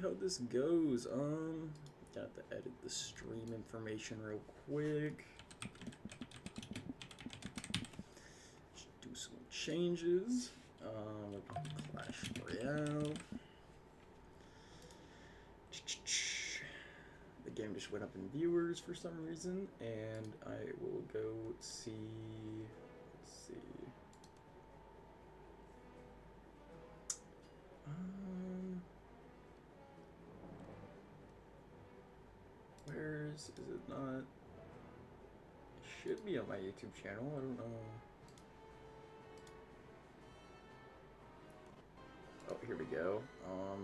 how this goes. Got to edit the stream information real quick. Just do some changes. Clash Royale. The game just went up in viewers for some reason, and I will go see. Let's see. Where's is it not? It should be on my YouTube channel. I don't know. Oh, here we go.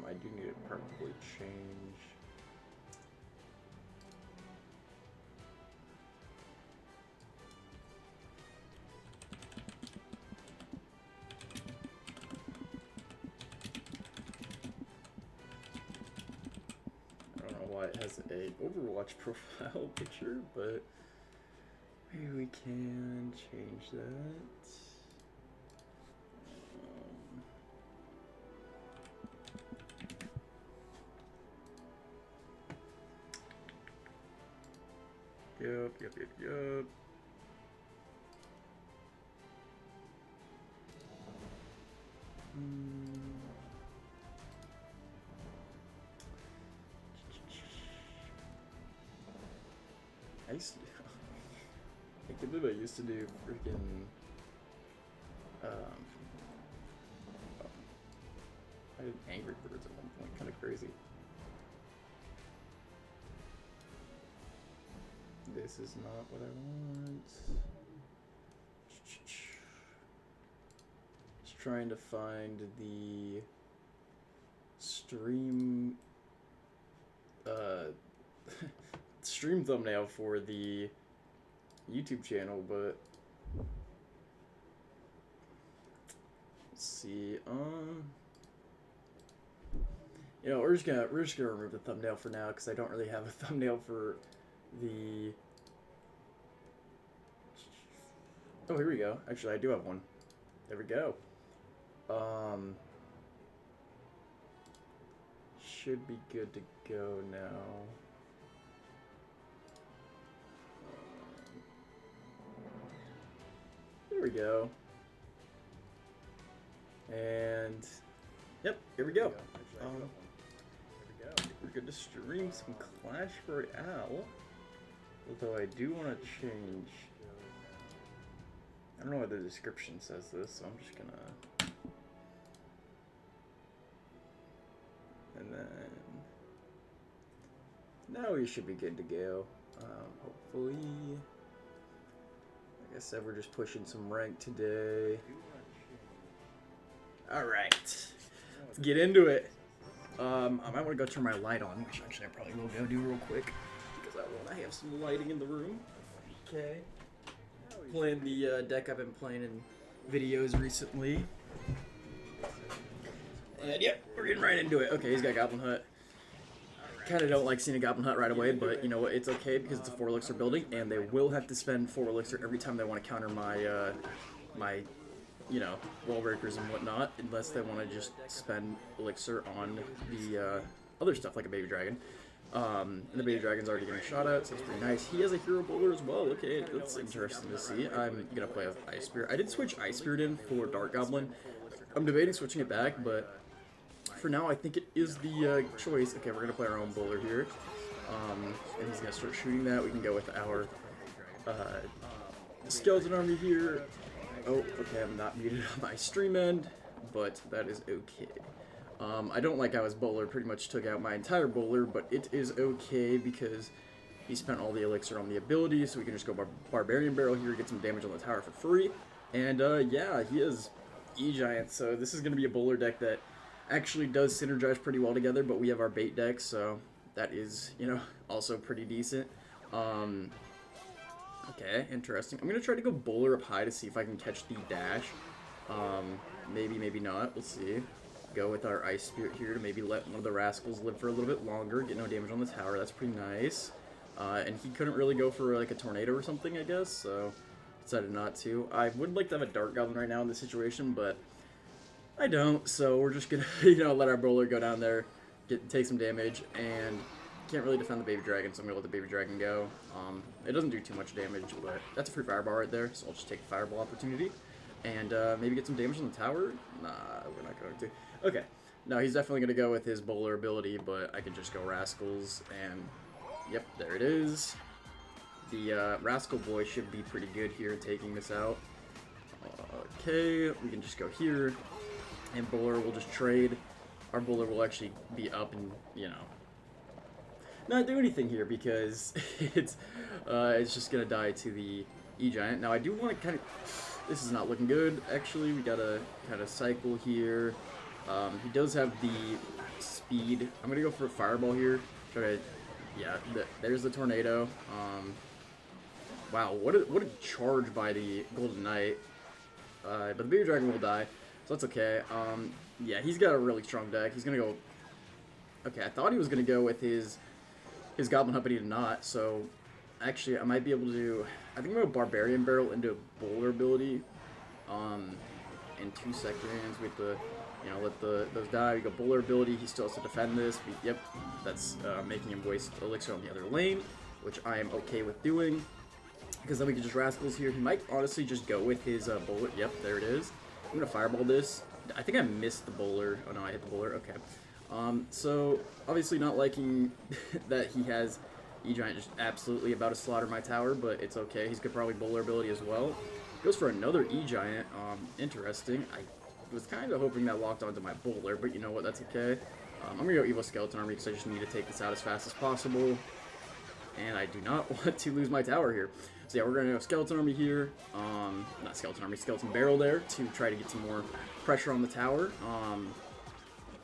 I do need to probably change. I don't know why it has a Overwatch profile picture, but maybe we can change that. Yep. I used to, I can't believe I used to do freaking, I did Angry Birds at one point, kind of crazy. This is not what I want. Just trying to find the stream stream thumbnail for the YouTube channel, but let's see. You know, we're just gonna remove the thumbnail for now because I don't really have a thumbnail for the. Oh, here we go. Actually, I do have one. There we go. Should be good to go now. There we go. And yep, here we go. We're good to stream some Clash Royale. Although I do want to change. I don't know what the description says this, so I'm just gonna. And then now we should be good to go. Hopefully. Like I said, we're just pushing some rank today. Alright. Let's get into it. I might want to go turn my light on, which actually I probably will go do real quick. Because I want to have some lighting in the room. Okay. Playing the deck I've been playing in videos recently. And yep, we're getting right into it. Okay, he's got Goblin Hut. Kind of don't like seeing a Goblin Hut right away, but you know what? It's okay because it's a 4 elixir building, and they will have to spend 4 elixir every time they want to counter my, you know, wall breakers and whatnot, unless they want to just spend elixir on the other stuff like a baby dragon. And the baby dragon's already getting shot at, so it's pretty nice. He has a hero bowler as well. Okay, that's interesting to see. I'm gonna play with Ice Spirit. I did switch Ice Spirit in for Dark Goblin. I'm debating switching it back, but for now I think it is the choice. Okay, we're gonna play our own bowler here, and he's gonna start shooting that. We can go with our skeleton army here. Oh, okay, I'm not muted on my stream end, but that is okay. I don't like how his bowler pretty much took out my entire bowler, but it is okay because he spent all the elixir on the ability, so we can just go Barbarian Barrel here, get some damage on the tower for free. And yeah, he is E-Giant, so this is going to be a bowler deck that actually does synergize pretty well together, but we have our bait deck, so that is, you know, also pretty decent. Okay, interesting. I'm going to try to go bowler up high to see if I can catch the dash. Maybe, maybe not. We'll see. Go with our Ice Spirit here to maybe let one of the rascals live for a little bit longer, get no damage on the tower. That's pretty nice. And he couldn't really go for like a tornado or something, I guess, so decided not to. I would like to have a Dark Goblin right now in this situation, but I don't, so we're just gonna, you know, let our bowler go down there, take some damage, and can't really defend the baby dragon, so I'm gonna let the baby dragon go. It doesn't do too much damage, but that's a free fireball right there, so I'll just take the fireball opportunity, and maybe get some damage on the tower. Nah, we're not going to. Okay, no, he's definitely gonna go with his bowler ability, but I can just go rascals, and yep, there it is. The rascal boy should be pretty good here taking this out. Okay, we can just go here, and bowler will just trade. Our bowler will actually be up and, you know, not do anything here because it's just gonna die to the E-Giant. Now I do want to kind of, this is not looking good actually. We gotta kind of cycle here. He does have the speed. I'm gonna go for a fireball here. Try to, yeah, there's the tornado. Wow, what a charge by the Golden Knight. But the baby dragon will die, so that's okay. Yeah, he's got a really strong deck. He's gonna go. Okay, I thought he was gonna go with his Goblin Hut, but he did not. So actually, I might be able to do. I think I'm gonna Barbarian Barrel into Bowler ability. In 2 seconds with the, you know, let those die. We go Bowler ability. He still has to defend this. Yep, that's making him waste elixir on the other lane, which I am okay with doing. Because then we can just rascals here. He might honestly just go with his bowler. Yep, there it is. I'm gonna fireball this. I think I missed the bowler. Oh no, I hit the bowler. Okay. So obviously not liking that he has E-Giant just absolutely about to slaughter my tower, but it's okay. He's could probably bowler ability as well. Goes for another E-Giant. Interesting. I was kind of hoping that locked onto my bowler, but you know what? That's okay. I'm gonna go Evo Skeleton Army because I just need to take this out as fast as possible. And I do not want to lose my tower here. So yeah, we're going to go Skeleton Army here. Not Skeleton Army, Skeleton Barrel there to try to get some more pressure on the tower.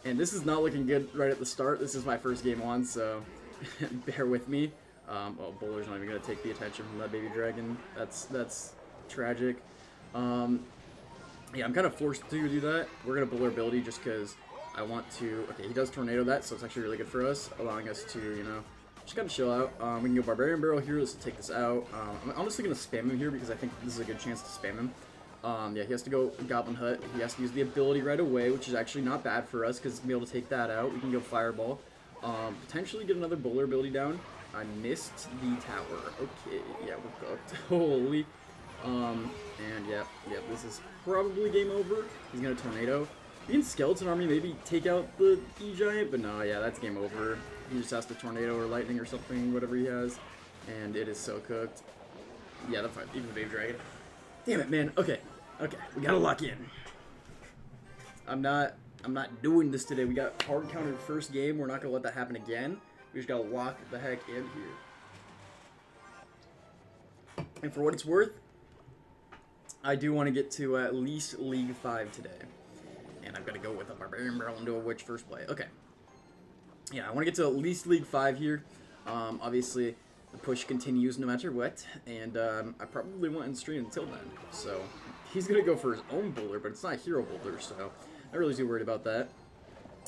And this is not looking good right at the start. This is my first game on, so bear with me. Oh, Bowler's not even going to take the attention from that baby dragon. That's tragic. Yeah, I'm kind of forced to do that. We're going to Bowler ability just because I want to... Okay, he does Tornado that, so it's actually really good for us, allowing us to, you know... Just gotta chill out. We can go Barbarian Barrel here. Let's take this out. I'm honestly gonna spam him here because I think this is a good chance to spam him. Yeah, he has to go Goblin Hut. He has to use the ability right away, which is actually not bad for us because we'll be able to take that out. We can go Fireball. Potentially get another Bowler ability down. I missed the tower. Okay, yeah, we're cooked. Holy. And yeah, this is probably game over. He's gonna Tornado. You can Skeleton Army maybe take out the E-Giant, but no, yeah, that's game over. He just has to Tornado or Lightning or something, whatever he has, and it is so cooked. Yeah, that's fine. Even the Baby Dragon. Damn it, man. Okay, we gotta lock in. I'm not doing this today. We got hard countered first game. We're not gonna let that happen again. We just gotta lock the heck in here. And for what it's worth, I do want to get to at least League 5 today. And I'm gonna go with a Barbarian Barrel into a Witch first play. Okay. Yeah, I want to get to at least League 5 here. Obviously, the push continues no matter what, and I probably won't end stream until then. So, he's going to go for his own bowler, but it's not Hero Bowler, so I'm not really too worried about that.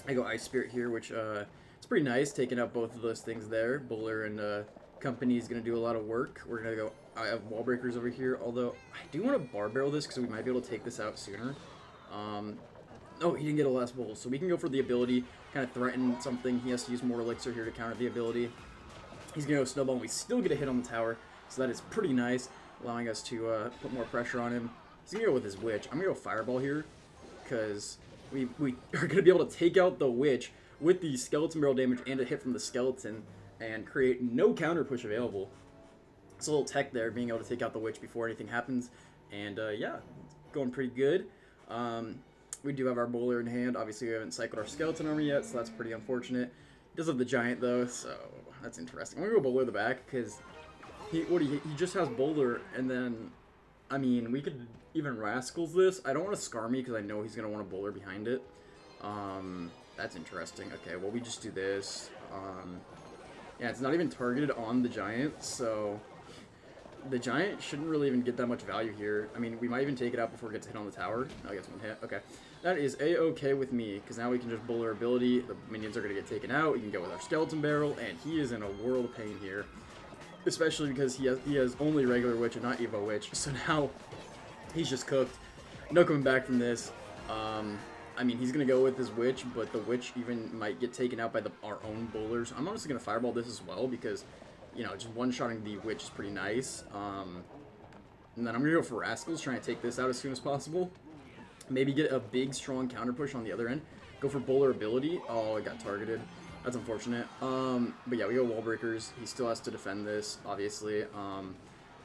I go Ice Spirit here, which it's pretty nice, taking out both of those things there. Bowler and Company is going to do a lot of work. We're going to go, I have Wall Breakers over here, although I do want to Bar Barrel this because we might be able to take this out sooner. Oh, he didn't get a last bowl, so we can go for the ability, kind of threaten something. He has to use more elixir here to counter the ability. He's going to go Snowball, and we still get a hit on the tower, so that is pretty nice, allowing us to put more pressure on him. He's going to go with his Witch. I'm going to go Fireball here, because we are going to be able to take out the Witch with the Skeleton Barrel damage and a hit from the Skeleton, and create no counter push available. It's a little tech there, being able to take out the Witch before anything happens, and yeah, going pretty good. We do have our Bowler in hand. Obviously, we haven't cycled our Skeleton Army yet, so that's pretty unfortunate. He does have the Giant, though, so that's interesting. I'm going to go Bowler the back, because he just has Bowler, and then, I mean, we could even Rascals this. I don't want to Scar me, because I know he's going to want a Bowler behind it. That's interesting. Okay, well, we just do this. Yeah, it's not even targeted on the Giant, so the Giant shouldn't really even get that much value here. I mean, we might even take it out before it gets hit on the tower. Oh, I guess one hit. Okay. That is A-okay with me, because now we can just Bowler ability. The minions are going to get taken out. We can go with our Skeleton Barrel, and he is in a world of pain here. Especially because he has only regular Witch and not Evo Witch. So now he's just cooked. No coming back from this. I mean, he's going to go with his Witch, but the Witch even might get taken out by our own bowlers. I'm honestly going to Fireball this as well because, you know, just one-shotting the Witch is pretty nice. And then I'm going to go for Rascals, trying to take this out as soon as possible. Maybe get a big, strong counter push on the other end. Go for Bowler ability. Oh, it got targeted. That's unfortunate. But yeah, we go Wall Breakers. He still has to defend this, obviously.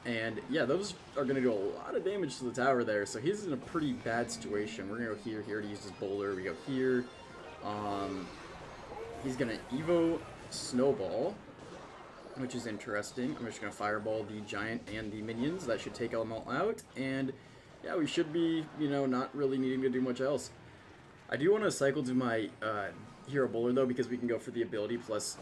And yeah, those are going to do a lot of damage to the tower there. So he's in a pretty bad situation. We're going to go here to use his Bowler. We go here. He's going to Evo Snowball, which is interesting. I'm just going to Fireball the Giant and the minions. That should take them all out. And yeah, we should be, you know, not really needing to do much else. I do want to cycle to my Hero Bowler, though, because we can go for the ability plus...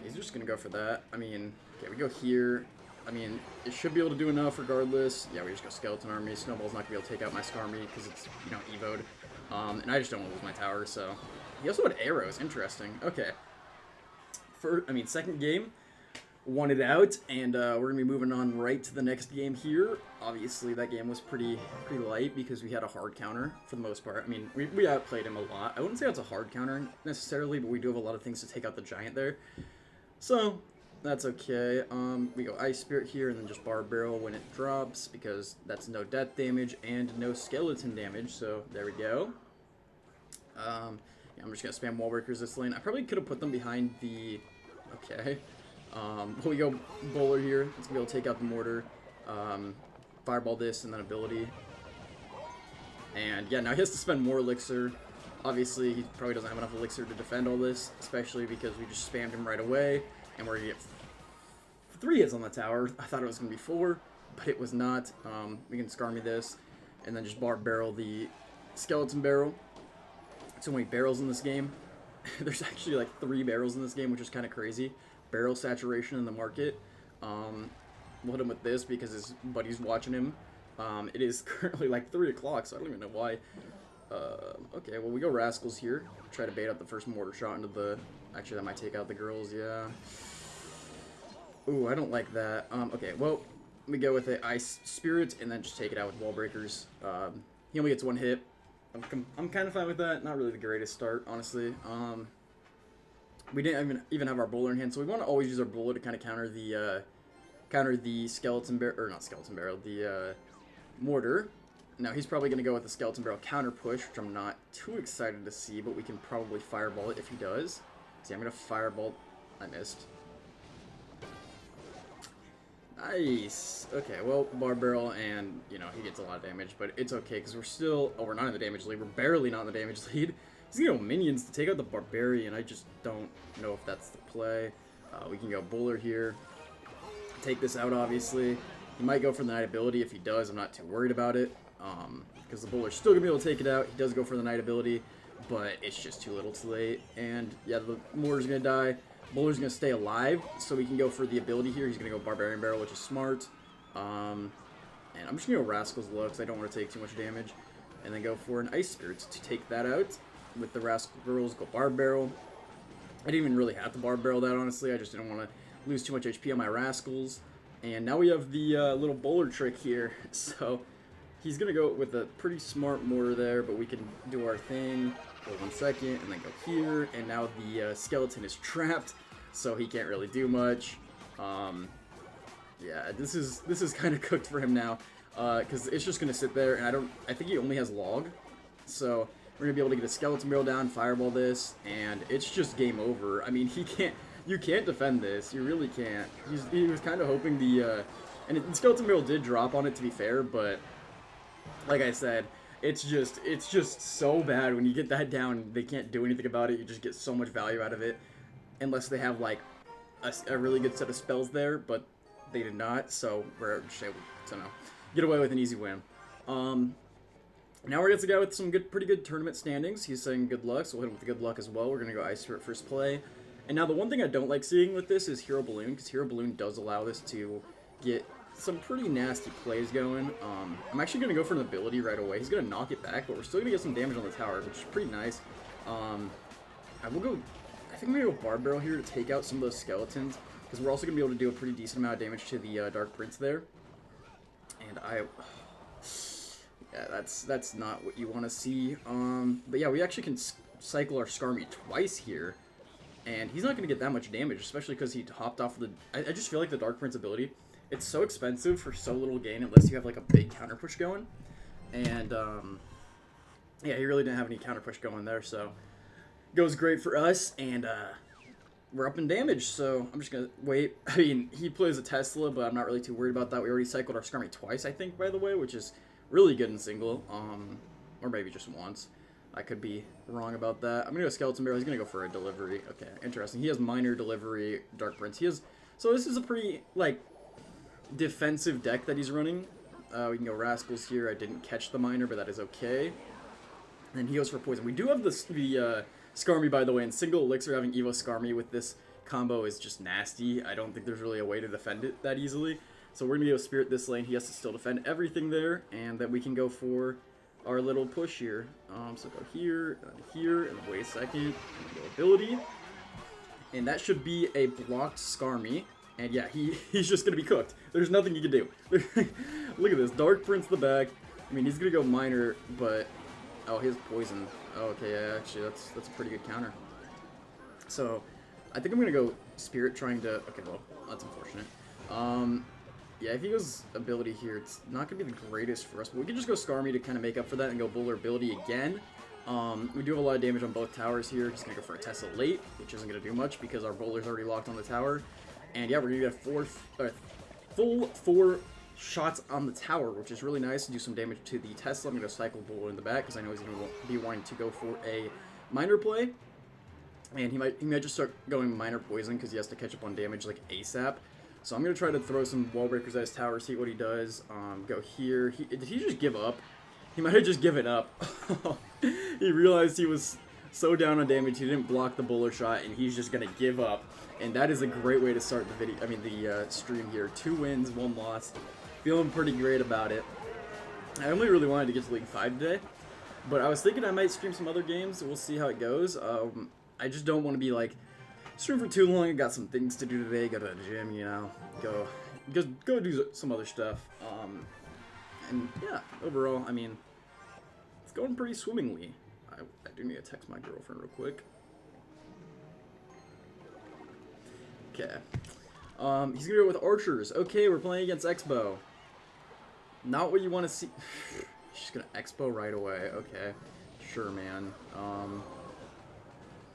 he's just going to go for that. I mean, okay, we go here. I mean, it should be able to do enough regardless. Yeah, we just go Skeleton Army. Snowball's not going to be able to take out my Skarmy because it's, you know, Evo'd. And I just don't want to lose my tower, so... He also had arrows. Interesting. Okay. Second game. Won it out, and we're going to be moving on right to the next game here. Obviously, that game was pretty light because we had a hard counter for the most part. I mean, we outplayed him a lot. I wouldn't say it's a hard counter necessarily, but we do have a lot of things to take out the Giant there. So, that's okay. We go Ice Spirit here, and then just Barb Barrel when it drops, because that's no death damage and no skeleton damage, so there we go. Yeah, I'm just going to spam Wall Breakers this lane. I probably could have put them behind the... Okay. We go Bowler here. It's going to be able to take out the Mortar. Fireball this, and then ability. And yeah, now he has to spend more Elixir. Obviously, he probably doesn't have enough Elixir to defend all this, especially because we just spammed him right away. And we're going to get 3 hits on the tower. I thought it was going to be 4, but it was not. We can Skarmy this, and then just Barb Barrel the Skeleton Barrel. So many barrels in this game. There's actually like 3 barrels in this game, which is kind of crazy. Barrel saturation in the market. We'll hit him with this because his buddy's watching him. It is currently like 3 o'clock, so I don't even know why. Okay, well, we go Rascals here. Try to bait up the first Mortar shot into the... Actually, that might take out the girls, yeah. Ooh, I don't like that. Okay, well, we go with the Ice Spirit and then just take it out with Wall Breakers. He only gets 1 hit. I'm kind of fine with that. Not really the greatest start, honestly. We didn't even have our Bowler in hand, so we want to always use our Bowler to kind of counter the Skeleton Barrel, or not Skeleton Barrel, the Mortar. Now he's probably going to go with the Skeleton Barrel counter push, which I'm not too excited to see, but we can probably Fireball it if he does. See, I'm going to Fireball. I missed. Nice. Okay, well, Barb Barrel, and, you know, he gets a lot of damage, but it's okay, because we're still... Oh, we're not in the damage lead. We're barely not in the damage lead. He's going to go Minions to take out the Barbarian. I just don't know if that's the play. We can go Bowler here. Take this out, obviously. He might go for the Knight ability. If he does, I'm not too worried about it, because the Bowler's still going to be able to take it out. He does go for the Knight ability, but it's just too little too late. And, yeah, the Mortar's going to die. Bowler's going to stay alive, so we can go for the ability here. He's going to go Barbarian Barrel, which is smart. And I'm just going to go Rascal's Luck, because I don't want to take too much damage. And then go for an Ice Spirit to take that out. With the Rascal Girls, go Barb Barrel. I didn't even really have to Barb Barrel that, honestly. I just didn't want to lose too much HP on my Rascals. And now we have the little Bowler trick here. So he's going to go with a pretty smart Mortar there, but we can do our thing. Go 1 second, and then go here. And now the Skeleton is trapped, so he can't really do much. Yeah, this is kind of cooked for him now, because it's just going to sit there, and I think he only has Log. So we're going to be able to get a Skeleton Barrel down, Fireball this, and it's just game over. I mean, you can't defend this. You really can't. He was kind of hoping the Skeleton Barrel did drop on it, to be fair, but like I said, it's just so bad when you get that down. They can't do anything about it. You just get so much value out of it, unless they have like a really good set of spells there, but they did not, so we're just able to get away with an easy win. Now we're against a guy with some pretty good tournament standings. He's saying good luck, so we'll hit him with the good luck as well. We're going to go Ice Spirit first play. And now the one thing I don't like seeing with this is Hero Balloon, because Hero Balloon does allow this to get some pretty nasty plays going. I'm actually going to go for an ability right away. He's going to knock it back, but we're still going to get some damage on the tower, which is pretty nice. I think I'm going to go Barb Barrel here to take out some of those skeletons, because we're also going to be able to do a pretty decent amount of damage to the Dark Prince there. And Yeah, that's not what you want to see. But yeah, we actually can cycle our Skarmy twice here, and he's not going to get that much damage, especially because he hopped off the... I just feel like the Dark Prince ability, it's so expensive for so little gain unless you have like a big counter push going. And yeah, he really didn't have any counter push going there, so goes great for us, and we're up in damage, so I'm just going to wait. I mean, he plays a Tesla, but I'm not really too worried about that. We already cycled our Skarmy twice, I think, by the way, which is really good in single, or maybe just once. I could be wrong about that. I'm going to go Skeleton Barrel. He's going to go for a delivery. Okay, interesting. He has minor delivery, Dark Prince. He has... So this is a pretty, like, defensive deck that he's running. We can go Rascals here. I didn't catch the minor, but that is okay. And he goes for poison. We do have the Skarmy, by the way, and single elixir having Evo Skarmy with this combo is just nasty. I don't think there's really a way to defend it that easily. So we're going to go Spirit this lane. He has to still defend everything there, and then we can go for our little push here. So go here, and wait a second, and go ability. And that should be a blocked Skarmy. And yeah, he's just going to be cooked. There's nothing you can do. Look at this, Dark Prince the back. I mean, he's going to go minor, but... Oh, he has poison. Oh, okay, yeah, actually, that's a pretty good counter. So, I think I'm going to go Spirit trying to... Okay, well, that's unfortunate. Yeah, if he goes ability here, it's not going to be the greatest for us, but we can just go Skarmy to kind of make up for that and go Bowler ability again. We do have a lot of damage on both towers here. Just going to go for a Tesla late, which isn't going to do much because our Bowler's already locked on the tower. And yeah, we're going to get full 4 shots on the tower, which is really nice to do some damage to the Tesla. I'm going to cycle Bowler in the back because I know he's going to be wanting to go for a minor play. And he might just start going minor poison because he has to catch up on damage like ASAP. So I'm going to try to throw some wall breakers at his tower, see what he does. Go here. Did he just give up? He might have just given up. He realized he was so down on damage, he didn't block the Bowler shot, and he's just going to give up. And that is a great way to start the video. I mean, the stream here. 2 wins, 1 loss. Feeling pretty great about it. I only really wanted to get to League 5 today, but I was thinking I might stream some other games. We'll see how it goes. I just don't want to be like, stream for too long. I got some things to do today. Go to the gym, you know. Go do some other stuff. And yeah, overall, I mean, it's going pretty swimmingly. I do need to text my girlfriend real quick. Okay. He's gonna go with archers. Okay, we're playing against Expo. Not what you want to see. She's gonna Expo right away. Okay, sure, man.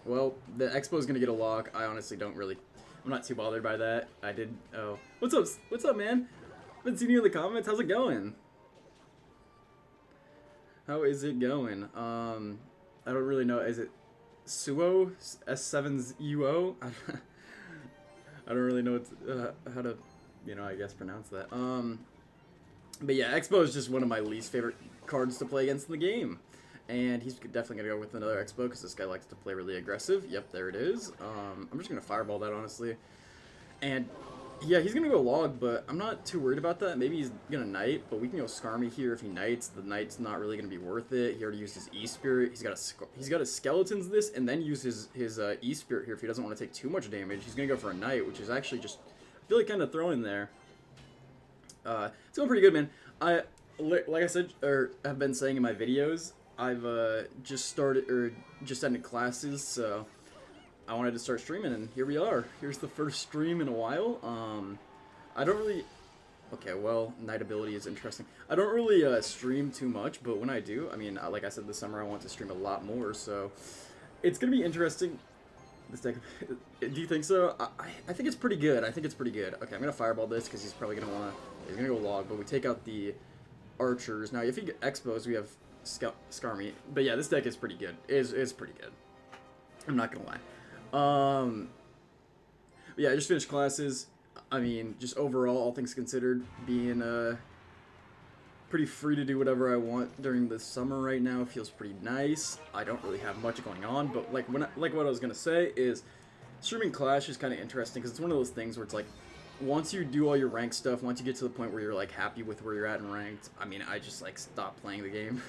Well, the Expo is gonna get a lock. I honestly don't really. I'm not too bothered by that. I did. Oh, what's up? What's up, man? Been seeing you in the comments. How's it going? How is it going? I don't really know. Is it Suo? S7's UO? I don't really know how to, you know, I guess pronounce that. But yeah, Expo is just one of my least favorite cards to play against in the game. And he's definitely going to go with another Expo because this guy likes to play really aggressive. Yep, there it is. I'm just going to fireball that, honestly. And yeah, he's going to go log, but I'm not too worried about that. Maybe he's going to knight, but we can go Skarmy here if he knights. The knight's not really going to be worth it. He already used his E-Spirit. He's got a Skeletons this, and then use his E-Spirit here if he doesn't want to take too much damage. He's going to go for a knight, which is actually just, I feel like, kind of thrown there. It's going pretty good, man. Like I said, or have been saying in my videos, I've just ended classes, so I wanted to start streaming, and here we are. Here's the first stream in a while. I don't really... Okay, well, Night Ability is interesting. I don't really stream too much, but when I do, I mean, like I said, this summer I want to stream a lot more, so it's going to be interesting. This deck... Do you think so? I think it's pretty good. I think it's pretty good. Okay, I'm going to fireball this, because he's probably going to want to... He's going to go log, but we take out the archers. Now, if he expos, we have Skarmy. But yeah, this deck is pretty good. It is pretty good. I'm not going to lie. Yeah, I just finished classes. I mean, just overall, all things considered, being pretty free to do whatever I want during the summer right now feels pretty nice. I don't really have much going on, but like what I was gonna say is, streaming Clash is kind of interesting because it's one of those things where it's like, once you do all your ranked stuff, once you get to the point where you're like happy with where you're at in ranked, I mean, I just like stop playing the game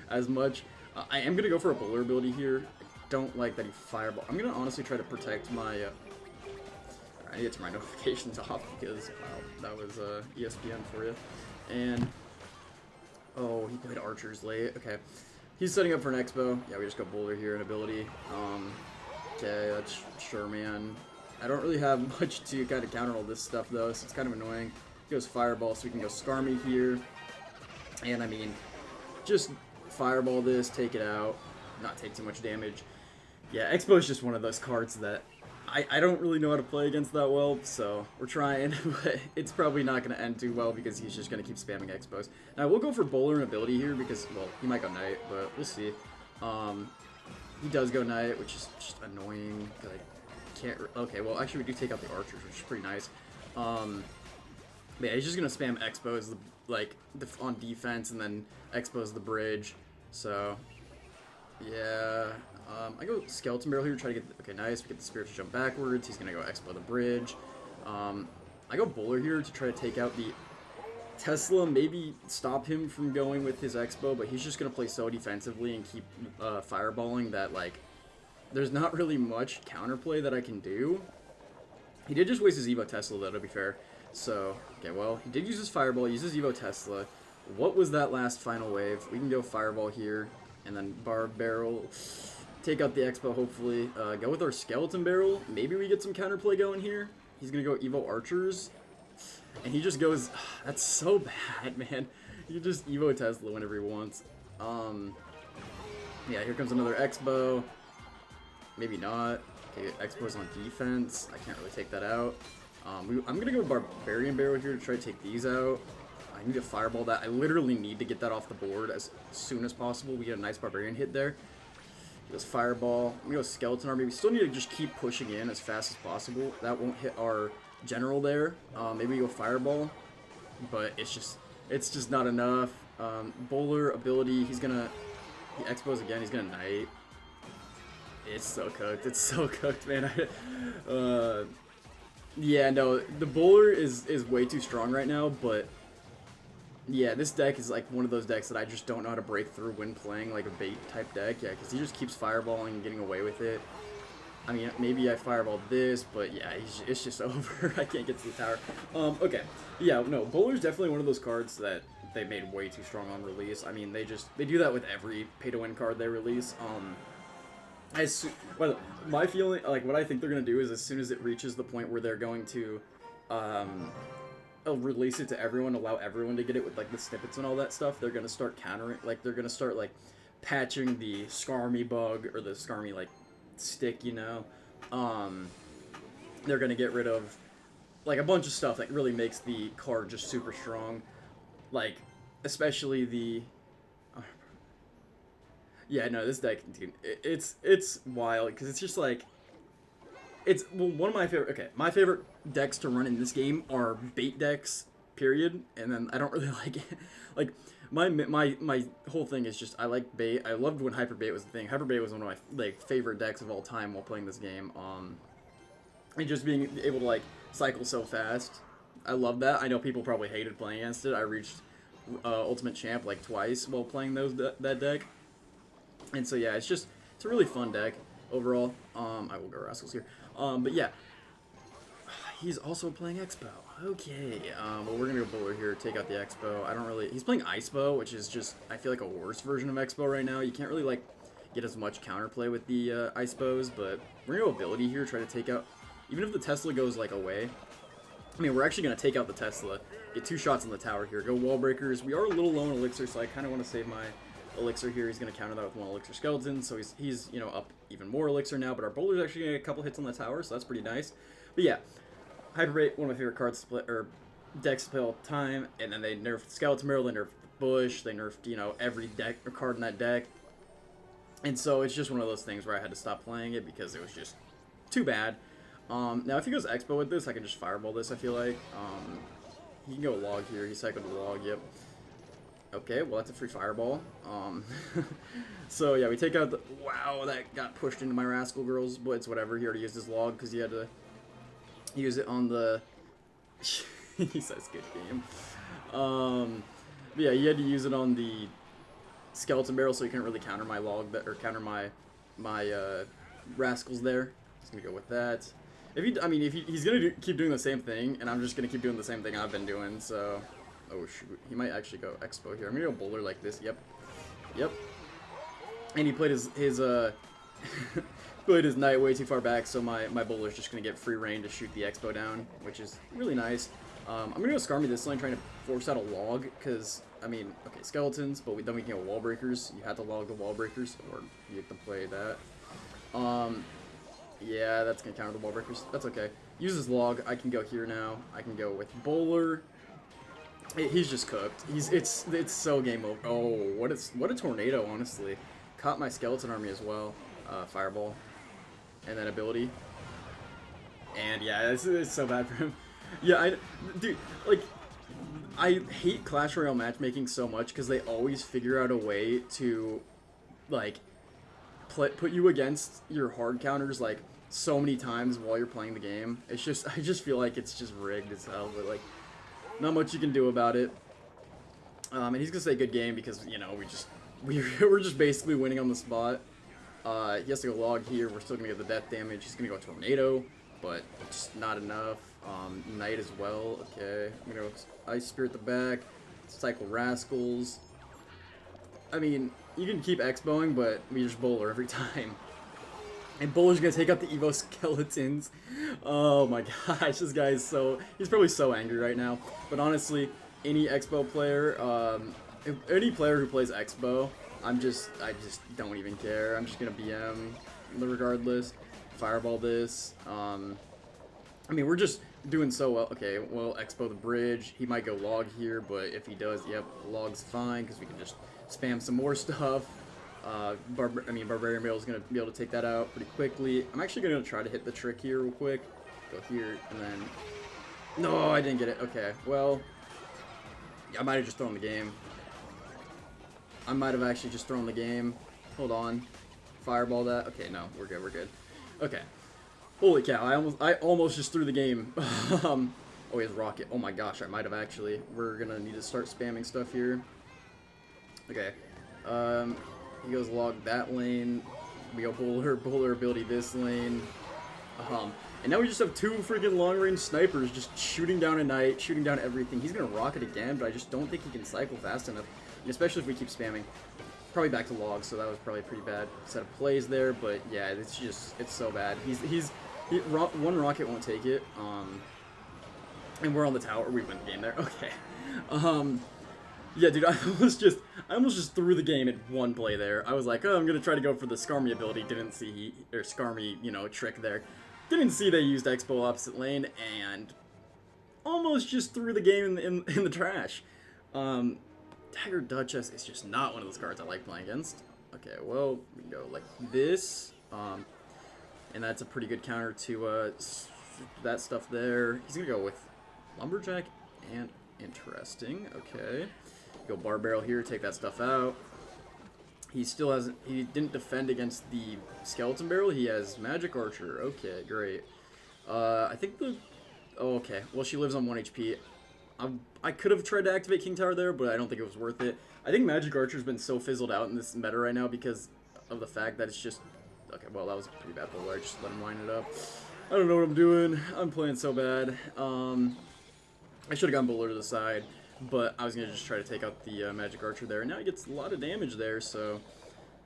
as much. I am gonna go for a bowler ability here. Don't like that he fireball. I'm gonna honestly try to protect my I need to turn my notifications off because wow, that was ESPN for you. And Oh, he played archers late. Okay. He's setting up for an expo. Yeah, we just got boulder here and ability. Okay, that's sure, man. I don't really have much to kind of counter all this stuff, though, so it's kind of annoying. He goes fireball, so we can go Skarmy here. And, I mean, just fireball this, take it out, not take too much damage. Yeah, expo is just one of those cards that I don't really know how to play against that well, so we're trying, but it's probably not going to end too well because he's just going to keep spamming expos. Now, we'll go for bowler and ability here because, well, he might go knight, but we'll see. He does go knight, which is just annoying because I can't... Okay, well, actually, we do take out the archers, which is pretty nice. Yeah, he's just going to spam expos, like, on defense and then expos the bridge, so... Yeah, I go Skeleton Barrel here, try to get... Okay, nice. We get the Spirit to jump backwards. He's going to go Expo the bridge. I go Bowler here to try to take out the Tesla, maybe stop him from going with his Expo, but he's just going to play so defensively and keep fireballing that, like, there's not really much counterplay that I can do. He did just waste his Evo Tesla, though, to be fair. So, okay, well, he did use his Fireball, use his Evo Tesla. What was that last final wave? We can go Fireball here. And then Barb Barrel, take out the Expo, hopefully. Go with our Skeleton Barrel. Maybe we get some counterplay going here. He's going to go Evo Archers. And he just goes... That's so bad, man. He just Evo Tesla whenever he wants. Yeah, here comes another Expo. Maybe not. Okay, Expo's on defense. I can't really take that out. I'm going to go Barbarian Barrel here to try to take these out. I need to fireball that. I literally need to get that off the board as soon as possible. We get a nice Barbarian hit there. He goes Fireball. We go Skeleton Army. We still need to just keep pushing in as fast as possible. That won't hit our general there. Maybe we go Fireball. But it's just not enough. Bowler ability. He expos again. He's gonna Knight. It's so cooked. It's so cooked, man. Yeah, no. The Bowler is way too strong right now, but... Yeah, this deck is like one of those decks that I just don't know how to break through when playing like a bait type deck. Yeah, because he just keeps fireballing and getting away with it. I mean, maybe I fireballed this, but yeah, it's just over. I can't get to the tower. Okay. Yeah, no, Bowler's definitely one of those cards that they made way too strong on release. I mean, they do that with every pay-to-win card they release. Well, my feeling, like what I think they're going to do is as soon as it reaches the point where they're going to, release it to everyone, allow everyone to get it with like the snippets and all that stuff, they're gonna start countering, like they're gonna start like patching the Skarmy bug or the Skarmy like stick, you know. They're gonna get rid of like a bunch of stuff that really makes the card just super strong, like especially the yeah, no, this deck, dude, it's wild because it's just like one of my favorite. Okay, my favorite decks to run in this game are bait decks. Period. And then I don't really like it. Like my whole thing is just I like bait. I loved when hyper bait was the thing. Hyper bait was one of my like favorite decks of all time while playing this game. And just being able to like cycle so fast. I love that. I know people probably hated playing against it. I reached Ultimate Champ like twice while playing that deck. And so yeah, it's a really fun deck overall. I will go Rascals here. But yeah, he's also playing Expo. Okay, well we're gonna go Bowler here, take out the Expo. He's playing Icepo, which is just, I feel like a worse version of Expo right now. You can't really like get as much counterplay with the Icebos, but we're gonna go Ability here, try to take out, even if the Tesla goes like away. I mean, we're actually gonna take out the Tesla, get 2 shots on the tower here, go Wall Breakers. We are a little low on Elixir, so I kind of want to save my Elixir here. He's going to counter that with 1 Elixir Skeleton, so he's you know, up even more Elixir now, but our Bowler's actually going to get a couple hits on the tower, so that's pretty nice. But yeah, Hyperbait, one of my favorite cards or decks to play all the time, and then they nerfed the Skeleton Barrel, they nerfed the Bush, they nerfed, you know, every deck or card in that deck. And so it's just one of those things where I had to stop playing it because it was just too bad. Now if he goes Expo with this, I can just Fireball this, I feel like. He can go Log here, he cycled the Log, yep. Okay, well that's a free Fireball. So yeah, we take out the... Wow, that got pushed into my Rascal Girls, but it's whatever. He already used his Log because he had to use it on the... he says good game. But yeah, he had to use it on the Skeleton Barrel, so he couldn't really counter my Log, or counter my Rascals there. He's gonna go with that. If he's gonna keep doing the same thing, and I'm just gonna keep doing the same thing I've been doing, so... Oh shoot, he might actually go Expo here. I'm gonna go Bowler like this. Yep, yep. And he played his played his Knight way too far back, so my Bowler's just gonna get free reign to shoot the Expo down, which is really nice. I'm gonna go Skarmy this lane, trying to force out a log, because I mean, okay, skeletons, but then we can go wall breakers. You have to log the wall breakers, or you have to play that. Yeah, that's gonna counter the wall breakers. That's okay. Use his log. I can go here now. I can go with Bowler. He's just cooked. It's so game over. Oh, what a tornado, honestly. Caught my skeleton army as well. Fireball, and then ability. And yeah, it's so bad for him. Yeah, dude, like, I hate Clash Royale matchmaking so much because they always figure out a way to, like, put you against your hard counters like so many times while you're playing the game. It's just, I just feel like it's just rigged as hell, but like, not much you can do about it. And he's gonna say good game because, you know, we're just basically winning on the spot. He has to go log here. We're still gonna get the death damage. He's gonna go tornado, but just not enough. Knight as well. Okay, I'm gonna go Ice Spirit the back. Cycle Rascals. I mean, you can keep Expoing, but we just Bowler every time. And Bowler's gonna take out the Evo Skeletons. Oh my gosh, this guy is he's probably so angry right now. But honestly, any Expo player, any player who plays Expo, I just don't even care. I'm just gonna BM regardless. Fireball this. I mean, we're just doing so well. Okay, well, Expo the bridge. He might go log here, but if he does, yep, log's fine because we can just spam some more stuff. Barbarian Barrel is going to be able to take that out pretty quickly. I'm actually going to try to hit the trick here real quick. Go here, and then... No, I didn't get it. Okay, well... Yeah, I might have just thrown the game. I might have actually just thrown the game. Hold on. Fireball that. Okay, no, we're good, we're good. Okay. Holy cow, I almost just threw the game. Oh, he has rocket. Oh my gosh, I might have actually. We're going to need to start spamming stuff here. Okay. He goes log that lane. We go Bowler ability this lane. And now we just have two freaking long-range snipers just shooting down a Knight, shooting down everything. He's gonna rocket again, but I just don't think he can cycle fast enough, and especially if we keep spamming. Probably back to log, so that was probably a pretty bad set of plays there. But yeah, it's so bad. One rocket won't take it. And we're on the tower. We win the game there. Okay. Yeah, dude, I almost just threw the game at one play there. I was like, oh, I'm gonna try to go for the Skarmy ability. Didn't see Skarmy, you know, trick there. Didn't see they used Expo opposite lane, and almost just threw the game in the trash. Dagger Duchess is just not one of those cards I like playing against. Okay, well, we can go like this, and that's a pretty good counter to that stuff there. He's gonna go with Lumberjack and interesting. Okay. Go Bar Barrel here, take that stuff out. He still hasn't, he didn't defend against the Skeleton Barrel. He has Magic Archer. Okay, great. I think oh, okay. Well, she lives on 1 HP. I could have tried to activate King Tower there, but I don't think it was worth it. I think Magic Archer's been so fizzled out in this meta right now because of the fact that it's just... Okay, well, that was a pretty bad pull. I just let him line it up. I don't know what I'm doing. I'm playing so bad. I should have gone Bowler to the side, but I was going to just try to take out the Magic Archer there. And now he gets a lot of damage there, so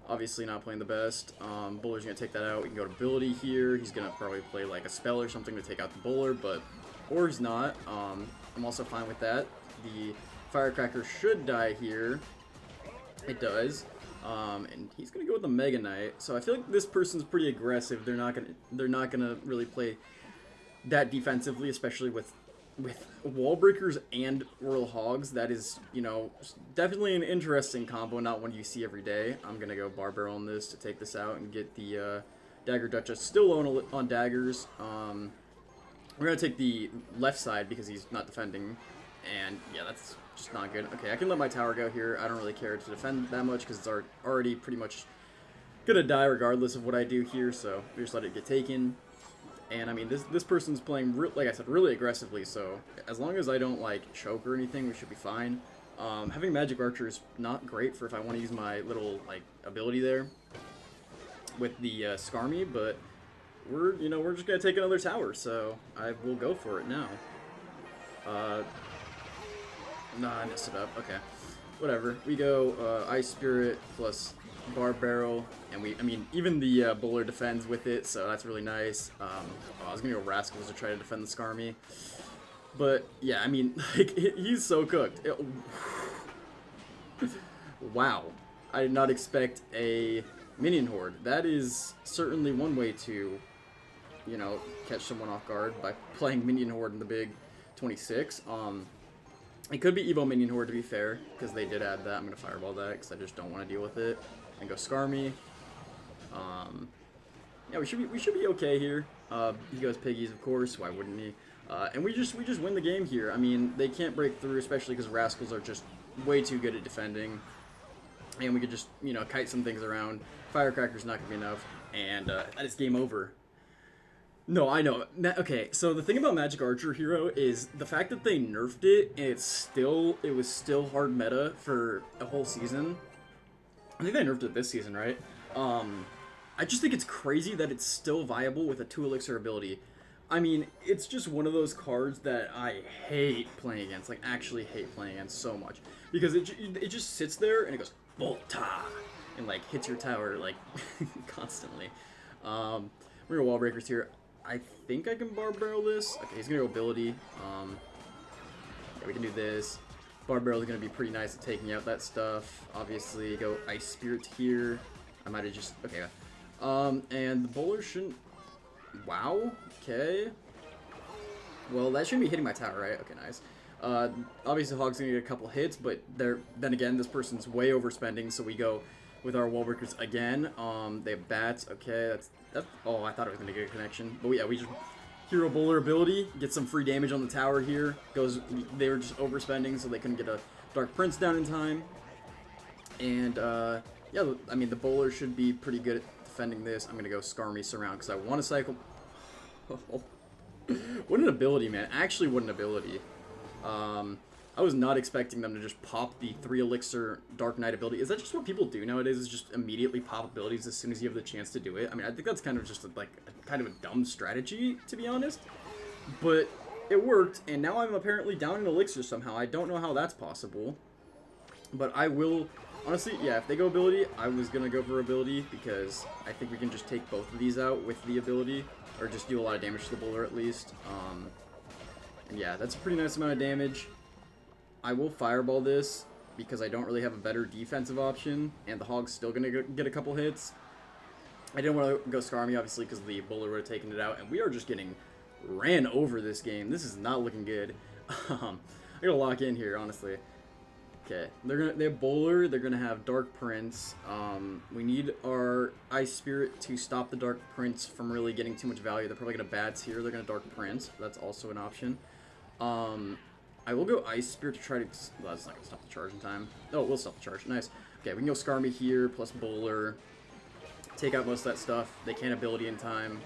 obviously not playing the best. Bowler's going to take that out. We can go to ability here. He's going to probably play like a spell or something to take out the Bowler, or he's not. I'm also fine with that. The Firecracker should die here. It does. And he's going to go with the Mega Knight. So I feel like this person's pretty aggressive. They're not gonna really play that defensively, especially with wall breakers and Royal Hogs. That is, you know, definitely an interesting combo, not one you see every day. I'm gonna go Bar Barrel on this to take this out and get the Dagger Duchess still low on daggers. We're gonna take the left side because he's not defending, and yeah, that's just not good. Okay, I can let my tower go here. I don't really care to defend that much because it's already pretty much gonna die regardless of what I do here, so we just let it get taken. And I mean, this person's playing, like I said, really aggressively, so as long as I don't like choke or anything, we should be fine. Having Magic Archer is not great for if I want to use my little like ability there with the Skarmy, but we're just gonna take another tower, so I will go for it now. Nah, I messed it up. Okay. Whatever. We go Ice Spirit plus Barb Barrel, and I mean, even the Bowler defends with it, so that's really nice. I was gonna go Rascals to try to defend the Skarmy. But, yeah, I mean, like, he's so cooked. Wow. I did not expect a minion horde. That is certainly one way to, you know, catch someone off guard by playing minion horde in the big 26. It could be Evo minion horde, to be fair, because they did add that. I'm going to fireball that because I just don't want to deal with it. And go Skarmy. Yeah, we should be okay here. He goes Piggies, of course. Why wouldn't he? And we just win the game here. I mean, they can't break through, especially because Rascals are just way too good at defending. And we could just, you know, kite some things around. Firecracker's not going to be enough. And that is game over. No, I know. Okay, so the thing about Magic Archer Hero is the fact that they nerfed it, and it was still hard meta for a whole season. I think they nerfed it this season, right? I just think it's crazy that it's still viable with a 2 elixir ability. I mean, it's just one of those cards that I hate playing against, like actually hate playing against so much. Because it just sits there and it goes, Volta! And like hits your tower like constantly. We're gonna Wall Breakers here. I think I can Barb Barrel this. Okay, he's gonna go ability. Yeah, we can do this. Barb Barrel is gonna be pretty nice at taking out that stuff. Obviously, go Ice Spirit here. I might have just okay. And the bowler shouldn't. Wow. Okay. Well, that shouldn't be hitting my tower, right? Okay, nice. Obviously, Hog's gonna get a couple hits, but then again, this person's way overspending, so we go with our wall breakers again. They have bats. Okay, that's. Oh, I thought it was gonna get a connection, but yeah, we just hero bowler ability, get some free damage on the tower here. They were just overspending, so they couldn't get a Dark Prince down in time. And yeah, I mean the bowler should be pretty good at defending this. I'm gonna go Skarmy Surround because I want to cycle. What an ability, man! Actually, what an ability. I was not expecting them to just pop the 3 elixir Dark Knight ability. Is that just what people do nowadays? Is just immediately pop abilities as soon as you have the chance to do it? I mean, I think that's kind of just kind of a dumb strategy, to be honest. But it worked, and now I'm apparently down in elixir somehow. I don't know how that's possible. But I will, honestly, yeah, if they go ability, I was going to go for ability because I think we can just take both of these out with the ability, or just do a lot of damage to the bowler at least. And yeah, that's a pretty nice amount of damage. I will fireball this because I don't really have a better defensive option, and the Hog's still going to get a couple hits. I didn't want to go Skarmy, obviously, because the bowler would have taken it out, and we are just getting ran over this game. This is not looking good. I got to lock in here, honestly. Okay, they have bowler, they're going to have Dark Prince. We need our Ice Spirit to stop the Dark Prince from really getting too much value. They're probably going to bats here, they're going to Dark Prince. That's also an option. I will go Ice Spirit to try to... Well, that's not going to stop the charge in time. Oh, it will stop the charge. Nice. Okay, we can go Skarmy here, plus Bowler. Take out most of that stuff. They can't ability in time.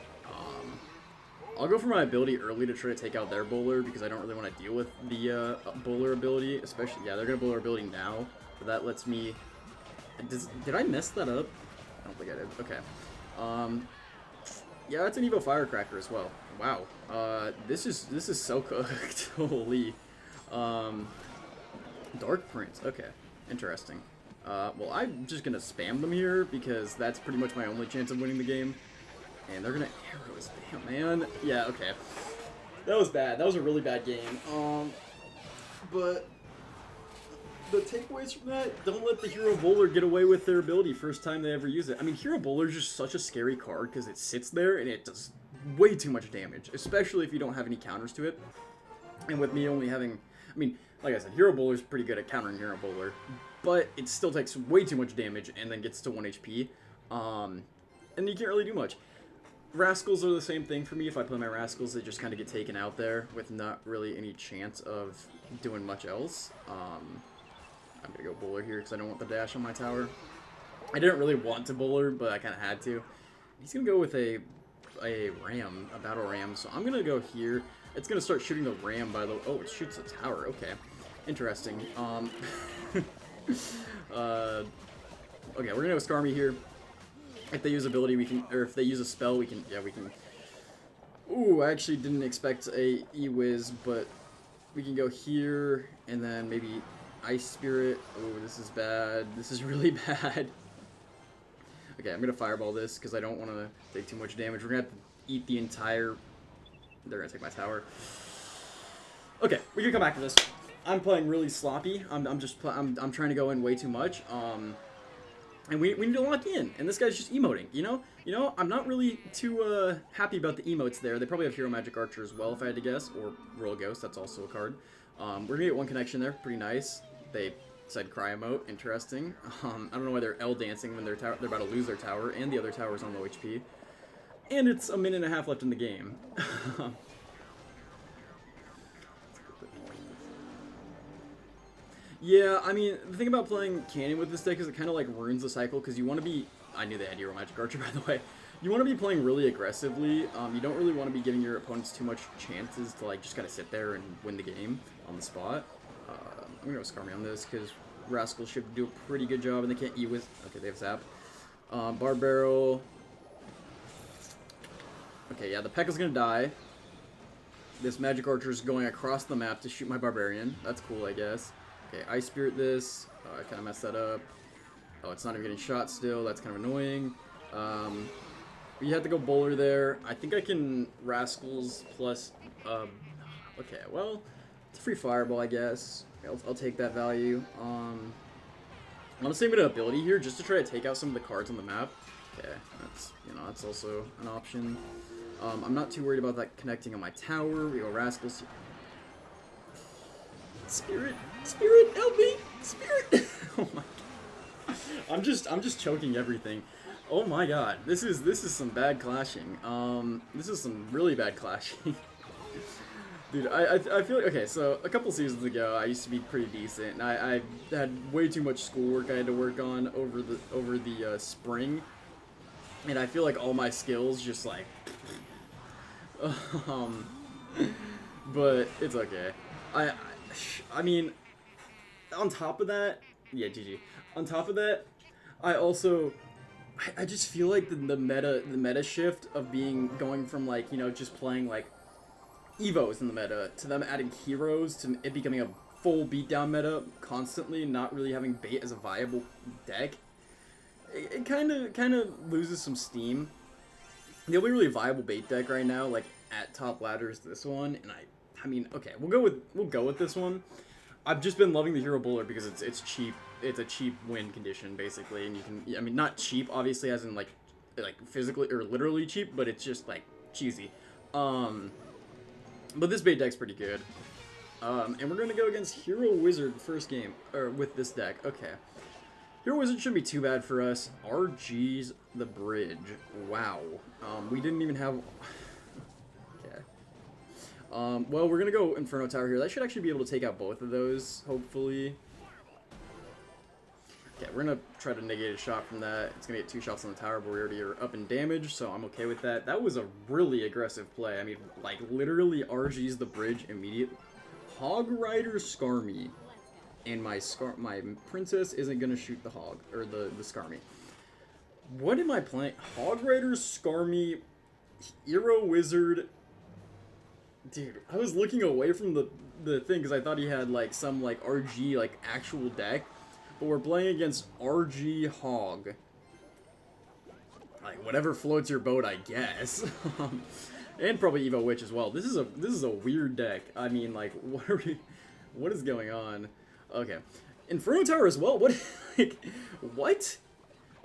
I'll go for my ability early to try to take out their Bowler, because I don't really want to deal with the Bowler ability. Especially... Yeah, they're going to Bowler ability now. But that lets me... Did I mess that up? I don't think I did. Okay. Yeah, that's an Evo Firecracker as well. Wow. This is so cooked. Holy... Dark Prince. Okay, interesting. Well, I'm just gonna spam them here because that's pretty much my only chance of winning the game. And they're gonna arrows. Damn, man. Yeah, okay. That was bad. That was a really bad game. But the takeaways from that: don't let the Hero Bowler get away with their ability first time they ever use it. I mean, Hero Bowler is just such a scary card because it sits there and it does way too much damage, especially if you don't have any counters to it. And with me only having... I mean, like I said, Hero Bowler is pretty good at countering Hero Bowler, but it still takes way too much damage and then gets to 1 HP, and you can't really do much. Rascals are the same thing for me. If I play my Rascals, they just kind of get taken out there with not really any chance of doing much else. I'm going to go Bowler here because I don't want the dash on my tower. I didn't really want to Bowler, but I kind of had to. He's going to go with a Ram, a Battle Ram, so I'm going to go here. It's going to start shooting the Ram by the... Oh, it shoots the tower. Okay. Interesting. Okay, we're going to go Skarmy here. If they use ability, we can... Or if they use a spell, we can... Yeah, we can... Ooh, I actually didn't expect a E-Wiz, but... we can go here, and then maybe Ice Spirit. Oh, this is bad. This is really bad. Okay, I'm gonna Fireball this, because I don't want to take too much damage. We're gonna have to eat the entire... They're gonna take my tower. Okay, we can come back to this. I'm playing really sloppy. I'm trying to go in way too much. And we need to lock in. And this guy's just emoting, you know? You know, I'm not really too happy about the emotes there. They probably have Hero Magic Archer as well, if I had to guess. Or Royal Ghost, that's also a card. We're gonna get one connection there, pretty nice. They said Cry Emote, interesting. I don't know why they're L dancing when they're about to lose their tower, and the other tower's on low HP. And it's a minute and a half left in the game. Yeah, I mean, the thing about playing Cannon with this deck is it kind of like ruins the cycle, because you want to be... I knew they had Hero Magic Archer, by the way. You want to be playing really aggressively. You don't really want to be giving your opponents too much chances to like just kind of sit there and win the game on the spot. I'm going to go Skarmy on this, because Rascals should do a pretty good job, and they can't eat with... Okay, they have Zap. Barbarrel. Okay, yeah, the P.E.K.K.A.'s going to die. This Magic Archer is going across the map to shoot my Barbarian. That's cool, I guess. Okay, Ice Spirit this. I kind of messed that up. Oh, it's not even getting shot still. That's kind of annoying. You have to go Bowler there. I think I can Rascals plus... okay, well, it's a free Fireball, I guess. I'll take that value. Honestly, I'm going to ability here just to try to take out some of the cards on the map. Okay, that's also an option. I'm not too worried about that connecting on my tower. We go Rascals. Spirit, help me! Spirit! Oh my god. I'm just choking everything. Oh my god. This is some bad clashing. This is some really bad clashing. Dude, I feel like, okay, so a couple seasons ago I used to be pretty decent, and I had way too much schoolwork I had to work on over the spring. And I feel like all my skills just like but it's okay. I mean, on top of that, yeah, GG. On top of that, I just feel like the meta shift of going from like, you know, just playing like Evos in the meta to them adding heroes to it becoming a full beatdown meta constantly, not really having bait as a viable deck. It kind of loses some steam. The only really viable bait deck right now, like at top ladder, is this one, and I mean, okay, we'll go with this one. I've just been loving the Hero Bowler because it's cheap. It's a cheap win condition basically, and you can, I mean, not cheap obviously as in like physically or literally cheap, but it's just like cheesy. But this bait deck's pretty good. And we're gonna go against Hero Wizard first game, or with this deck. Okay, Hero Wizard shouldn't be too bad for us. RG's the Bridge. Wow. We didn't even have. Well, we're gonna go Inferno Tower here. That should actually be able to take out both of those, hopefully. Okay, we're gonna try to negate a shot from that. It's gonna get 2 shots on the tower, but we already are up in damage, so I'm okay with that. That was a really aggressive play. I mean, like, literally RG's the Bridge immediately. Hog Rider Skarmy. And my princess isn't gonna shoot the hog, or the Skarmy. What am I playing? Hog Rider Skarmy, Hero Wizard. Dude, I was looking away from the thing because I thought he had like some like RG like actual deck, but we're playing against RG Hog. Like whatever floats your boat, I guess. And probably Evo Witch as well. This is a weird deck. I mean, like, what is going on? Okay, Inferno Tower as well. What? Like, what?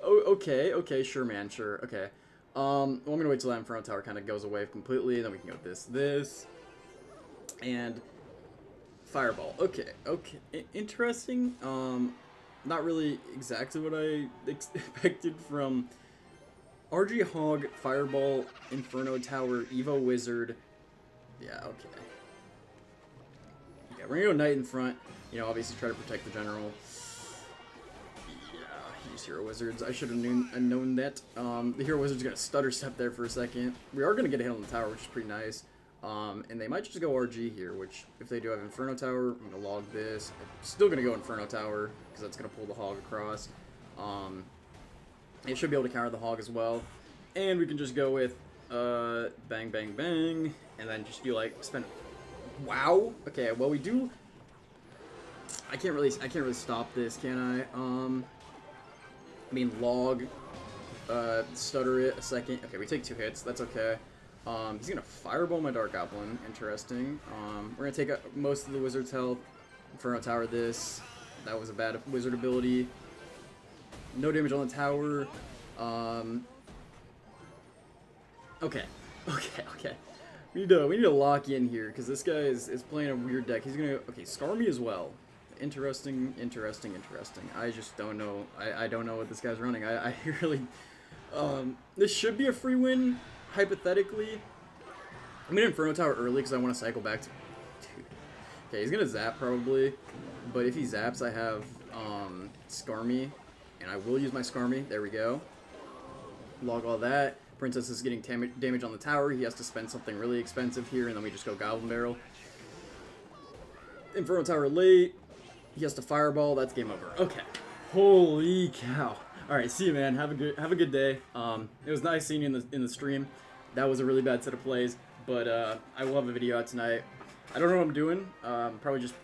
Oh, okay, sure, man, sure. Okay. Well, I'm gonna wait till that Inferno Tower kind of goes away completely, then we can go this, and Fireball. Okay, interesting. Not really exactly what I expected from RG Hog, Fireball, Inferno Tower, Evo Wizard. Yeah, okay. Okay, we're gonna go Knight in front. You know, obviously try to protect the general. Use Hero Wizards. I should have known that. The Hero Wizard's gonna stutter step there for a second. We are gonna get a hit on the tower, which is pretty nice. And they might just go RG here, which if they do have Inferno Tower, I'm gonna log this. I'm still gonna go Inferno Tower because that's gonna pull the hog across. It should be able to counter the hog as well, and we can just go with bang, bang, bang, and then just feel like spend Wow. Okay, well we do. I can't really stop this, can I? I mean log, stutter it a second. Okay, we take 2 hits. That's okay. He's gonna fireball my Dark Goblin. Interesting. We're gonna take most of the Wizard's health. Inferno Tower this. That was a bad Wizard ability. No damage on the tower. Okay. Okay. We need to lock in here because this guy is playing a weird deck. He's gonna scar me as well. Interesting. I just don't know. I don't know what this guy's running. I really this should be a free win hypothetically. I'm gonna Inferno Tower early because I want to cycle back to. Dude. Okay, he's gonna zap probably, but if he zaps, I have scar me, and I will use my scar me. There we go. Log all that. Princess is getting damage on the tower. He has to spend something really expensive here, and then we just go Goblin Barrel. Inferno Tower late. He has to fireball. That's game over. Okay. Holy cow. All right. See you, man. Have a good day. It was nice seeing you in the stream. That was a really bad set of plays, but I will have a video out tonight. I don't know what I'm doing. Probably just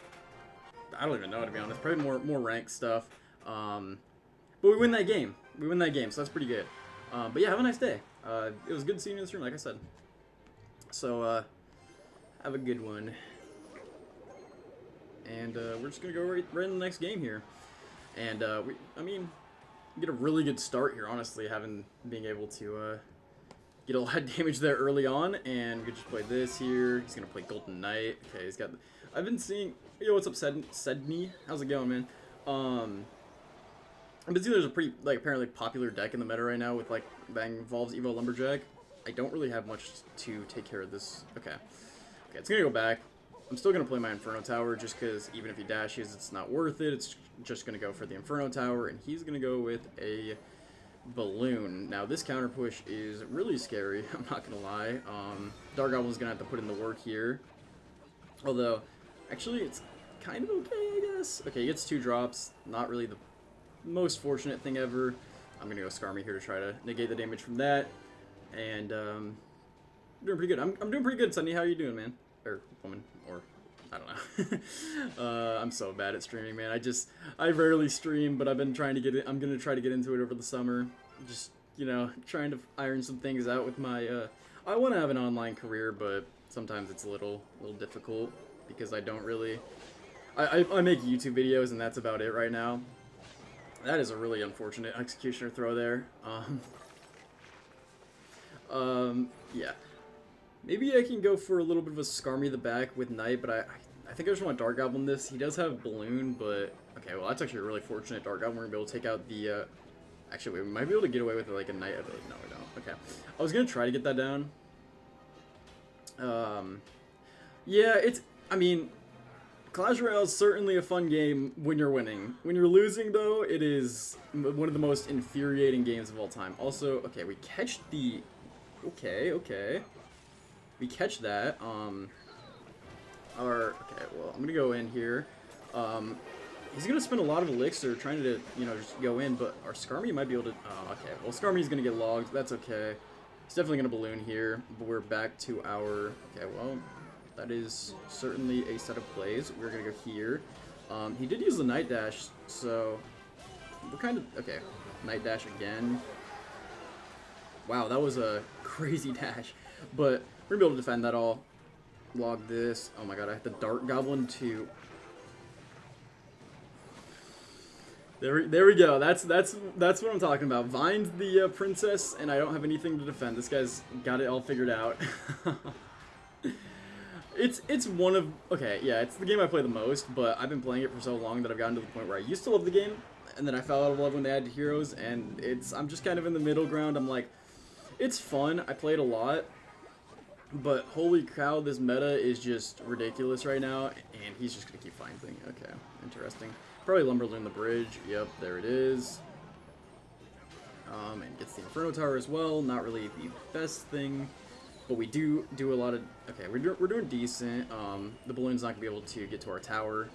I don't even know, to be honest. Probably more ranked stuff. But we win that game. So that's pretty good. But yeah, have a nice day. It was good seeing you in the stream, like I said. So have a good one. And we're just gonna go right in the next game here. And I mean, get a really good start here, honestly, being able to get a lot of damage there early on. And we could just play this here. He's gonna play Golden Knight. Okay, he's got. I've been seeing. Yo, what's up, Sedney? How's it going, man? I've been seeing there's a pretty apparently popular deck in the meta right now with that involves Evo Lumberjack. I don't really have much to take care of this. Okay, it's gonna go back. I'm still going to play my Inferno Tower just because even if he dashes, it's not worth it. It's just going to go for the Inferno Tower, and he's going to go with a Balloon. Now, this counter push is really scary, I'm not going to lie. Dark Goblin's going to have to put in the work here. Although, actually, it's kind of okay, I guess. Okay, he gets 2 drops. Not really the most fortunate thing ever. I'm going to go Skarmy here to try to negate the damage from that. And, I'm doing pretty good. I'm doing pretty good, Sunny. How are you doing, man? Or woman, or I don't know. I'm so bad at streaming, man. I rarely stream, but I've been trying to get it. I'm gonna try to get into it over the summer. Just trying to iron some things out with my. I want to have an online career, but sometimes it's a little difficult because I don't really. I make YouTube videos, and that's about it right now. That is a really unfortunate executioner throw there. Yeah. Maybe I can go for a little bit of a Skarmy the back with Knight, but I think I just want Dark Goblin this. He does have Balloon, but okay, well that's actually a really fortunate Dark Goblin. We're gonna be able to take out the. Actually, we might be able to get away with a Knight ability. No, we don't. Okay, I was gonna try to get that down. Yeah, I mean, Clash Royale is certainly a fun game when you're winning. When you're losing, though, it is one of the most infuriating games of all time. Also, okay, we catch the. Okay. We catch that. Okay, well, I'm gonna go in here. He's gonna spend a lot of elixir trying to, just go in, but our Skarmy might be able to. Oh, okay. Well, Skarmy's gonna get logged. That's okay. He's definitely gonna Balloon here, but we're back to our. Okay, well, that is certainly a set of plays. We're gonna go here. He did use the Night Dash, so we're kind of okay. Night Dash again. Wow, that was a crazy dash, but. We're gonna be able to defend that all. Log this. Oh my god, I have the Dark Goblin too. There we go. That's what I'm talking about. Vine's the princess, and I don't have anything to defend. This guy's got it all figured out. It's one of it's the game I play the most, but I've been playing it for so long that I've gotten to the point where I used to love the game, and then I fell out of love when they added heroes, and I'm just kind of in the middle ground. I'm like, it's fun. I play it a lot. But holy cow, this meta is just ridiculous right now, and he's just gonna keep finding. Okay, interesting. Probably Lumberloon the bridge. Yep, there it is. And gets the Inferno Tower as well. Not really the best thing, but we do a lot of. Okay, we're doing decent. The Balloon's not gonna be able to get to our tower,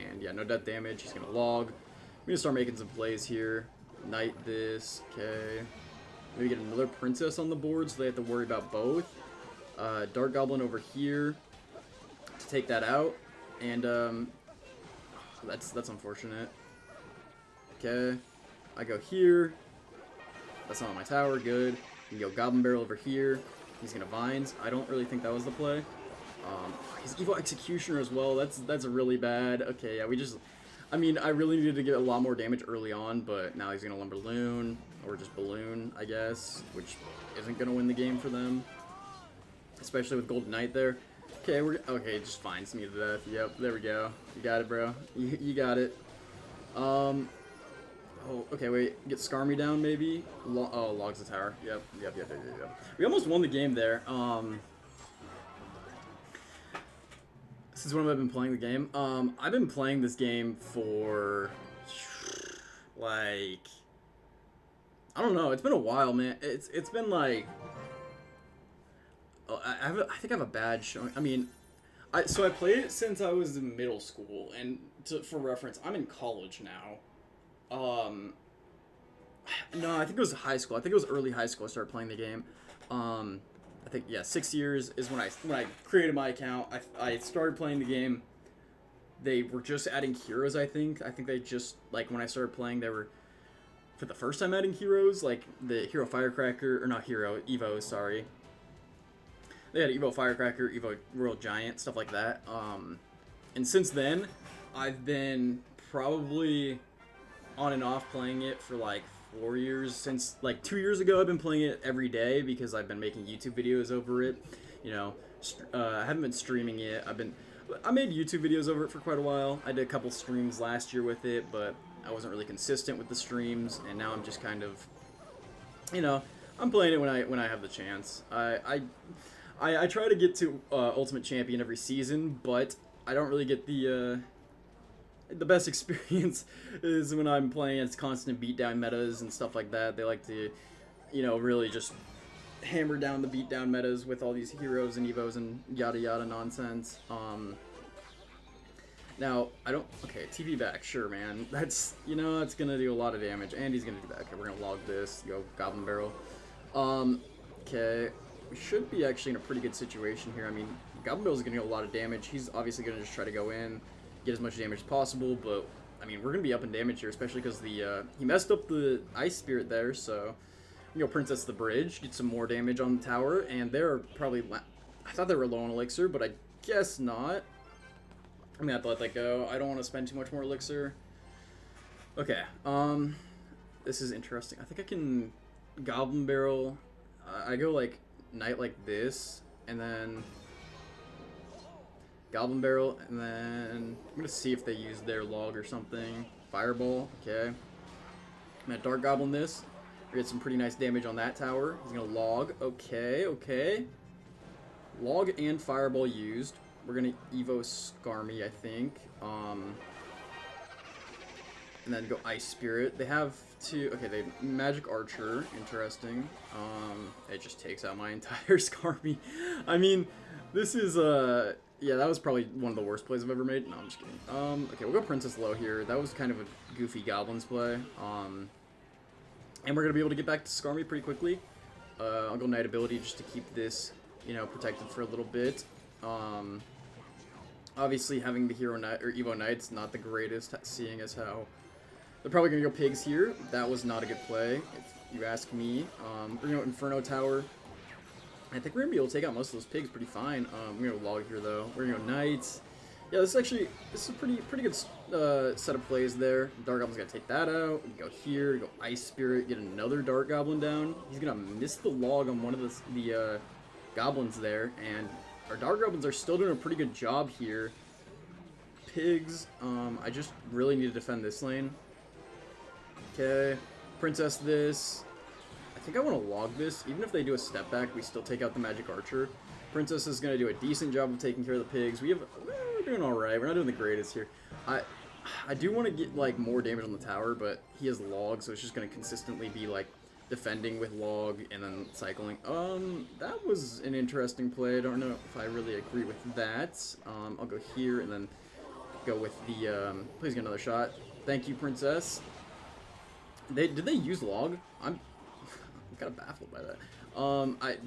and yeah, no death damage. He's gonna log. We're gonna start making some plays here. Knight this. Okay. Maybe get another princess on the board, so they have to worry about both. Dark Goblin over here. to take that out, and that's unfortunate. Okay, I go here. That's not on my tower. Good. You go Goblin Barrel over here. He's gonna Vines. I don't really think that was the play. His Evil Executioner as well. That's really bad. Okay, yeah, we just. I mean, I really needed to get a lot more damage early on, but now he's gonna Lumberloon or just Balloon, I guess, which isn't gonna win the game for them, especially with Golden Knight there. Okay, okay. Just finds me to death. Yep, there we go. You got it, bro. You got it. Oh, okay, wait. Get Skarmy down, maybe? Oh, logs the tower. Yep. We almost won the game there. Since when have I been playing the game? I've been playing this game for, like, I don't know. It's been a while, man. It's been, like, I think I have a bad showing. I mean, so I played it since I was in middle school, and for reference, I'm in college now. No, I think it was high school. I think it was early high school I started playing the game. I think, yeah, 6 years is when I created my account. I started playing the game. They were just adding heroes, I think. I think they just, like, when I started playing, they were, for the first time, adding heroes, like the Hero Firecracker, or not Hero, Evo, sorry. They had Evo Firecracker, Evo Royal Giant, stuff like that. And since then, I've been probably on and off playing it for like 4 years. Since like 2 years ago, I've been playing it every day because I've been making YouTube videos over it. You know, I haven't been streaming it. I made YouTube videos over it for quite a while. I did a couple streams last year with it, but I wasn't really consistent with the streams, and now I'm just kind of, you know, I'm playing it when I have the chance. I try to get to Ultimate Champion every season, but I don't really get the best experience is when I'm playing its constant beatdown metas and stuff like that. They like to, you know, really just hammer down the beatdown metas with all these heroes and evos and yada yada nonsense. Now, okay, TV back, sure, man. That's, you know, that's gonna do a lot of damage, and he's gonna do that. Okay, we're gonna log this, go Goblin Barrel. Okay, we should be actually in a pretty good situation here. I mean, Goblin Barrel's gonna do a lot of damage. He's obviously gonna just try to go in, get as much damage as possible, but, I mean, we're gonna be up in damage here, especially because he messed up the Ice Spirit there, so, you know, Princess the Bridge, get some more damage on the tower, and they're probably, I thought they were low on elixir, but I guess not. I'm gonna have to let that go. I don't want to spend too much more elixir. Okay, this is interesting. I think I can Goblin Barrel. I go like Knight like this, and then Goblin Barrel, and then I'm gonna see if they use their log or something. Fireball, okay. I'm gonna Dark Goblin this. We get some pretty nice damage on that tower. He's gonna log, okay. Log and Fireball used. We're gonna Evo Skarmy, I think. And then go Ice Spirit. They have okay, they have Magic Archer, interesting. It just takes out my entire Skarmy. I mean, this is, yeah, that was probably one of the worst plays I've ever made. No, I'm just kidding. Okay, we'll go Princess Low here. That was kind of a goofy Goblins play. And we're gonna be able to get back to Skarmy pretty quickly. I'll go Knight ability just to keep this, you know, protected for a little bit. Obviously having the Hero Knight or Evo Knight's not the greatest, seeing as how they're probably gonna go pigs here. That was not a good play, if you ask me. We're gonna go Inferno Tower. I think we're gonna be able to take out most of those pigs pretty fine. We're gonna log here though. We're gonna go Knights. Yeah, this is a pretty good set of plays there. Dark Goblin's gonna take that out. We can go here, go Ice Spirit, get another Dark Goblin down. He's gonna miss the log on one of the goblins there, and our Dark Goblins are still doing a pretty good job here. Pigs, I just really need to defend this lane. Okay, Princess this. I think I want to log this. Even if they do a step back, we still take out the Magic Archer. Princess is going to do a decent job of taking care of the pigs. We're doing alright. We're not doing the greatest here. I do want to get, like, more damage on the tower, but he has log, so it's just going to consistently be, like, defending with log and then cycling. That was an interesting play. I don't know if I really agree with that. I'll go here and then go with the, please get another shot. Thank you, Princess. Did they use log? I'm kind of baffled by that.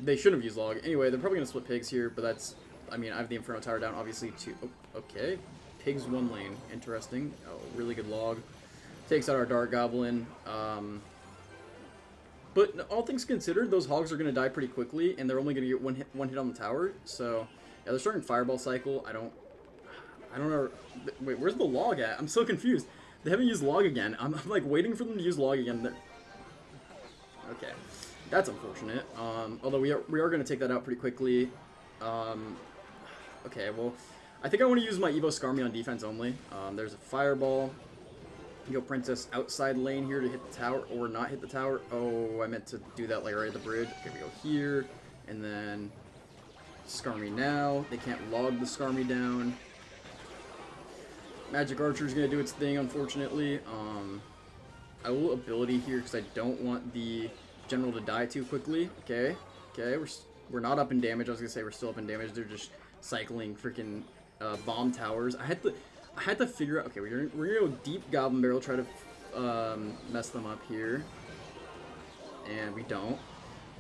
They shouldn't have used log. Anyway, they're probably going to split pigs here, but that's I mean, I have the Inferno Tower down, obviously, too. Oh, okay. Pigs 1 lane. Interesting. Oh, really good log. Takes out our Dark Goblin. But all things considered, those hogs are going to die pretty quickly, and they're only going to get one hit on the tower. So, yeah, they're starting Fireball Cycle. I don't know. Wait, where's the log at? I'm so confused. They haven't used log again. I'm like waiting for them to use log again. Okay, that's unfortunate. Although we are going to take that out pretty quickly. Okay, well, I think I want to use my Evo Skarmy on defense only. There's a Fireball. Go Princess outside lane here to hit the tower, or not hit the tower. Oh, I meant to do that like right at the bridge. Okay, we go here, and then Skarmy now. They can't log the Skarmy down. Magic Archer's gonna do its thing, unfortunately. I will ability here because I don't want the general to die too quickly. Okay, we're not up in damage. I was gonna say we're still up in damage. They're just cycling freaking bomb towers. I had to figure out. Okay, we're gonna go deep Goblin Barrel, try to mess them up here, and we don't.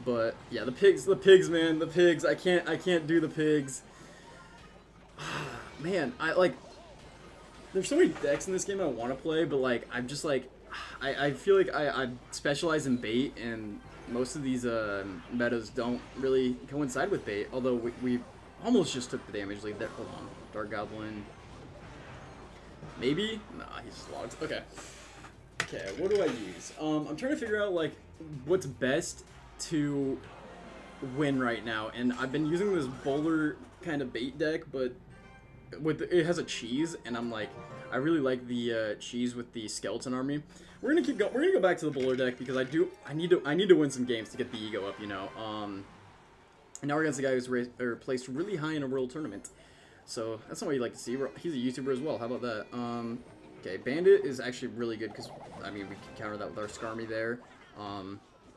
But yeah, the pigs, man, the pigs. I can't do the pigs. Man, there's so many decks in this game I want to play, but like I'm just like I feel like I specialize in bait, and most of these metas don't really coincide with bait. Although we almost just took the damage lead there. Hold on, Dark Goblin. Maybe? Nah, he just logs. Okay. Okay, what do I use? I'm trying to figure out, like, what's best to win right now. And I've been using this bowler kind of bait deck, but it has a cheese, and I'm like, I really like the cheese with the skeleton army. We're gonna go back to the bowler deck because I need to win some games to get the ego up, you know. And now we're against a guy who's placed really high in a world tournament. So that's not what you like to see. He's a YouTuber as well. How about that? Okay, Bandit is actually really good because, I mean, we can counter that with our Skarmy there.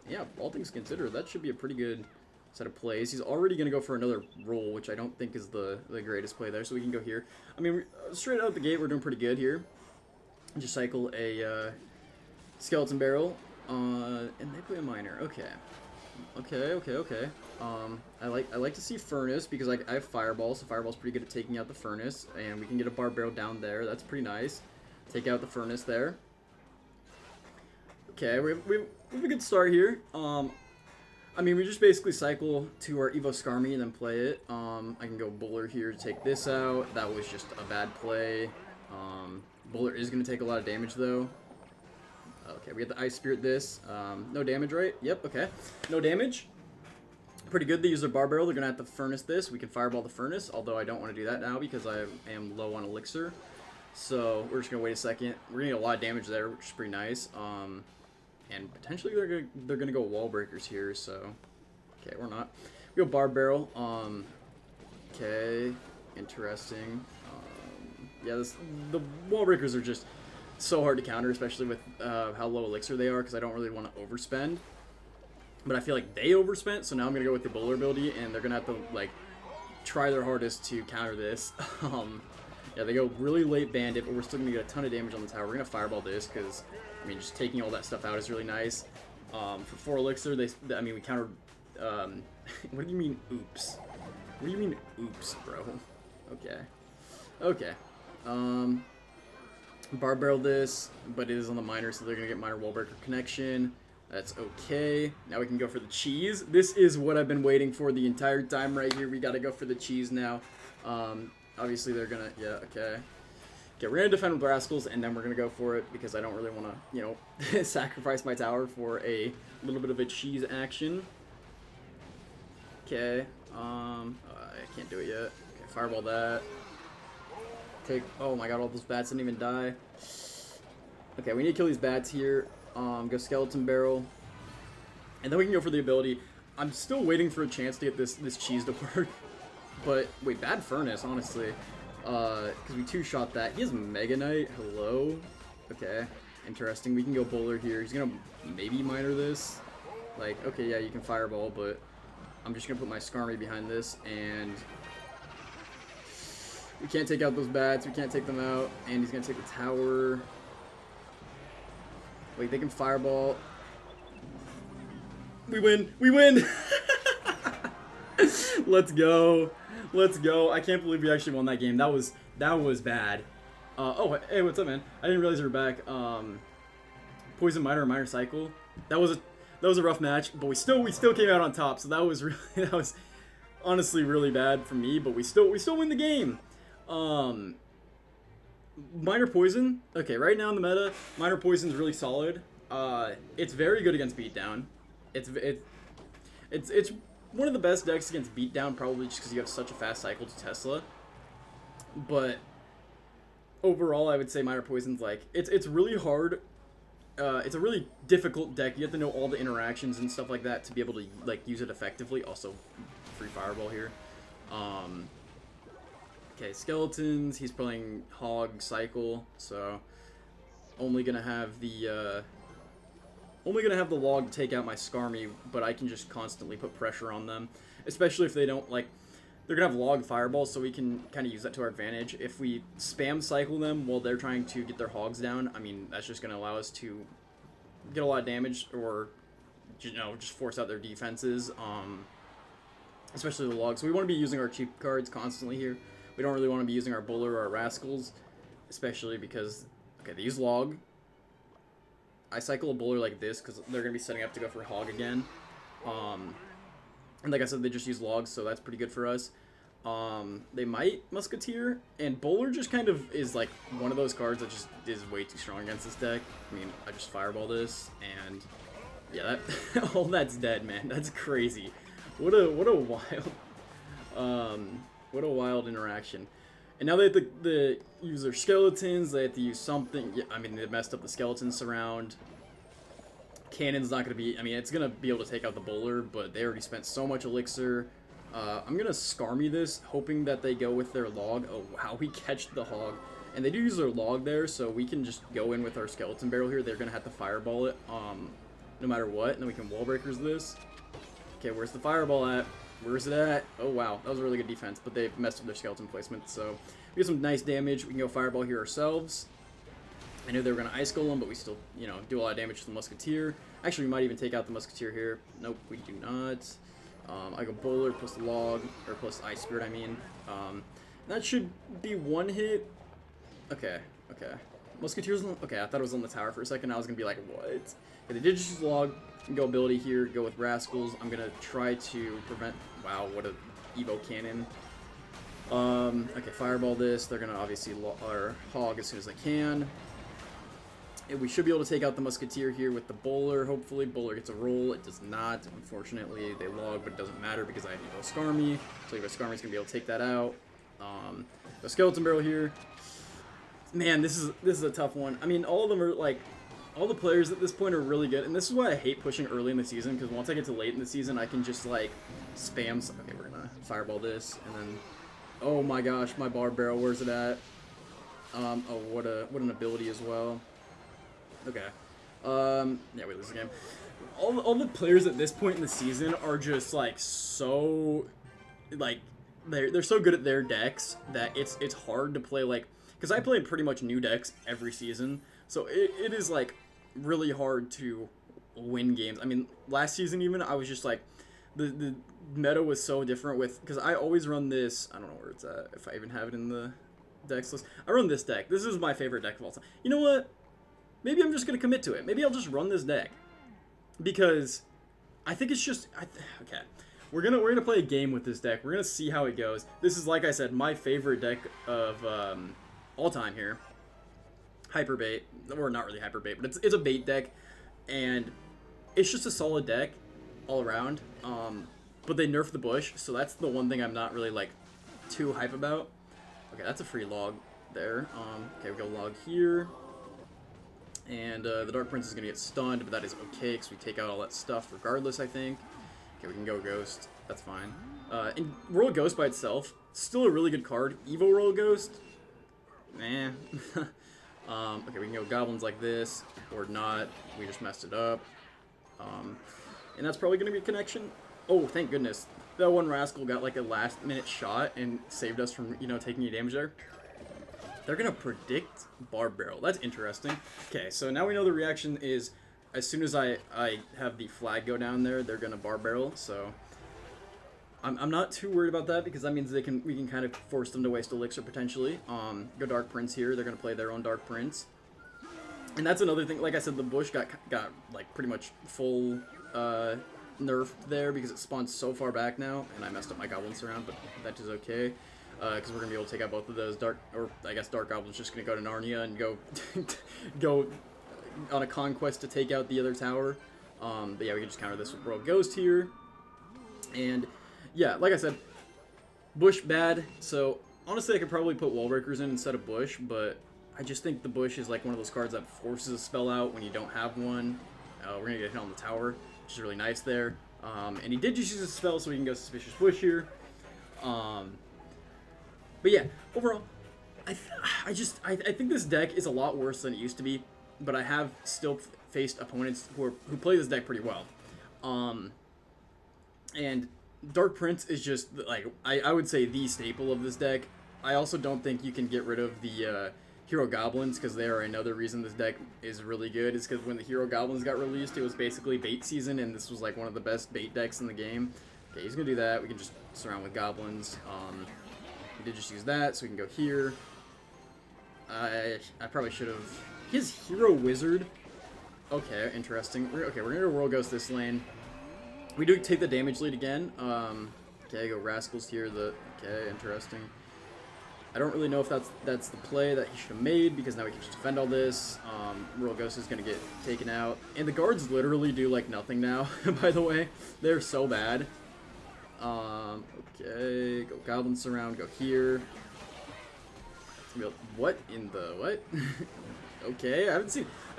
Yeah, all things considered, that should be a pretty good set of plays. He's already going to go for another roll, which I don't think is the greatest play there, so we can go here. I mean, straight out the gate, we're doing pretty good here. Just cycle a Skeleton Barrel, and they play a Miner. Okay. I like to see Furnace because I have Fireball, so Fireball's pretty good at taking out the Furnace, and we can get a Barb Barrel down there. That's pretty nice. Take out the Furnace there. Okay, we have a good start here. I mean, we just basically cycle to our Evo Skarmy and then play it. I can go Bowler here to take this out. That was just a bad play. Bowler is going to take a lot of damage, though. Okay, we get the Ice Spirit this. No damage, right? Yep, okay. No damage. Pretty good. They use their Barb Barrel. They're going to have to Furnace this. We can Fireball the Furnace, although I don't want to do that now because I am low on Elixir. So we're just going to wait a second. We're going to get a lot of damage there, which is pretty nice. And potentially they're gonna go Wall Breakers here, so... Okay, we're not. We go Barb Barrel. Okay, interesting. Yeah, the Wall Breakers are just so hard to counter, especially with how low Elixir they are, because I don't really want to overspend. But I feel like they overspent, so now I'm gonna go with the Bowler ability, and they're gonna have to, like, try their hardest to counter this. Yeah, they go really late Bandit, but we're still gonna get a ton of damage on the tower. We're gonna Fireball this, because... I mean, just taking all that stuff out is really nice. For 4 Elixir, I mean, we countered... what do you mean, oops? What do you mean, oops, bro? Okay. Okay. Barb Barrel this, but it is on the Miner, so they're going to get Miner Wallbreaker connection. That's okay. Now we can go for the cheese. This is what I've been waiting for the entire time right here. We got to go for the cheese now. Obviously, they're going to... Yeah, okay. Okay, we're going to defend with Rascals, and then we're going to go for it, because I don't really want to, you know, sacrifice my tower for a little bit of a cheese action. Okay, I can't do it yet. Okay, Fireball that. Take, oh my god, all those bats didn't even die. Okay, we need to kill these bats here. Go Skeleton Barrel. And then we can go for the ability. I'm still waiting for a chance to get this cheese to work. But, wait, bad Furnace, honestly. Because we 2-shot that. He has Mega Knight. Hello? Okay. Interesting. We can go Bowler here. He's gonna maybe Miner this. Like, okay, yeah, you can Fireball, but I'm just gonna put my Skarmy behind this, and we can't take out those bats. We can't take them out. And he's gonna take the tower. Wait, they can Fireball. We win! We win! Let's go. Let's go. I can't believe we actually won that game. That was bad. Oh, hey, what's up, man? I didn't realize you were back. Poison Miner or Miner Cycle. That was a rough match, but we still came out on top. So that was really that was honestly really bad for me, but we still win the game. Miner Poison. Okay, right now in the meta, Miner Poison is really solid. It's very good against Beatdown. It's one of the best decks against Beatdown, probably just because you have such a fast cycle to Tesla. But overall, I would say Miner Poison's like it's really hard. It's a really difficult deck. You have to know all the interactions and stuff like that to be able to like use it effectively. Also, free Fireball here. Okay, Skeletons. He's playing Hog Cycle, so only gonna have the log to take out my Skarmy, but I can just constantly put pressure on them, especially if they don't like. They're gonna have log Fireballs, so we can kind of use that to our advantage. If we spam cycle them while they're trying to get their hogs down, I mean that's just gonna allow us to get a lot of damage, or just force out their defenses. Especially the logs. So we want to be using our cheap cards constantly here. We don't really want to be using our Buller or our Rascals, especially because okay, they use log. I cycle a Buller like this because they're going to be setting up to go for Hog again. And like I said, they just use logs, so that's pretty good for us. They might Musketeer, and Bowler just kind of is like one of those cards that just is way too strong against this deck. I mean, I just Fireball this, and yeah, that all that's dead, man. That's crazy. What a wild interaction. And now they have to use their Skeletons. They have to use something. Yeah, I mean, they messed up the Skeleton surround. Cannon's not going to be... I mean, it's going to be able to take out the Bowler, but they already spent so much Elixir. I'm going to Skarmy this, hoping that they go with their log. Oh, wow, we catch the Hog. And they do use their log there, so we can just go in with our Skeleton Barrel here. They're going to have to Fireball it no matter what, and then we can Wall Breakers this. Okay, where's the Fireball at? Where's it at? Oh, wow. That was a really good defense, but they messed up their Skeleton placement, so we get some nice damage. We can go Fireball here ourselves. I knew they were going to Ice Golem, but we still, do a lot of damage to the Musketeer. Actually, we might even take out the Musketeer here. Nope, we do not. I go Bowler plus Log, or plus Ice Spirit, I mean. That should be one hit. Okay. Musketeer's on... Okay, I thought it was on the tower for a second. I was going to be like, what? Okay, they did just use Log. Go ability here, go with Rascals. I'm going to try to prevent... Wow, what a Evo Cannon. Okay, Fireball this. They're going to obviously Hog as soon as they can. And we should be able to take out the Musketeer here with the Bowler, hopefully. Bowler gets a roll. It does not. Unfortunately, they log, but it doesn't matter because I have Evo Skarmy. So Evo Skarmy's going to be able to take that out. The Skeleton Barrel here. Man, this is a tough one. I mean, all of them are, like... All the players at this point are really good, and this is why I hate pushing early in the season, because once I get to late in the season, I can just, like, spam... Okay, we're going to Fireball this, and then... Oh my gosh, my Bar Barrel, where's it at? Oh, what an ability as well. Okay. Yeah, we lose the game. All the players at this point in the season are just, like, so... Like, they're so good at their decks that it's hard to play, like... Because I play pretty much new decks every season, so it is, like, really hard to win games. I mean, last season even, I was just, like, the meta was so different with... Because I always run this... I don't know where it's at, if I even have it in the decks list. I run this deck. This is my favorite deck of all time. You know what? Maybe I'm just going to commit to it. Maybe I'll just run this deck. Because I think it's just... Okay. We're gonna play a game with this deck. We're going to see how it goes. This is, like I said, my favorite deck of... all time here. Hyper bait, or not really hyper bait, but it's a bait deck, and it's just a solid deck all around. But they nerfed the bush, so that's the one thing I'm not really like too hype about. Okay, that's a free log there. Okay, we go log here, and the Dark Prince is gonna get stunned, but that is okay because we take out all that stuff regardless. I think. Okay, we can go Ghost. That's fine. And Royal Ghost by itself, still a really good card. Evo Royal Ghost. Nah. Okay, we can go Goblins like this, or not. We just messed it up. And that's probably going to be a connection. Oh, thank goodness. That one Rascal got like a last-minute shot and saved us from, taking any damage there. They're going to predict Barb Barrel. That's interesting. Okay, so now we know the reaction is as soon as I have the flag go down there, they're going to Barb Barrel, so... I'm not too worried about that because that means we can kind of force them to waste elixir potentially. Go Dark Prince here. They're gonna play their own Dark Prince, and that's another thing. Like I said, the bush got like pretty much full nerfed there because it spawned so far back now, and I messed up my goblin surround, but that is okay because we're gonna be able to take out both of those dark, or I guess dark goblins just gonna go to Narnia and go go on a conquest to take out the other tower. But yeah, we can just counter this with World Ghost here. And yeah, like I said, Bush bad. So honestly, I could probably put Wall Breakers in instead of Bush, but I just think the Bush is like one of those cards that forces a spell out when you don't have one. We're going to get hit on the tower, which is really nice there. And he did just use a spell, so we can go Suspicious Bush here. But yeah, overall, I think this deck is a lot worse than it used to be, but I have still faced opponents who play this deck pretty well. And Dark Prince is just, like, I would say the staple of this deck. I also don't think you can get rid of the Hero Goblins, because they are another reason this deck is really good, is because when the Hero Goblins got released, it was basically bait season, and this was, like, one of the best bait decks in the game. Okay, he's going to do that. We can just surround with Goblins. We did just use that, so we can go here. I probably should have... He has Hero Wizard. Okay, interesting. Okay, we're going to World Ghost this lane. We do take the damage lead again. Okay, go Rascals here. Okay, interesting. I don't really know if that's the play that he should have made, because now we can just defend all this. World Ghost is going to get taken out. And the guards literally do, like, nothing now, by the way. They're so bad. Okay, go Goblin Surround, go here. What in the... what? Okay, I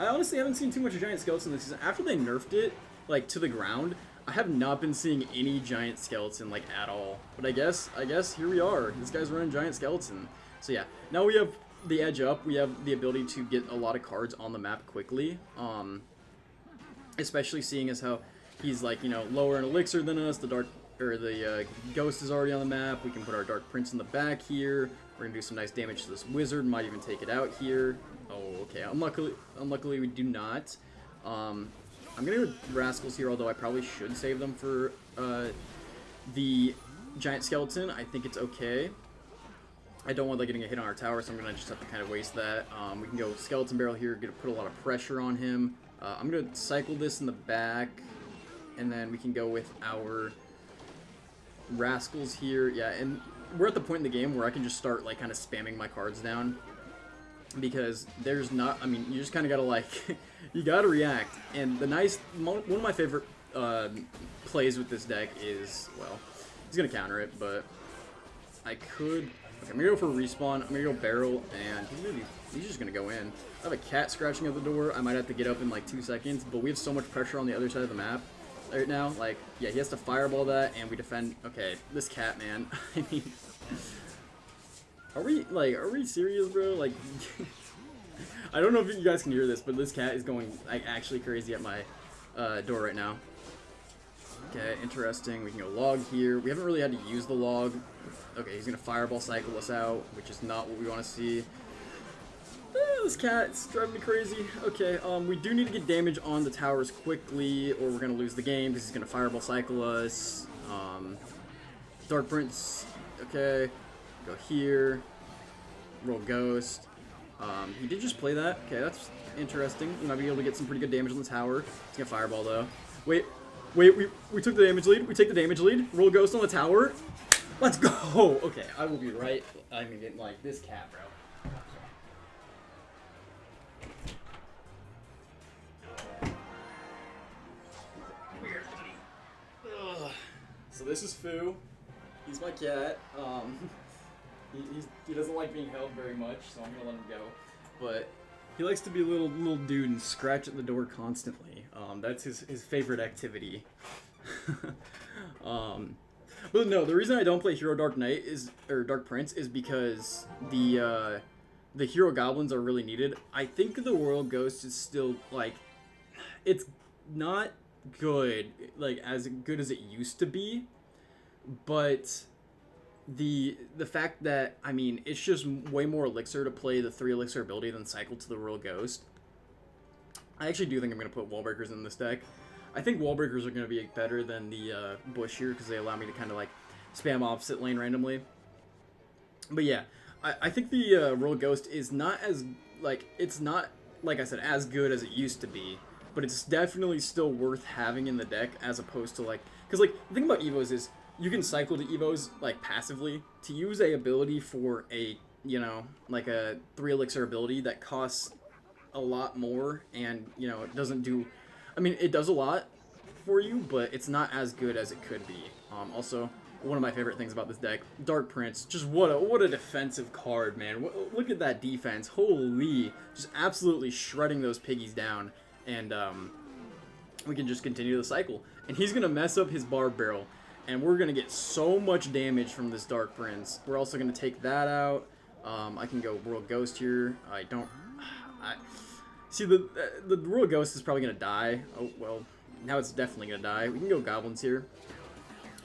honestly haven't seen too much Giant Skeleton this season. After they nerfed it, like, to the ground, I have not been seeing any Giant Skeleton, like, at all. But I guess here we are. This guy's running Giant Skeleton. So yeah, now we have the edge up. We have the ability to get a lot of cards on the map quickly. Especially seeing as how he's, like, you know, lower in elixir than us. The Ghost is already on the map. We can put our Dark Prince in the back here. We're gonna do some nice damage to this Wizard. Might even take it out here. Oh, okay. Unluckily we do not. I'm gonna go Rascals here, although I probably should save them for the Giant Skeleton. I think it's okay. I don't want like getting a hit on our tower, so I'm gonna just have to kind of waste that. We can go Skeleton Barrel here, put a lot of pressure on him. I'm gonna cycle this in the back, and then we can go with our Rascals here. Yeah, and we're at the point in the game where I can just start like kind of spamming my cards down, because there's not, I mean, you just kind of gotta like, you gotta react. And one of my favorite plays with this deck is, well, he's gonna counter it, but I could, okay, I'm gonna go for a respawn, I'm gonna go barrel, and he's just gonna go in. I have a cat scratching at the door. I might have to get up in like 2 seconds, but we have so much pressure on the other side of the map right now. Like, yeah, he has to fireball that, and we defend. Okay, this cat, man. I mean, are we serious, bro? Like, I don't know if you guys can hear this, but this cat is going like actually crazy at my door right now. Okay, interesting. We can go log here. We haven't really had to use the log. Okay, he's gonna fireball cycle us out, which is not what we want to see. This cat's driving me crazy. Okay, we do need to get damage on the towers quickly, or we're gonna lose the game because he's gonna fireball cycle us. Dark Prince. Okay, go here. Roll Ghost. He did just play that. Okay, that's interesting. We might be able to get some pretty good damage on the tower. He's gonna fireball though. Wait, we took the damage lead. We take the damage lead. Roll Ghost on the tower. Let's go. Okay, I will be right. I mean, like this cat, bro. So this is Foo. He's my cat. He doesn't like being held very much, so I'm gonna let him go. But he likes to be a little dude and scratch at the door constantly. That's his favorite activity. But no, the reason I don't play Hero Dark Knight or Dark Prince is because the Hero Goblins are really needed. I think the World Ghost is still like, it's not good, like as good as it used to be, but the fact that, I mean, it's just way more elixir to play the 3 elixir ability than cycle to the World Ghost. I actually do think I'm going to put Wall Breakers in this deck. I think Wall Breakers are going to be better than the Bush here, because they allow me to kind of like spam opposite lane randomly. But yeah, I think the Royal Ghost is not as, like, it's not, like I said, as good as it used to be. But it's definitely still worth having in the deck as opposed to, like, because, like, the thing about Evos is you can cycle to Evos, like, passively. To use a ability for a, you know, like a 3 elixir ability that costs a lot more and, you know, it doesn't do, I mean, it does a lot for you, but it's not as good as it could be. Also, one of my favorite things about this deck, Dark Prince, just what a defensive card, man. Look at that defense. Holy, just absolutely shredding those piggies down. And we can just continue the cycle. And he's going to mess up his Barb Barrel. And we're going to get so much damage from this Dark Prince. We're also going to take that out. I can go Royal Ghost here. See, the Royal Ghost is probably going to die. Oh, well, now it's definitely going to die. We can go Goblins here.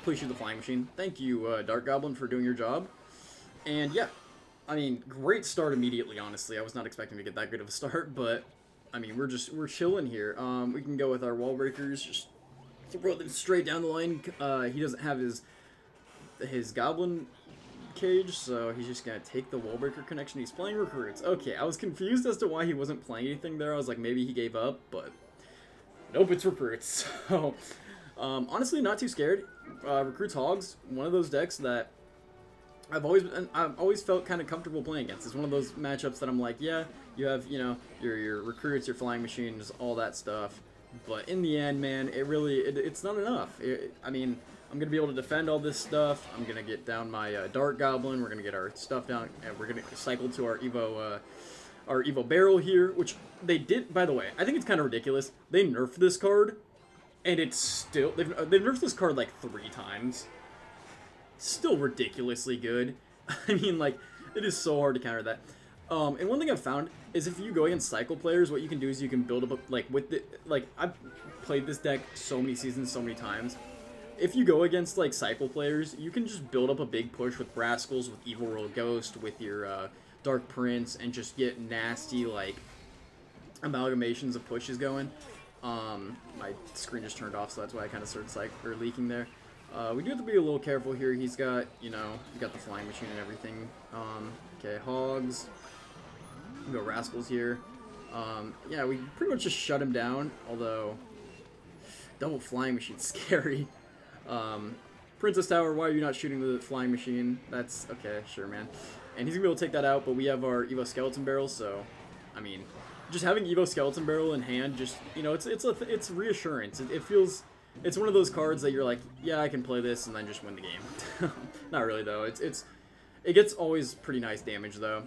Please shoot the Flying Machine. Thank you, Dark Goblin, for doing your job. And yeah, I mean, great start immediately, honestly. I was not expecting to get that good of a start, but I mean, we're chilling here. We can go with our Wall Breakers, just throw them straight down the line. He doesn't have his Goblin cage, so he's just gonna take the Wall Breaker connection. He's playing Recruits. Okay, I was confused as to why he wasn't playing anything there. I was like, maybe he gave up, but nope, it's Recruits. So, honestly, not too scared. Recruits Hogs, one of those decks that I've always felt kind of comfortable playing against. It's one of those matchups that I'm like, yeah, you have, you know, your Recruits, your Flying Machines, all that stuff. But in the end, man, it's not enough. I mean, I'm going to be able to defend all this stuff. I'm going to get down my Dark Goblin. We're going to get our stuff down, and we're going to cycle to our Evo Barrel here, which they did, by the way. I think it's kind of ridiculous. They nerfed this card, and it's still, they've nerfed this card like 3 times. Still ridiculously good. I mean, like, it is so hard to counter that. And one thing I've found is if you go against cycle players, what you can do is you can build up, like, with the, like, I've played this deck so many seasons, so many times. If you go against, like, cycle players, you can just build up a big push with Rascals, with Evil Royal Ghost, with your Dark Prince, and just get nasty, like, amalgamations of pushes going. My screen just turned off, so that's why I kind of started leaking there. We do have to be a little careful here. He's got, you know, he got the Flying Machine and everything. Okay, Hogs. We go Rascals here. Yeah, we pretty much just shut him down, although double Flying Machine's scary. Princess Tower, why are you not shooting the Flying Machine? That's, okay, sure, man. And he's gonna be able to take that out, but we have our Evo Skeleton Barrel, so, I mean, just having Evo Skeleton Barrel in hand, just, you know, it's reassurance. It feels, it's one of those cards that you're like, yeah, I can play this, and then just win the game. Not really, though. It gets always pretty nice damage, though.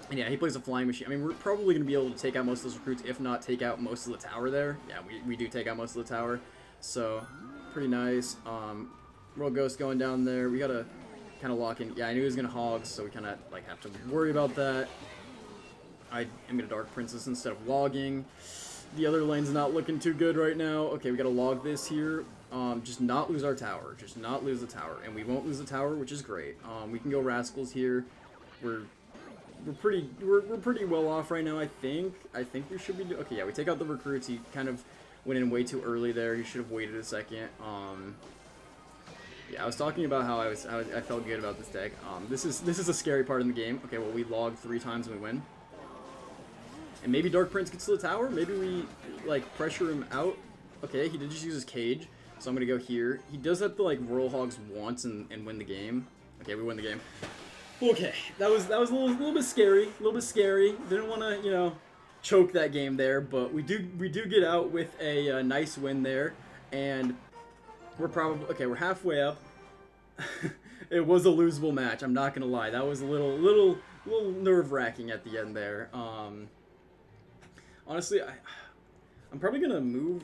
And yeah, he plays a Flying Machine. I mean, we're probably going to be able to take out most of those Recruits, if not take out most of the tower there. Yeah, we do take out most of the tower. So, pretty nice. Royal Ghost going down there. We got to kind of lock in. Yeah, I knew he was going to Hogs, so we kind of, like, have to worry about that. I am going to Dark Princess instead of logging. The other lane's not looking too good right now. Okay, we got to log this here. Just not lose our tower. Just not lose the tower. And we won't lose the tower, which is great. We can go Rascals here. We're pretty well off right now, I think. I think we should be okay, yeah, we take out the Recruits. He kind of went in way too early there. He should have waited a second. Yeah, I was talking about how I felt good about this deck. This is a scary part in the game. Okay, well, we log 3 times and we win. And maybe Dark Prince gets to the tower. Maybe we, like, pressure him out. Okay, he did just use his cage, so I'm going to go here. He does have to, like, Royal Hogs once and win the game. Okay, we win the game. Okay, that was a little bit scary. A little bit scary. Didn't want to, you know, choke that game there, but we do get out with a nice win there. And we're probably, okay, we're halfway up. It was a losable match, I'm not going to lie. That was a little nerve-wracking at the end there. Honestly, I'm probably going to move.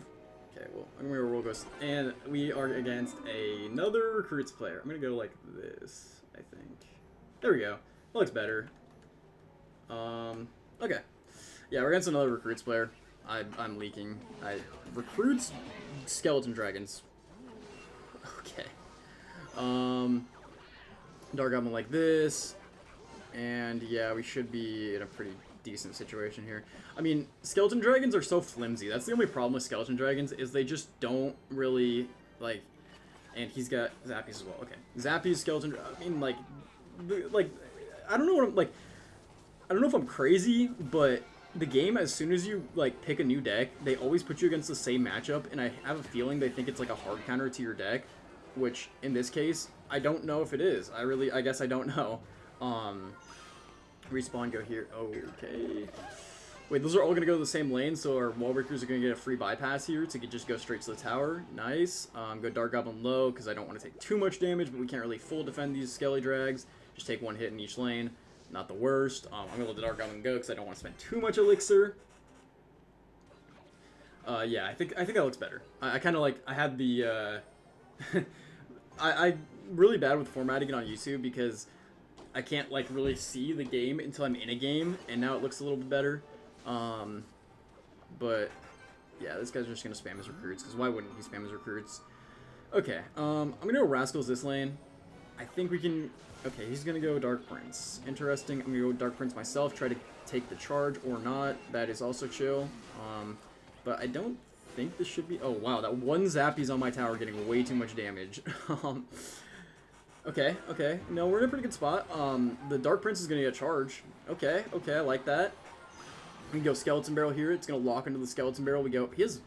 Okay, well, I'm going to go Royal Ghost. And we are against another Recruits player. I'm going to go like this, I think. There we go. That looks better. Okay. Yeah, we're against another Recruits player. I'm leaking. Recruits Skeleton Dragons. Okay. Dark Goblin like this. And yeah, we should be in a pretty decent situation here. I mean, Skeleton Dragons are so flimsy. That's the only problem with Skeleton Dragons, is they just don't really, like, and he's got Zappies as well. Okay, Zappies, Skeleton. I mean, like, I don't know what I'm like. I don't know if I'm crazy, but the game, as soon as you like pick a new deck, they always put you against the same matchup, and I have a feeling they think it's like a hard counter to your deck, which in this case, I don't know if it is. I guess I don't know. Respawn, go here. Okay. Wait, those are all going to go to the same lane, so our wall breakers are going to get a free bypass here to just go straight to the tower. Nice. Go Dark Goblin low, because I don't want to take too much damage, but we can't really full defend these Skelly Drags. Just take one hit in each lane. Not the worst. I'm going to let the Dark Goblin go, because I don't want to spend too much elixir. Yeah, I think that looks better. I kind of like, I had the, I'm really bad with formatting it on YouTube, because I can't, like, really see the game until I'm in a game, and now it looks a little bit better. But yeah, this guy's just gonna spam his recruits, because why wouldn't he spam his recruits? Okay, I'm gonna go Rascals this lane. I think we can. Okay, he's gonna go Dark Prince. Interesting. I'm gonna go Dark Prince myself, try to take the charge or not. That is also chill. But I don't think this should be. Oh wow, that one Zappy's on my tower getting way too much damage. Okay. No, we're in a pretty good spot. The Dark Prince is gonna get a charge. Okay, I like that. We can go Skeleton Barrel here. It's going to lock into the Skeleton Barrel. We go... He has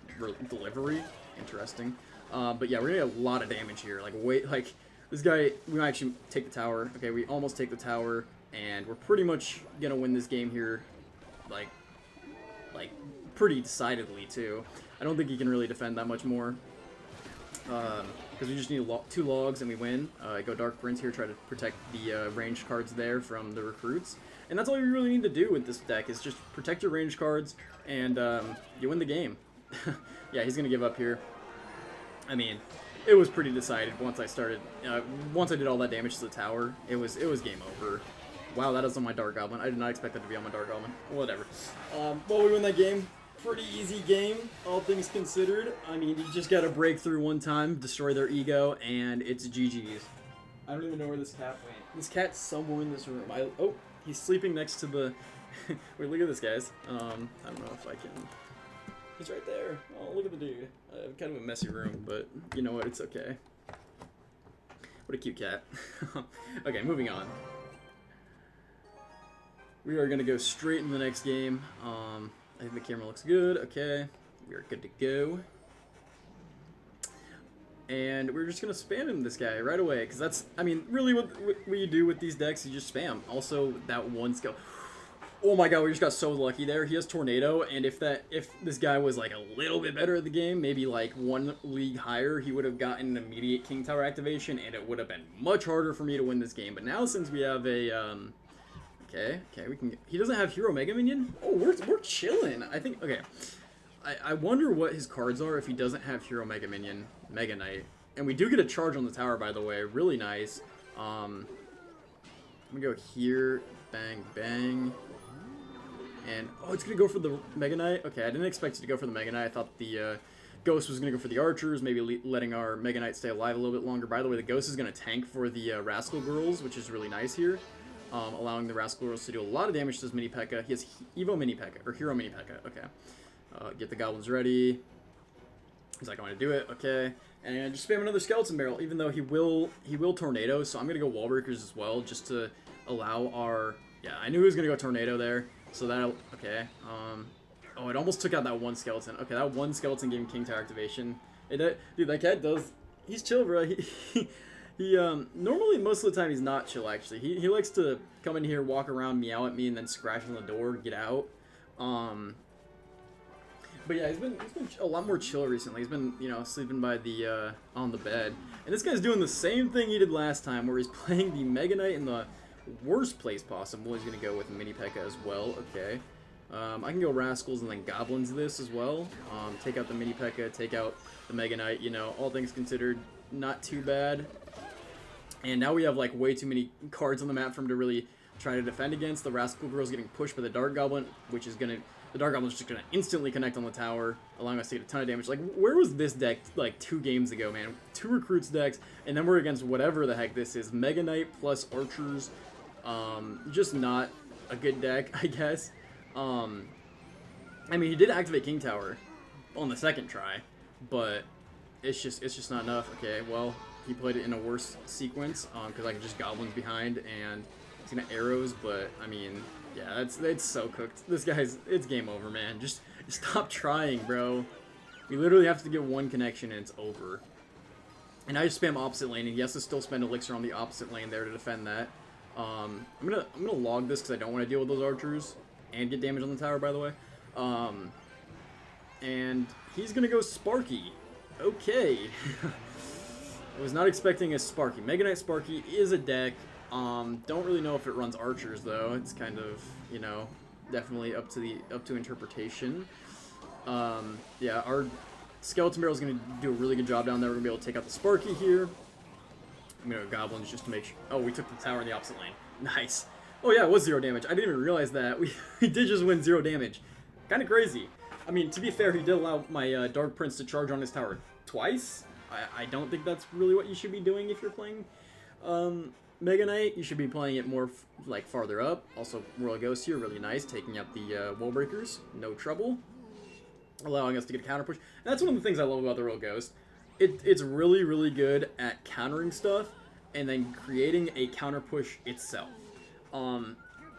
delivery. Interesting. But yeah, we're going to get a lot of damage here. Like, this guy... We might actually take the tower. Okay, we almost take the tower. And we're pretty much going to win this game here. Like, pretty decidedly, too. I don't think he can really defend that much more. Because we just need 2 logs and we win. Go Dark Prince here, try to protect the ranged cards there from the recruits. And that's all you really need to do with this deck, is just protect your ranged cards, and you win the game. Yeah, he's going to give up here. I mean, it was pretty decided once I started. Once I did all that damage to the tower, it was game over. Wow, that is on my Dark Goblin. I did not expect that to be on my Dark Goblin. Whatever. Well, we win that game. Pretty easy game, all things considered. I mean, you just got to break through one time, destroy their ego, and it's GG's. I don't even know where this cat went. This cat's somewhere in this room. Oh, he's sleeping next to the... Wait, look at this, guys. I don't know if I can... He's right there. Oh, look at the dude. Kind of a messy room, but you know what? It's okay. What a cute cat. Okay, moving on. We are going to go straight into the next game. I think the camera looks good. Okay, we are good to go. And we're just going to spam him, this guy, right away. Because that's, I mean, really what you do with these decks, you just spam. Also, that one skill. Oh my god, we just got so lucky there. He has Tornado, and if this guy was like a little bit better at the game, maybe like 1 league higher, he would have gotten an immediate King Tower activation, and it would have been much harder for me to win this game. But now, since we have a, okay, we can. He doesn't have Hero Mega Minion. Oh, we're chilling. I think. Okay, I wonder what his cards are if he doesn't have Hero Mega Minion, Mega Knight, and we do get a charge on the tower, by the way. Really nice. I'm gonna go here. Bang bang. And oh, it's gonna go for the Mega Knight. Okay, I didn't expect it to go for the Mega Knight. I thought the Ghost was gonna go for the archers, maybe letting our Mega Knight stay alive a little bit longer. By the way, the Ghost is gonna tank for the Rascal Girls, which is really nice here. Allowing the Rascal Girls to do a lot of damage to his Mini P.E.K.K.A. He has Evo Mini P.E.K.K.A. or Hero Mini P.E.K.K.A. Okay. Get the goblins ready. He's not going to do it. Okay. And just spam another Skeleton Barrel, even though he will Tornado. So I'm going to go Wall Breakers as well, just to allow our... Yeah, I knew he was going to go Tornado there. So that'll... Okay. Oh, it almost took out that one skeleton. Okay, that one skeleton gave him King Tower activation. Dude, that cat does... He's chill, bro. He normally, most of the time, he's not chill, actually. He likes to come in here, walk around, meow at me, and then scratch on the door, get out. But yeah, he's been a lot more chill recently. He's been, you know, sleeping by the, on the bed. And this guy's doing the same thing he did last time, where he's playing the Mega Knight in the worst place possible. He's gonna go with Mini P.E.K.K.A. as well, okay. I can go Rascals and then Goblins this as well. Take out the Mini P.E.K.K.A., take out the Mega Knight, you know, all things considered, not too bad. And now we have like way too many cards on the map for him to really try to defend against. The Rascal Girl's getting pushed by the Dark Goblin, which is gonna... The Dark Goblin's just gonna instantly connect on the tower, allowing us to get a ton of damage. Like, where was this deck like 2 games ago, man? 2 recruits decks, and then we're against whatever the heck this is. Mega Knight plus archers. Just not a good deck, I guess. I mean, he did activate King Tower on the 2nd try, but it's just not enough. Okay, well, he played it in a worse sequence because I could just goblins behind and he's gonna arrows. But I mean, yeah, it's so cooked. This guy's it's game over, man. Just stop trying, bro. We literally have to get one connection and it's over. And I just spam opposite lane, and he has to still spend elixir on the opposite lane there to defend that. I'm gonna log this because I don't want to deal with those archers and get damage on the tower, by the way. And he's gonna go Sparky. Okay. I was not expecting a Sparky. Mega Knight Sparky is a deck. Don't really know if it runs archers though. It's kind of, you know, definitely up to interpretation. Yeah, our Skeleton Barrel is going to do a really good job down there. We're going to be able to take out the Sparky here. I'm going to go Goblins just to make sure. Oh, we took the tower in the opposite lane. Nice. Oh yeah, it was 0 damage. I didn't even realize that. We did just win 0 damage. Kind of crazy. I mean, to be fair, he did allow my Dark Prince to charge on his tower twice. I don't think that's really what you should be doing if you're playing Mega Knight. You should be playing it more like farther up. Also, Royal Ghost here, really nice, taking out the wall breakers, no trouble, allowing us to get a counter push. And that's one of the things I love about the Royal Ghost. It's really, really good at countering stuff and then creating a counter push itself.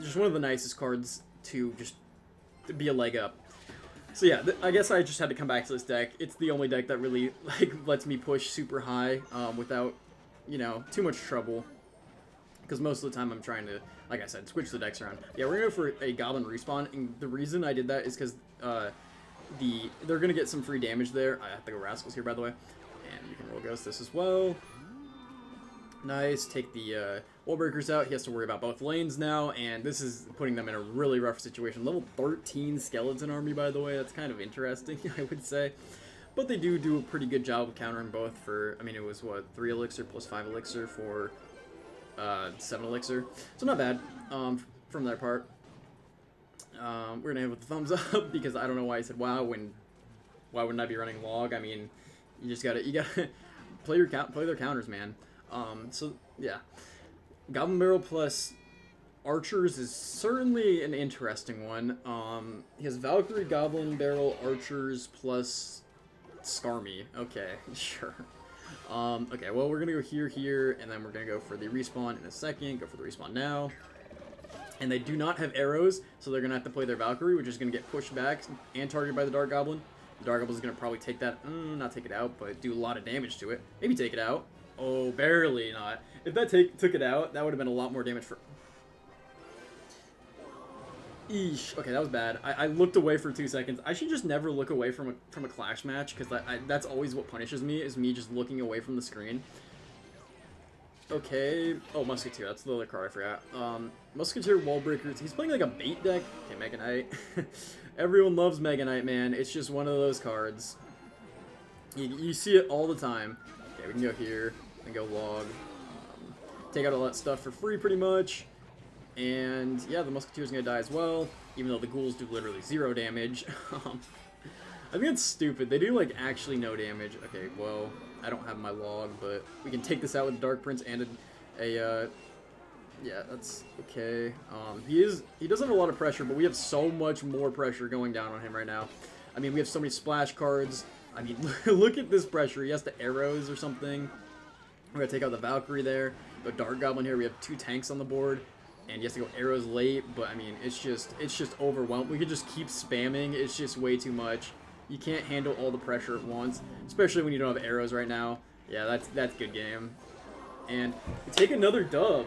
Just one of the nicest cards to just be a leg up. So yeah, I guess I just had to come back to this deck. It's the only deck that really like lets me push super high without, you know, too much trouble. Because most of the time I'm trying to, like I said, switch the decks around. Yeah, we're going to go for a Goblin respawn, and the reason I did that is because they're going to get some free damage there. I have to go Rascals here, by the way. And you can roll Ghost this as well. Nice. Take the wall breakers out. He has to worry about both lanes now, and this is putting them in a really rough situation. Level 13 Skeleton Army, by the way. That's kind of interesting, I would say. But they do a pretty good job of countering both for, I mean, it was, what, 3 elixir plus 5 elixir for 7 elixir. So not bad from their part. We're going to end with the thumbs up because I don't know why I said wow when, why wouldn't I be running log? I mean, you gotta play their counters, man. So yeah, Goblin Barrel plus Archers is certainly an interesting one. He has Valkyrie, Goblin Barrel, Archers plus Skarmy. Okay, sure. Okay, well, we're gonna go here, and then we're gonna go for the respawn in a second. Go for the respawn now. And they do not have arrows, so they're gonna have to play their Valkyrie, which is gonna get pushed back and targeted by the Dark Goblin. The Dark Goblin is gonna probably take that, not take it out, but do a lot of damage to it. Maybe take it out. Oh, barely not. If that took it out, that would have been a lot more damage for... Eesh. Okay, that was bad. I looked away for 2 seconds. I should just never look away from a Clash match, because that's always what punishes me, is me just looking away from the screen. Okay. Oh, Musketeer. That's the other card I forgot. Musketeer, Wall Breakers. He's playing like a bait deck. Okay, Mega Knight. Everyone loves Mega Knight, man. It's just one of those cards. You see it all the time. Okay, we can go here and go log. Take out all that stuff for free, pretty much. And yeah, the Musketeer's gonna die as well, even though the ghouls do literally 0 damage. I think it's stupid. They do like actually no damage. Okay, well, I don't have my log, but we can take this out with Dark Prince and yeah, that's okay. He doesn't have a lot of pressure, but we have so much more pressure going down on him right now. I mean, we have so many splash cards. I mean, look at this pressure. He has to arrows or something. We're gonna take out the Valkyrie there. The Dark Goblin here. We have 2 tanks on the board, and he has to go arrows late. But I mean, it's just overwhelmed. We could just keep spamming. It's just way too much. You can't handle all the pressure at once, especially when you don't have arrows right now. Yeah, that's good game. And take another dub.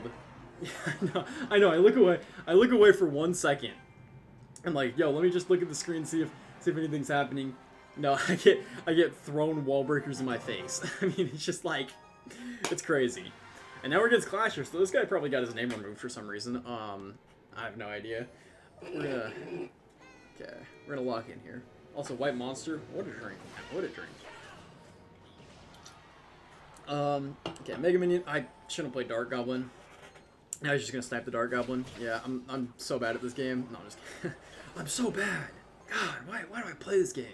I know. I look away for 1 second. I'm like, yo, let me just look at the screen, see if anything's happening. No, I get thrown wall breakers in my face. I mean, it's just like, it's crazy. And now we're against Clashers, so this guy probably got his name removed for some reason. I have no idea. We're gonna lock in here. Also, White Monster. What a drink. What a drink. Okay, Mega Minion. I shouldn't play Dark Goblin. Now I was just gonna snipe the Dark Goblin. Yeah, I'm so bad at this game. No, I'm just kidding. I'm so bad. God, why do I play this game?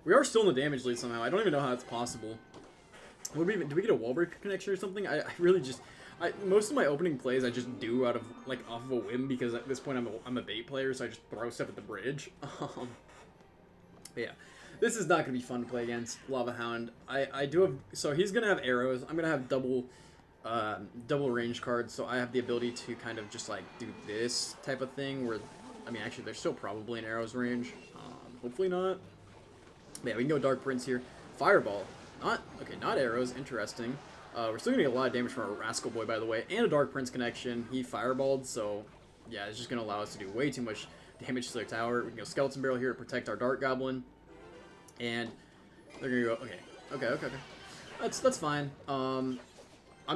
We are still in the damage lead somehow. I don't even know how that's possible. Do we get a wall breaker connection or something? I really just... most of my opening plays I just do out of, like, off of a whim, because at this point I'm a bait player, so I just throw stuff at the bridge. But yeah. This is not going to be fun to play against Lava Hound. I do have... So he's going to have arrows. I'm going to have double range cards, so I have the ability to kind of just, like, do this type of thing where... I mean, actually, they're still probably in arrows range. Hopefully not. But yeah, we can go Dark Prince here. Fireball. Not arrows. Interesting. We're still going to get a lot of damage from our Rascal Boy, by the way, and a Dark Prince connection. He fireballed, so yeah, it's just going to allow us to do way too much damage to their tower. We can go Skeleton Barrel here to protect our Dark Goblin. And they're going to go, okay. That's fine. I'm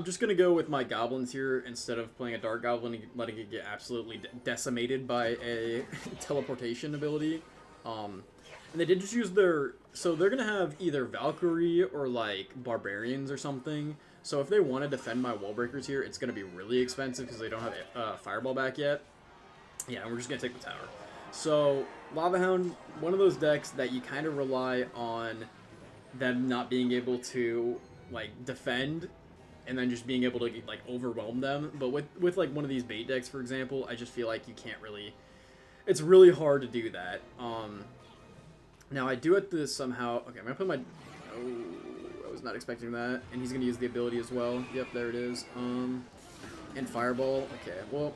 just going to go with my Goblins here instead of playing a Dark Goblin and letting it get absolutely decimated by a teleportation ability. And they did just use their... So they're going to have either Valkyrie or, like, Barbarians or something. So if they want to defend my Wall Breakers here, it's going to be really expensive because they don't have Fireball back yet. Yeah, we're just going to take the tower. So, Lava Hound, one of those decks that you kind of rely on them not being able to, like, defend and then just being able to, like, overwhelm them. But with like, one of these bait decks, for example, I just feel like you can't really... It's really hard to do that. Now, I do have to somehow... Okay, I'm going to put my... Oh, I was not expecting that. And he's going to use the ability as well. Yep, there it is. And Fireball. Okay, well...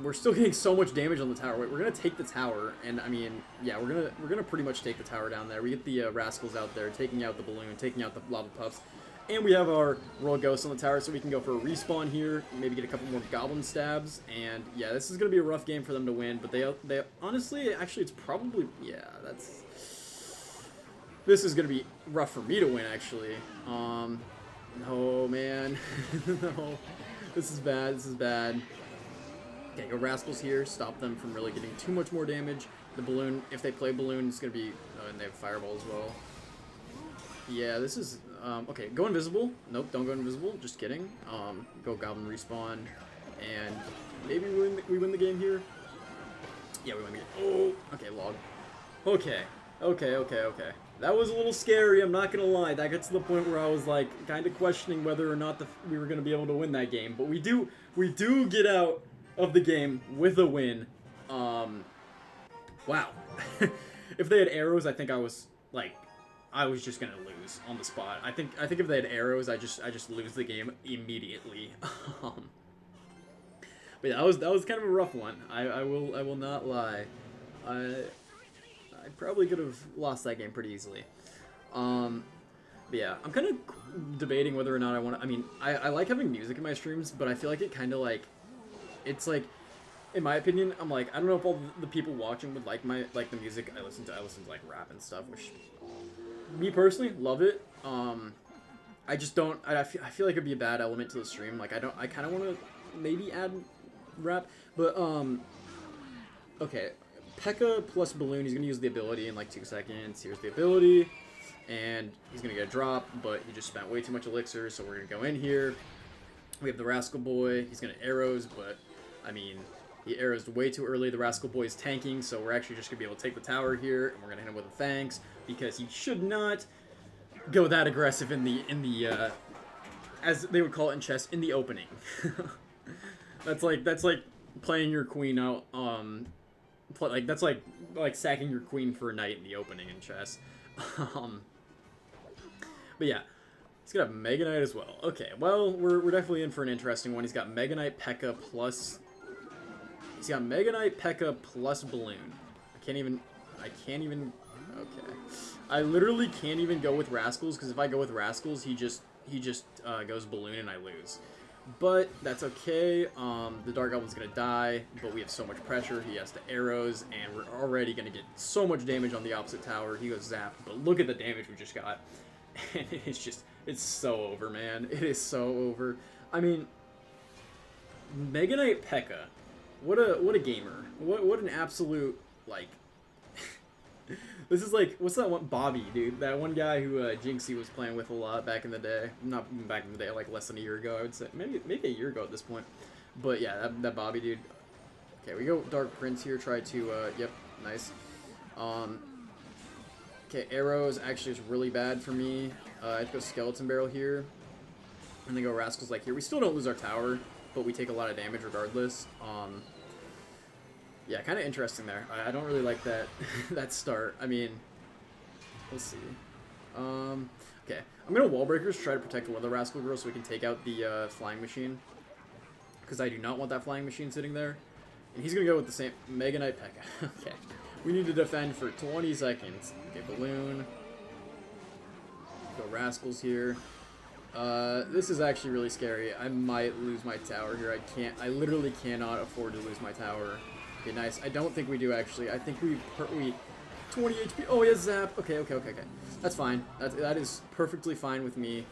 We're still getting so much damage on the tower. Wait, we're gonna take the tower, and I mean, yeah, we're gonna pretty much take the tower down there. We get the Rascals out there, taking out the balloon, taking out the lava puffs, and we have our Royal Ghost on the tower, so we can go for a respawn here, maybe get a couple more Goblin stabs, and yeah, this is gonna be a rough game for them to win. But they honestly, actually, it's probably this is gonna be rough for me to win actually. No man, no, this is bad. This is bad. Okay, go Rascals here, stop them from really getting too much more damage. The balloon, if they play balloon, it's going to be... Oh, and they have Fireball as well. Yeah, this is... okay, go invisible. Nope, don't go invisible. Just kidding. Go Goblin respawn. And maybe we win the game here. Yeah, we win the game. Oh, okay, log. Okay. That was a little scary, I'm not going to lie. That got to the point where I was, like, kind of questioning whether or not we were going to be able to win that game. But we do get out of the game with a win. Wow. If they had arrows, I think I was just gonna lose on the spot. I think if they had arrows, I just lose the game immediately. But yeah, that was kind of a rough one. I will not lie. I probably could have lost that game pretty easily. But yeah, I'm kind of debating whether or not I want to. I mean, I like having music in my streams, but I feel like it kind of like... It's like, in my opinion, I'm like, I don't know if all the people watching would like the music I listen to like rap and stuff, which, me personally, love it. I just don't, I feel like it'd be a bad element to the stream. Like, I kind of want to maybe add rap, but, okay, P.E.K.K.A. plus Balloon, he's going to use the ability in like 2 seconds. Here's the ability, and he's going to get a drop, but he just spent way too much elixir, so we're going to go in here. We have the Rascal Boy, he's going to arrows, but... I mean, he arrows way too early. The Rascal Boy is tanking, so we're actually just going to be able to take the tower here, and we're going to hit him with a Thanks, because he should not go that aggressive in the as they would call it in chess, in the opening. That's like playing your queen out, that's like sacking your queen for a knight in the opening in chess. But yeah. He's gonna have Mega Knight as well. Okay, well, we're definitely in for an interesting one. He's got Mega Knight, P.E.K.K.A. plus... He's got Mega Knight, P.E.K.K.A. plus Balloon. I can't even... Okay. I literally can't even go with Rascals, because if I go with Rascals, he just goes Balloon and I lose. But that's okay. The Dark Goblin's gonna die, but we have so much pressure. He has the arrows, and we're already gonna get so much damage on the opposite tower. He goes Zap, but look at the damage we just got. And it's just... It's so over, man. It is so over. I mean, Mega Knight P.E.K.K.A. What a gamer. What an absolute, like... This is like, what's that one? Bobby, dude. That one guy who Jinxie was playing with a lot back in the day. Not even back in the day, like less than a year ago, I would say. Maybe a year ago at this point. But yeah, that Bobby, dude. Okay, we go Dark Prince here. Try to, yep, nice. Okay, arrows actually is really bad for me. I have to go Skeleton Barrel here. And then go Rascals like here. We still don't lose our tower, but we take a lot of damage regardless. Yeah, kind of interesting there. I don't really like that that start. I mean, We'll see. Okay. I'm gonna wall breakers try to protect one of the rascal girls so we can take out the flying machine. Because I do not want that flying machine sitting there. And he's gonna go with the same Mega Knight P.E.K.K.A. Okay. We need to defend for 20 seconds. Okay, balloon. Go rascals here. This is actually really scary. I might lose my tower here. I literally cannot afford to lose my tower. Okay, nice. I don't think we do actually. I think we 20 HP. Oh, he has zap. Okay. That's fine. That is perfectly fine with me.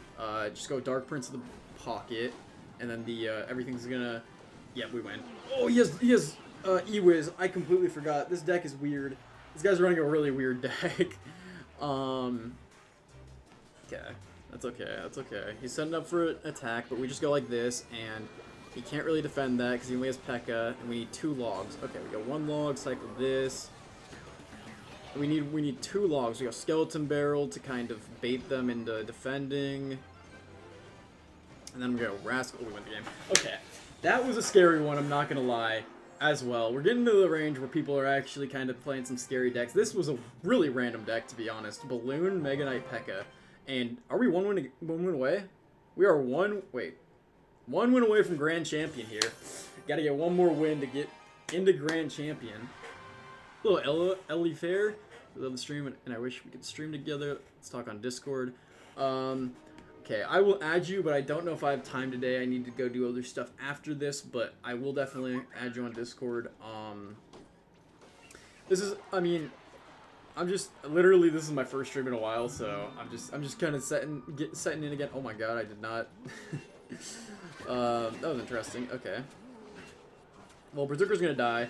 Just go Dark Prince of the pocket, and then the everything's gonna. Yeah, we win. Oh, he has E-Wiz. I completely forgot. This deck is weird. This guy's running a really weird deck. Okay. That's okay. He's setting up for an attack, but we just go like this, and he can't really defend that because he only has P.E.K.K.A. and we need 2 logs. Okay, we got 1 log, cycle this. We need 2 logs. We got Skeleton Barrel to kind of bait them into defending. And then we go Rascal. We win the game. Okay. That was a scary one, I'm not gonna lie, as well. We're getting to the range where people are actually kind of playing some scary decks. This was a really random deck, to be honest. Balloon, Mega Knight, P.E.K.K.A. And are we one win away? We are one win away from Grand Champion here. Gotta get 1 more win to get into Grand Champion. Little Ellie Fair. We love the stream, and I wish we could stream together. Let's talk on Discord. Okay, I will add you, but I don't know if I have time today. I need to go do other stuff after this, but I will definitely add you on Discord. Literally, this is my first stream in a while, so I'm just kind of setting in again. Oh my god, I did not. That was interesting. Okay. Well, Berserker's gonna die.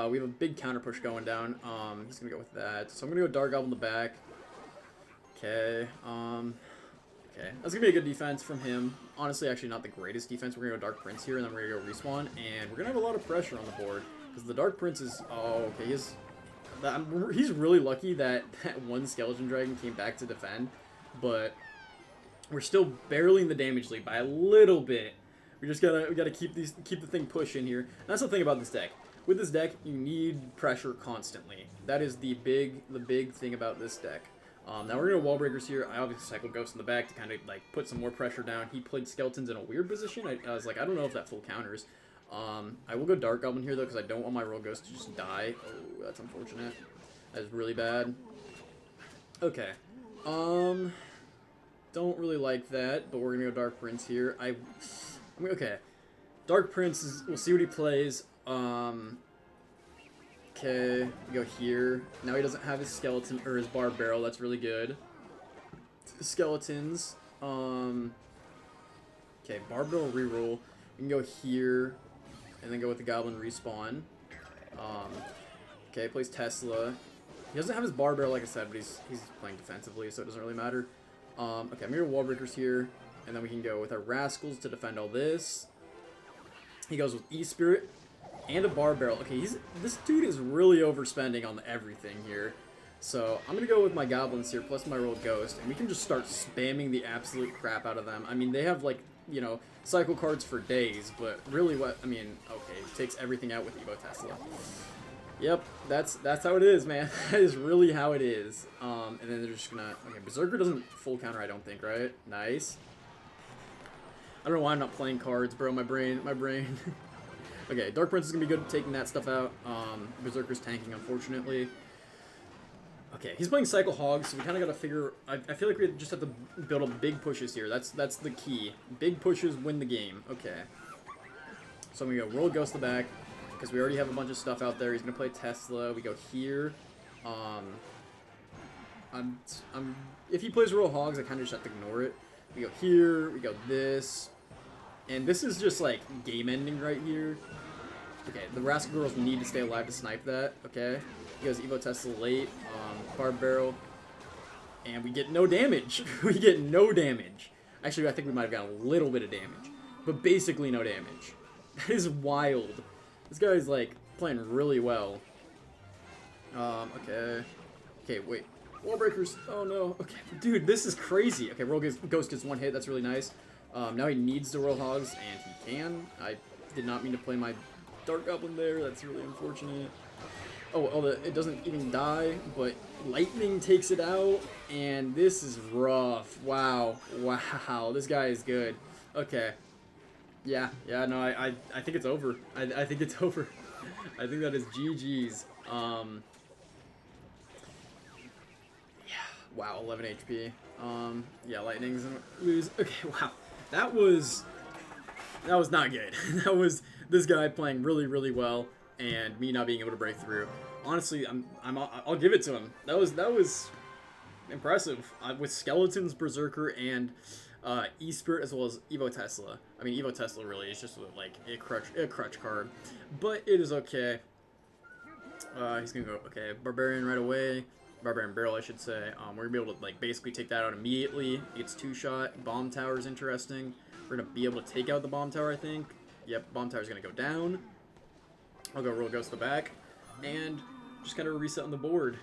We have a big counter push going down. He's gonna go with that. So I'm gonna go Dark Goblin in the back. Okay. Okay. That's gonna be a good defense from him. Honestly, actually not the greatest defense. We're gonna go Dark Prince here, and then we're gonna go respawn, and we're gonna have a lot of pressure on the board because the Dark Prince is. Oh, okay. He's really lucky that one Skeleton Dragon came back to defend, but we're still barely in the damage lead by a little bit. We gotta keep the thing pushing here. And that's the thing about this deck. With this deck, you need pressure constantly. That is the big thing about this deck. Now we're gonna wall breakers here. I obviously cycle Ghost in the back to kind of like put some more pressure down. He played Skeletons in a weird position. I was like, I don't know if that full counters. I will go Dark Goblin here, though, because I don't want my Royal Ghost to just die. Oh, that's unfortunate. That is really bad. Okay. Don't really like that, but we're going to go Dark Prince here. Okay. Dark Prince, we'll see what he plays. Okay, we go here. Now he doesn't have his skeleton, or his Barb Barrel. That's really good. Skeletons. Okay, Barb Barrel reroll. We can go here. And then go with the Goblin respawn. Okay, plays Tesla. He doesn't have his Bar Barrel, like I said, but he's playing defensively, so it doesn't really matter. Okay, I'm going to Wall Breakers here. And then we can go with our Rascals to defend all this. He goes with E-Spirit and a Bar Barrel. Okay, this dude is really overspending on everything here. So I'm going to go with my Goblins here, plus my Royal Ghost. And we can just start spamming the absolute crap out of them. I mean, they have, like, you know, cycle cards for days, but really okay, it takes everything out with Evo Tesla. Yep, that's how it is, man. That is really how it is. And then they're just gonna, okay, Berserker doesn't full counter, I don't think, right? Nice. I don't know why I'm not playing cards, bro, my brain. Okay, Dark Prince is gonna be good at taking that stuff out. Berserker's tanking, unfortunately. Okay, he's playing Cycle Hogs, so we kind of got to figure... I feel like we just have to build up big pushes here. That's the key. Big pushes win the game. Okay. So I'm going to go Royal Ghost the back, because we already have a bunch of stuff out there. He's going to play Tesla. We go here. If he plays Royal Hogs, I kind of just have to ignore it. We go here. We go this. And this is just, like, game ending right here. Okay, the Rascal Girls need to stay alive to snipe that. Okay. He goes Evo Tesla late, Barb Barrel, and we get no damage. We get no damage. Actually, I think we might have got a little bit of damage, but basically no damage. That is wild. This guy is, like, playing really well. Okay. Okay, wait. Wall Breakers. Oh, no. Okay, dude, this is crazy. Okay, Royal Ghost gets 1 hit. That's really nice. Now he needs the Royal Hogs, and he can. I did not mean to play my Dark Goblin there. That's really unfortunate. Oh, it doesn't even die, but lightning takes it out, and this is rough. Wow, wow, this guy is good. Okay, yeah, no, I think it's over. I think it's over. I think that is GG's. Yeah, wow, 11 HP. Yeah, lightning's gonna lose. Okay, wow, that was not good. That was this guy playing really, really well, and me not being able to break through. Honestly, I'll give it to him. That was impressive with Skeletons, Berserker, and E-Spirit as well as Evo Tesla. I mean, Evo Tesla really is just like a crutch card, but it is okay. He's gonna go okay. Barbarian right away. Barbarian Barrel, I should say. We're gonna be able to like basically take that out immediately. It's 2-shot. Bomb Tower is interesting. We're gonna be able to take out the Bomb Tower, I think. Yep, Bomb Tower's gonna go down. I'll go Royal Ghost to the back, and just kind of reset on the board.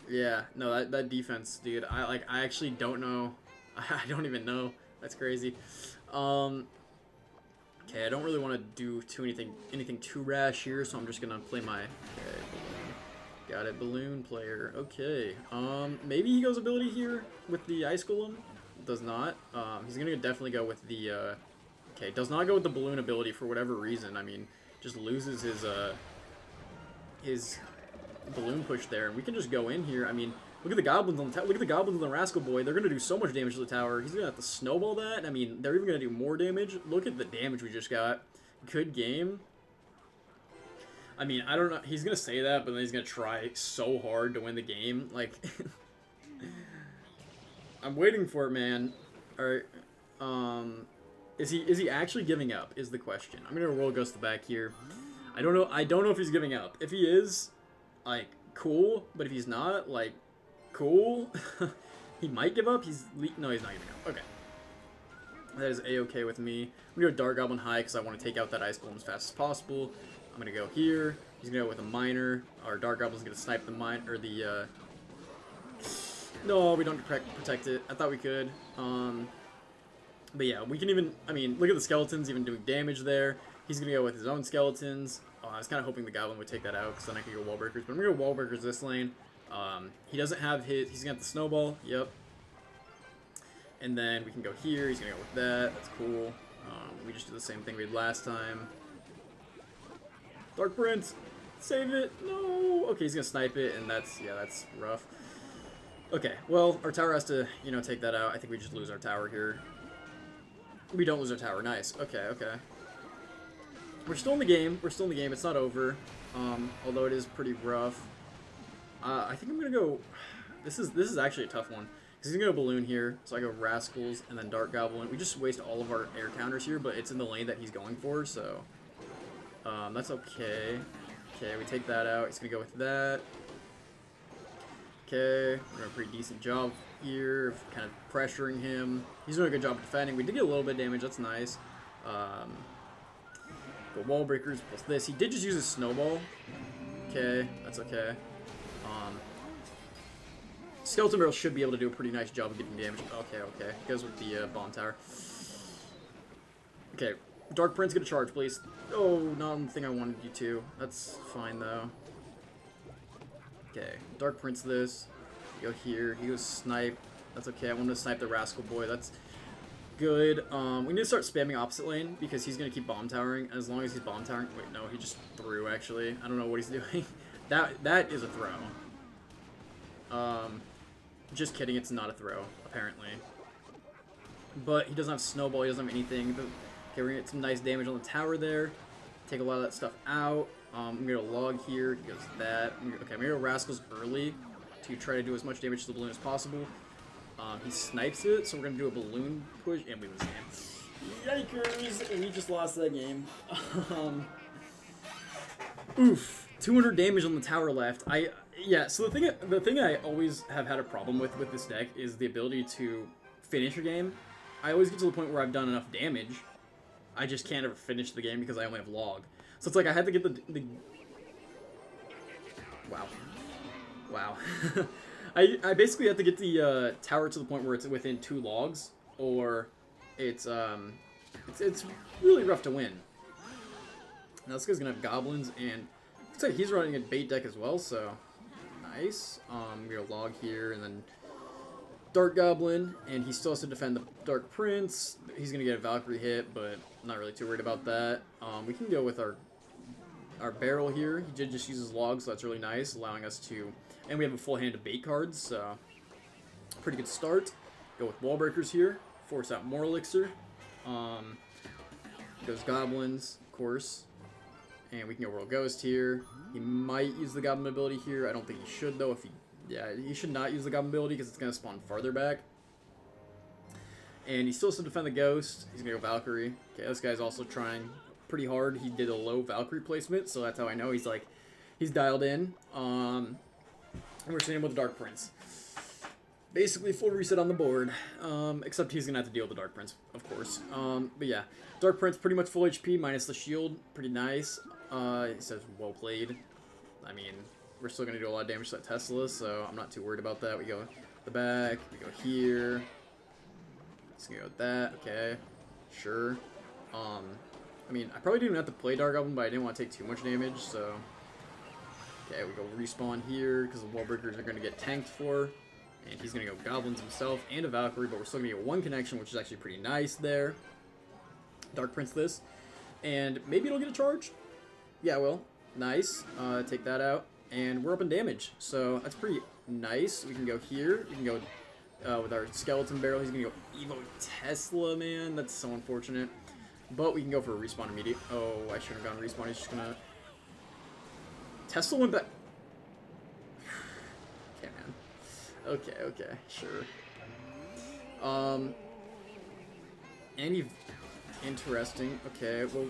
Yeah, no, that defense, dude. I actually don't know. I don't even know. That's crazy. Okay, I don't really want to do anything too rash here, so I'm just gonna play my. Okay, balloon. Got it, balloon player. Okay. Maybe he goes ability here with the Ice Golem. Does not. He's gonna definitely go with the. Okay, does not go with the balloon ability for whatever reason. I mean, just loses his balloon push there, and we can just go in here. I mean, look at the goblins on the look at the goblins on the Rascal Boy. They're gonna do so much damage to the tower. He's gonna have to snowball that. I mean, they're even gonna do more damage. Look at the damage we just got. Good game. I mean, I don't know. He's gonna say that, but then he's gonna try so hard to win the game. Like, I'm waiting for it, man. All right. Is he actually giving up? Is the question. I'm gonna roll Ghost the back here. I don't know if he's giving up. If he is, like, cool. But if he's not, like, cool. He might give up. No, he's not giving up. Okay. That is a-okay with me. I'm gonna go Dark Goblin high because I want to take out that Ice Golem as fast as possible. I'm gonna go here. He's gonna go with a Miner. Our Dark Goblin's gonna snipe the mine or the. No, we don't protect it. I thought we could. But yeah, we can even. I mean, look at the skeletons even doing damage there. He's gonna go with his own skeletons. I was kind of hoping the Goblin would take that out because then I could go Wall Breakers. But I'm gonna go Wall Breakers this lane. He doesn't have his. He's gonna have the Snowball. Yep. And then we can go here. He's gonna go with that. That's cool. We just did the same thing we did last time. Dark Prince, save it. No. Okay, he's gonna snipe it, and that's rough. Okay, well, our tower has to, take that out. I think we just lose our tower here. We don't lose our tower. Nice. Okay. We're still in the game. It's not over. Although it is pretty rough. I think I'm gonna go. This is actually a tough one. He's gonna go Balloon here, so I go Rascals and then Dark Goblin. We just waste all of our air counters here, but it's in the lane that he's going for, so that's okay. Okay, we take that out. He's gonna go with that. Okay, we're doing a pretty decent job here, of kind of pressuring him. He's doing a good job of defending. We did get a little bit of damage. That's nice. Go Wall Breakers plus this. He did just use his Snowball. Okay, that's okay. Skeleton Barrel should be able to do a pretty nice job of getting damage. Okay. He goes with the Bomb Tower. Okay, Dark Prince, get a charge, please. Oh, not on the thing I wanted you to. That's fine, though. Okay, Dark Prince this. Go here. He goes Snipe. That's okay. I want to snipe the Rascal Boy. That's good. We need to start spamming opposite lane because he's going to keep Bomb Towering. As long as he's Bomb Towering... Wait, no, he just threw, actually. I don't know what he's doing. That is a throw. Just kidding, it's not a throw, apparently. But he doesn't have Snowball, he doesn't have anything. Okay, we're gonna get some nice damage on the tower there. Take a lot of that stuff out. I'm gonna log here, he goes that. Okay, I'm gonna go Rascals early to try to do as much damage to the balloon as possible. He snipes it, so we're gonna do a balloon push, and we lose the game. Yikers! We just lost that game. Oof. 200 damage on the tower left. Yeah, so the thing I always have had a problem with this deck is the ability to finish a game. I always get to the point where I've done enough damage, I just can't ever finish the game because I only have log. So it's like I had to get the Wow. I basically have to get the tower to the point where it's within 2 logs, or it's really rough to win. Now this guy's gonna have goblins, and looks like he's running a bait deck as well, so nice. We got a log here, and then Dark Goblin, and he still has to defend the Dark Prince. He's gonna get a Valkyrie hit, but I'm not really too worried about that. We can go with our barrel here. He did just use his log, so that's really nice, allowing us to, and we have a full hand of bait cards, so pretty good start. Go with wall breakers here, force out more elixir. Goes goblins, of course. And we can go Royal Ghost here. He might use the Goblin ability here. I don't think he should, though. Yeah, he should not use the Goblin ability because it's going to spawn farther back. And he still has to defend the Ghost. He's going to go Valkyrie. Okay, this guy's also trying pretty hard. He did a low Valkyrie placement, so that's how I know he's dialed in. And we're seeing him with the Dark Prince. Basically full reset on the board, except he's going to have to deal with the Dark Prince, of course. But yeah, Dark Prince pretty much full HP minus the shield. Pretty nice. He says, well played. I mean, we're still going to do a lot of damage to that Tesla, so I'm not too worried about that. We go the back, we go here. Let's go with that, okay. Sure. I mean, I probably didn't even have to play Dark Goblin, but I didn't want to take too much damage, so... Okay, we go respawn here, because the wall breakers are going to get tanked for. And he's going to go Goblins himself and a Valkyrie, but we're still going to get one connection, which is actually pretty nice there. Dark Prince this. And maybe it'll get a charge? Yeah, well, nice. Take that out. And we're up in damage, so that's pretty nice. We can go here. We can go with our Skeleton Barrel. He's going to go Evo Tesla, man. That's so unfortunate. But we can go for a respawn immediate. Oh, I shouldn't have gone respawn. He's just going to... Tesla went back... Okay, man. Okay, sure. Any interesting. Okay, well,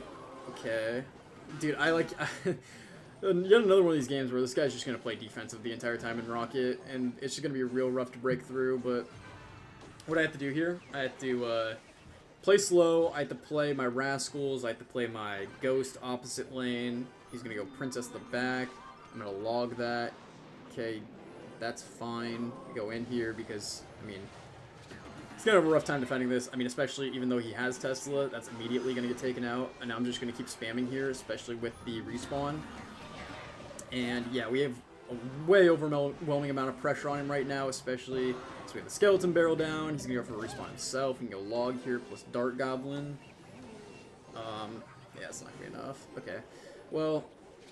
okay. Dude, I like... Yet another one of these games where this guy's just going to play defensive the entire time in Rocket, and it's just going to be real rough to break through, but what I have to do here, I have to play slow, I have to play my Rascals, I have to play my Ghost opposite lane. He's going to go Princess the back. I'm going to log that. Okay, that's fine. Go in here because, I mean, he's going to have a rough time defending this. I mean, especially even though he has Tesla, that's immediately going to get taken out. And I'm just going to keep spamming here, especially with the respawn. And yeah, we have a way overwhelming amount of pressure on him right now, especially, so we have the Skeleton Barrel down. He's going to go for a respawn himself. We can go Log here plus Dark Goblin. Yeah, it's not going to be enough. Okay. Well,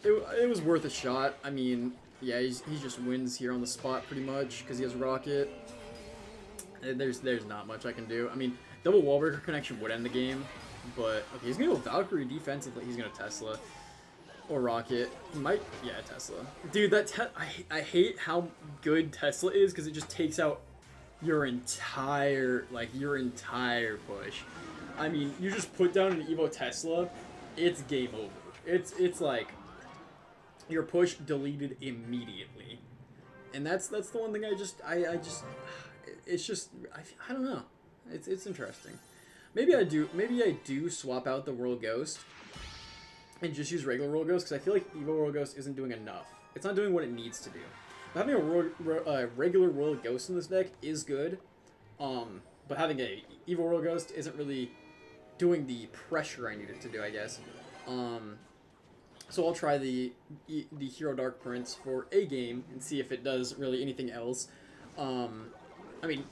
it was worth a shot. I mean, yeah, he just wins here on the spot pretty much because he has Rocket. There's not much I can do. I mean, double wallbreaker connection would end the game, but okay, he's gonna go Valkyrie defensively. He's gonna Tesla or Rocket. He might, yeah, Tesla. Dude, I hate how good Tesla is because it just takes out your entire push. I mean, you just put down an Evo Tesla, it's game over. It's like your push deleted immediately, and that's the one thing I don't know. It's interesting. Maybe I do swap out the Royal Ghost and just use regular Royal Ghost because I feel like Evo Royal Ghost isn't doing enough. It's not doing what it needs to do. But having a regular Royal Ghost in this deck is good, but having a Evo Royal Ghost isn't really doing the pressure I need it to do, I guess. So I'll try the Hero Dark Prince for a game and see if it does really anything else. I mean,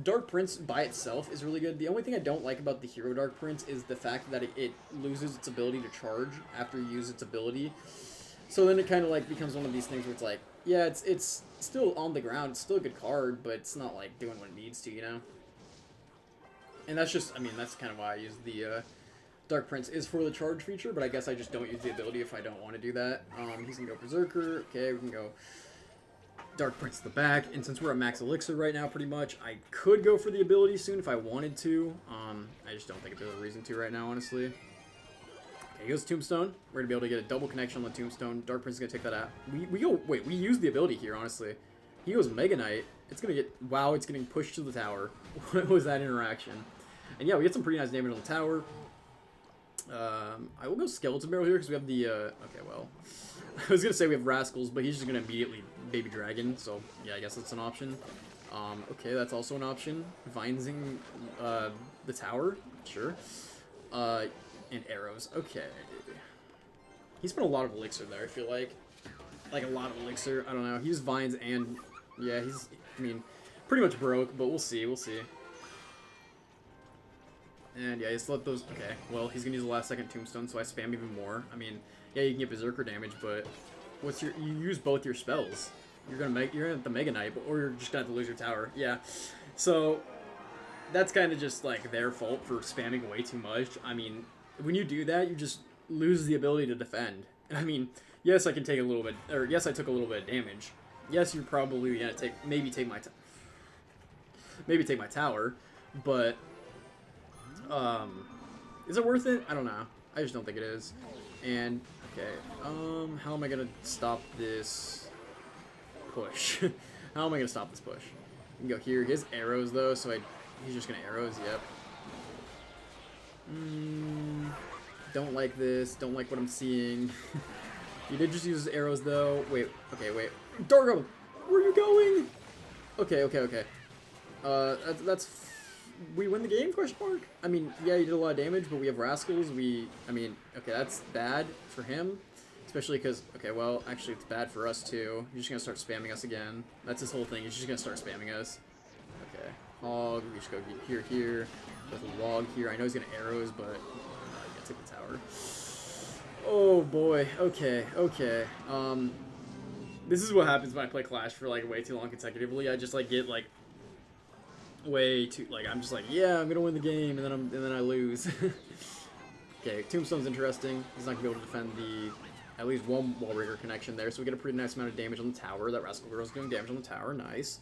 Dark Prince by itself is really good. The only thing I don't like about the Hero Dark Prince is the fact that it loses its ability to charge after you use its ability. So then it kind of like becomes one of these things where it's like, yeah, it's still on the ground, it's still a good card, but it's not like doing what it needs to, you know? And that's just, I mean, that's kind of why I use the Dark Prince is for the charge feature, but I guess I just don't use the ability if I don't want to do that. He's going to go Berserker. Okay, we can go Dark Prince to the back. And since we're at max elixir right now pretty much, I could go for the ability soon if I wanted to. I just don't think there's a reason to right now, honestly. Okay, he goes Tombstone. We're going to be able to get a double connection on the Tombstone. Dark Prince is going to take that out. We use the ability here, honestly. He goes Mega Knight. It's going to get, wow, it's getting pushed to the tower. What was that interaction? And yeah, we get some pretty nice damage on the tower. I will go Skeleton Barrel here because we have the, okay, well, I was going to say we have Rascals, but he's just going to immediately Baby Dragon, so yeah, I guess that's an option. Okay, that's also an option. Vinesing, the tower, sure. And arrows, okay. He spent a lot of elixir there, I feel like. Like, a lot of elixir. I don't know. He used vines and... Yeah, he's... I mean, pretty much broke, but we'll see. We'll see. And, yeah, just let those... Okay, well, he's going to use the last second tombstone, so I spam even more. I mean, yeah, you can get berserker damage, but... What's your... You use both your spells. You're gonna have the Mega Knight, or you're just gonna have to lose your tower. Yeah. So... That's kind of just, like, their fault for spamming way too much. I mean, when you do that, you just lose the ability to defend. I mean, yes, I can take a little bit, or yes, I took a little bit of damage. Yes, you're probably gonna maybe take my tower, but is it worth it? I don't know. I just don't think it is. And okay, how am I gonna stop this push? How am I gonna stop this push? You can go here. He has arrows though, so he's just gonna arrows. Yep. Don't like this. Don't like what I'm seeing. He did just use his arrows though. Wait. Okay. Wait. Dargo, where are you going? Okay. Okay. Okay. We win the game? Question mark. I mean, yeah, you did a lot of damage, but we have rascals. I mean, okay, that's bad for him, especially because. Okay, well, actually, it's bad for us too. He's just gonna start spamming us again. That's his whole thing. He's just gonna start spamming us. Okay. Hog. We just go here. There's a log here. I know he's gonna arrows, but I gotta take the tower. Oh boy. Okay. This is what happens when I play Clash for like way too long consecutively. I just like get like way too I'm just like, yeah, I'm gonna win the game, and then I lose. Okay, Tombstone's interesting. He's not gonna be able to defend at least one wall breaker connection there, so we get a pretty nice amount of damage on the tower. That Rascal Girl's doing damage on the tower. Nice.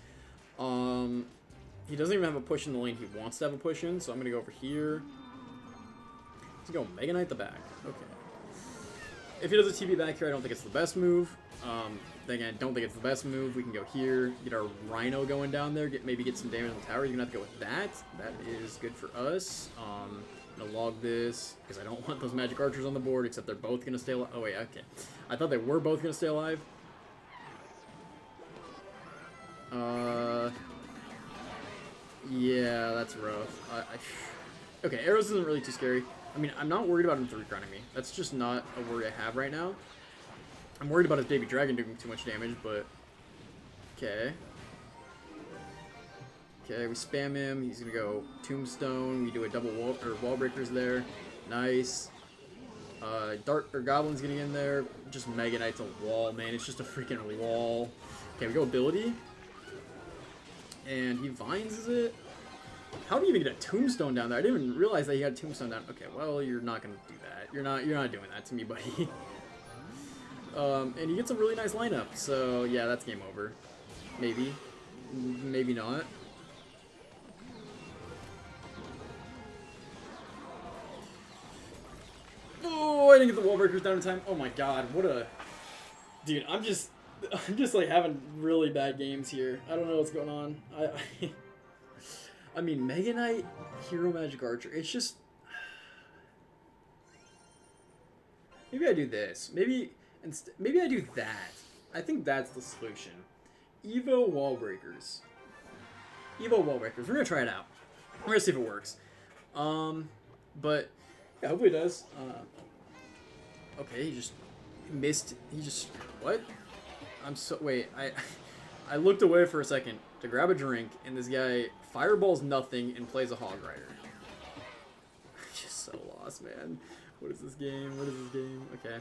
He doesn't even have a push in the lane he wants to have a push in, so I'm going to go over here. He's going to go Mega Knight the back. Okay. If he does a TP back here, I don't think it's the best move. Then again, don't think it's the best move. We can go here, get our Rhino going down there, maybe get some damage on the tower. You're going to have to go with that. That is good for us. I'm going to log this, because I don't want those magic archers on the board, except they're both going to stay alive. Oh, wait, okay. I thought they were both going to stay alive. Yeah, that's rough. Okay, arrows isn't really too scary. I mean, I'm not worried about him 3-crowning me. That's just not a worry I have right now. I'm worried about his baby dragon doing too much damage, but... Okay. Okay, we spam him. He's gonna go Tombstone. We do a double wall breakers there. Nice. Goblin's getting in there. Just Mega Knight's a wall, man. It's just a freaking wall. Okay, we go ability. And he vines, is it? How do you even get a tombstone down there? I didn't even realize that he had a tombstone down. Okay, well, you're not gonna do that. You're not doing that to me, buddy. And he gets a really nice lineup. So yeah, that's game over. Maybe, maybe not. Oh, I didn't get the wall breakers down in time. Oh my god, what a dude! I'm just like having really bad games here. I don't know what's going on. I mean, Mega Knight, Hero Magic Archer. It's just maybe I do this. Maybe I do that. I think that's the solution. Evo Wall Breakers. Evo Wall Breakers. We're gonna try it out. We're gonna see if it works. But yeah, hopefully it does. Okay, he just missed. He just what? Wait, I looked away for a second to grab a drink, and this guy fireballs nothing and plays a Hog Rider. I'm just so lost, man. What is this game? Okay.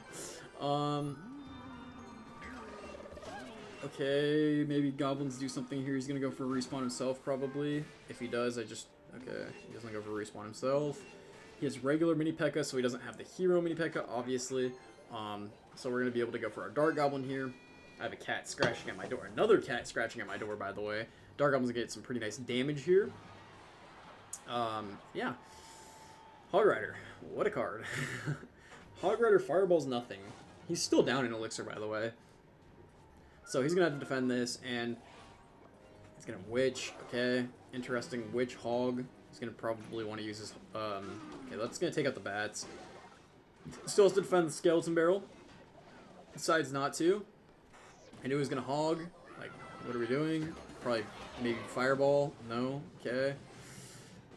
Okay, maybe goblins do something here. He's gonna go for a respawn himself, probably. If he does, okay, he doesn't go for a respawn himself. He has regular mini P.E.K.K.A, so he doesn't have the hero mini P.E.K.K.A, obviously. So we're gonna be able to go for our Dart Goblin here. I have a cat scratching at my door. Another cat scratching at my door, by the way. Dart Goblin's gonna get some pretty nice damage here. Yeah. Hog Rider. What a card. Hog Rider fireballs nothing. He's still down in Elixir, by the way. So he's gonna have to defend this, and he's gonna Witch. Okay. Interesting. Witch Hog. He's gonna probably want to use his... Okay, that's gonna take out the bats. Still has to defend the Skeleton Barrel. Decides not to. I knew he was gonna hog. Like, what are we doing? Probably maybe Fireball. No. Okay.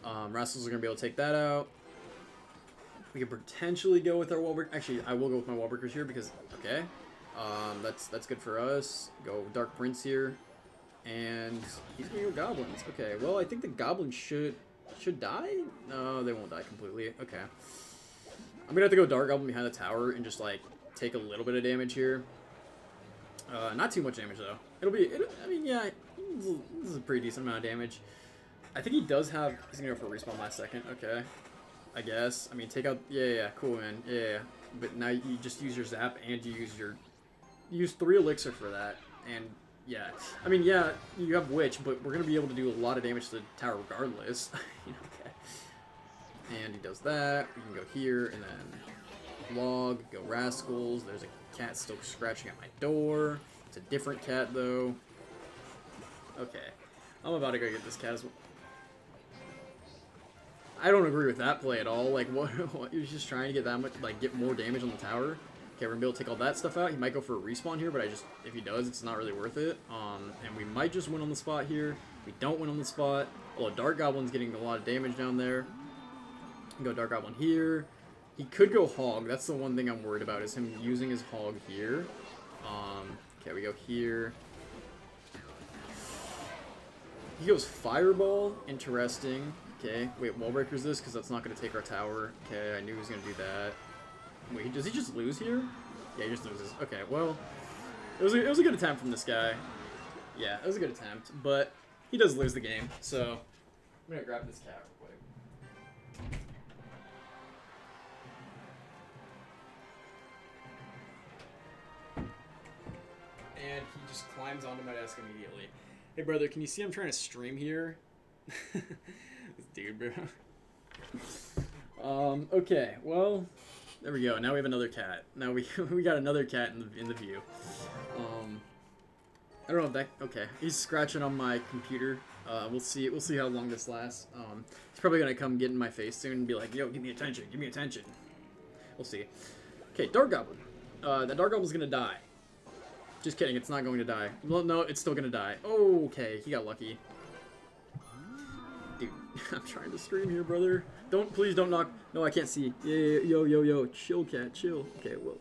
Rascals are gonna be able to take that out. We could potentially go with our wall break. Actually, I will go with my wall breakers here because okay, that's good for us. Go Dark Prince here, and he's gonna go goblins. Okay, well I think the goblins should die. No, they won't die completely. Okay, I'm gonna have to go Dark Goblin behind the tower and just like take a little bit of damage here. Not too much damage though. I mean, yeah, this is a pretty decent amount of damage. I think he does have. He's gonna go for a respawn last second. Okay. I guess. I mean, take out. Yeah, cool, man. Yeah. But now you just use your zap and you use 3 elixir for that. And yeah, I mean, yeah, you have witch, but we're gonna be able to do a lot of damage to the tower regardless. Okay. And he does that. We can go here and then log. Go rascals. There's a cat still scratching at my door. It's a different cat though. Okay, I'm about to go get this cat as well. I don't agree with that play at all. Like, what he was just trying to get that much, like, get more damage on the tower. Okay, we're gonna be able to take all that stuff out. He might go for a respawn here, but if he does, it's not really worth it. And we might just win on the spot here. We don't win on the spot. Although Dark Goblin's getting a lot of damage down there. Go Dark Goblin here. He could go Hog. That's the one thing I'm worried about, is him using his Hog here. Okay, we go here. He goes Fireball. Interesting. Okay, wait, wall breakers this, because that's not going to take our tower. Okay, I knew he was going to do that. Wait, does he just lose here? Yeah, he just loses. Okay, well, it was a good attempt from this guy. Yeah, it was a good attempt, but he does lose the game, so I'm going to grab this cat real quick. And he just climbs onto my desk immediately. Hey, brother, can you see I'm trying to stream here? This dude, bro. Okay, well, there we go. Now we have another cat. Now we got another cat in the view. I don't know if that. Okay, he's scratching on my computer. We'll see how long this lasts. He's probably gonna come get in my face soon and be like, "Yo, give me attention, give me attention." We'll see. Okay, Dark Goblin. That Dark Goblin's gonna die. Just kidding, it's not going to die. Well, no, it's still gonna die. Oh, okay, he got lucky. Dude, I'm trying to stream here, brother. Please don't knock. No, I can't see. Yeah, yo. Chill, cat, chill. Okay, well.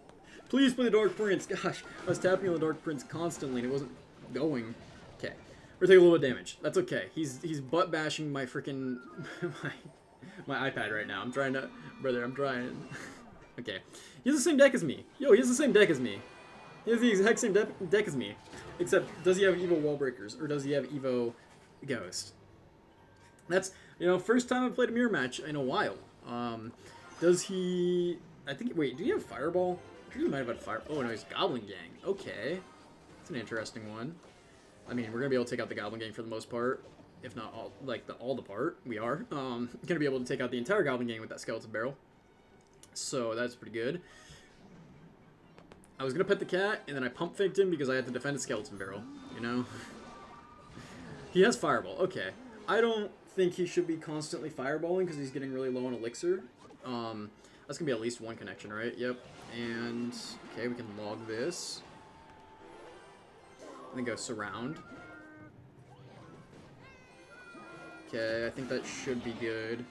Please play the Dark Prince. Gosh, I was tapping on the Dark Prince constantly and it wasn't going. Okay, we're taking a little bit of damage. That's okay. He's butt bashing my freaking my iPad right now. I'm trying to, brother. I'm trying. Okay, he has the same deck as me. Yo, he has the same deck as me. He has the exact same deck as me, except does he have Evo Wall Breakers or does he have Evo Ghost? That's, first time I've played a mirror match in a while. Does he... I think... Wait, do you have Fireball? I think he might have had Fire... Oh, no, he's Goblin Gang. Okay. That's an interesting one. I mean, we're going to be able to take out the Goblin Gang for the most part. If not all, all the part. We are. Going to be able to take out the entire Goblin Gang with that Skeleton Barrel. So, that's pretty good. I was going to pet the cat, and then I pump faked him because I had to defend a Skeleton Barrel. He has Fireball. Okay. I don't think he should be constantly fireballing because he's getting really low on elixir. That's gonna be at least one connection, right? Yep. And okay, we can log this. And then go surround. Okay, I think that should be good.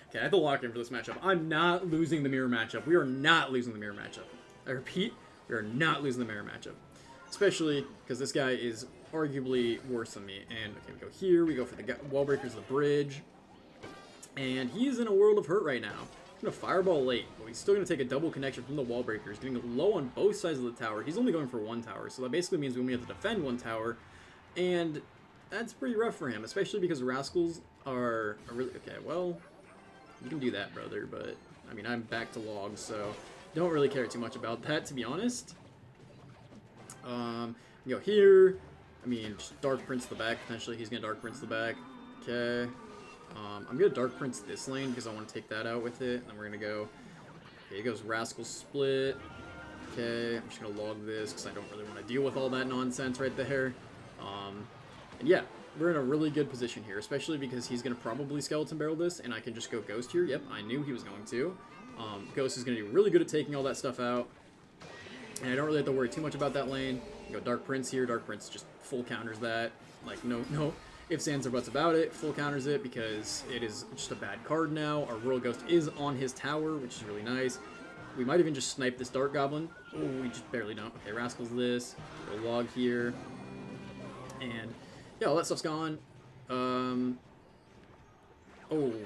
Okay, I have to lock in for this matchup. I'm not losing the mirror matchup. We are not losing the mirror matchup. I repeat, we are not losing the mirror matchup. Especially because this guy is arguably worse than me. And okay, we go here, we go for the wall breakers, the bridge. And he's in a world of hurt right now. He's gonna fireball late, but he's still gonna take a double connection from the wall breakers, getting low on both sides of the tower. He's only going for one tower, so that basically means we only have to defend one tower. And that's pretty rough for him, especially because rascals are really... Okay, well, you can do that, brother, but I mean, I'm back to logs, so don't really care too much about that, to be honest. Go here. I mean, just Dark Prince the back. Potentially, he's gonna Dark Prince the back. Okay. I'm gonna Dark Prince this lane because I want to take that out with it. And then we're gonna go. Okay, he goes Rascal Split. Okay, I'm just gonna log this because I don't really want to deal with all that nonsense right there. And yeah, we're in a really good position here, especially because he's gonna probably Skeleton Barrel this, and I can just go Ghost here. Yep, I knew he was going to. Ghost is gonna be really good at taking all that stuff out. And I don't really have to worry too much about that lane. Go Dark Prince here. Dark Prince just full counters that. Like, no. ifs, ands, or buts about it. Full counters it because it is just a bad card now. Our Royal Ghost is on his tower, which is really nice. We might even just snipe this Dark Goblin. Oh, we just barely don't. Okay, Rascals this. Go log here. And yeah, all that stuff's gone. Oh,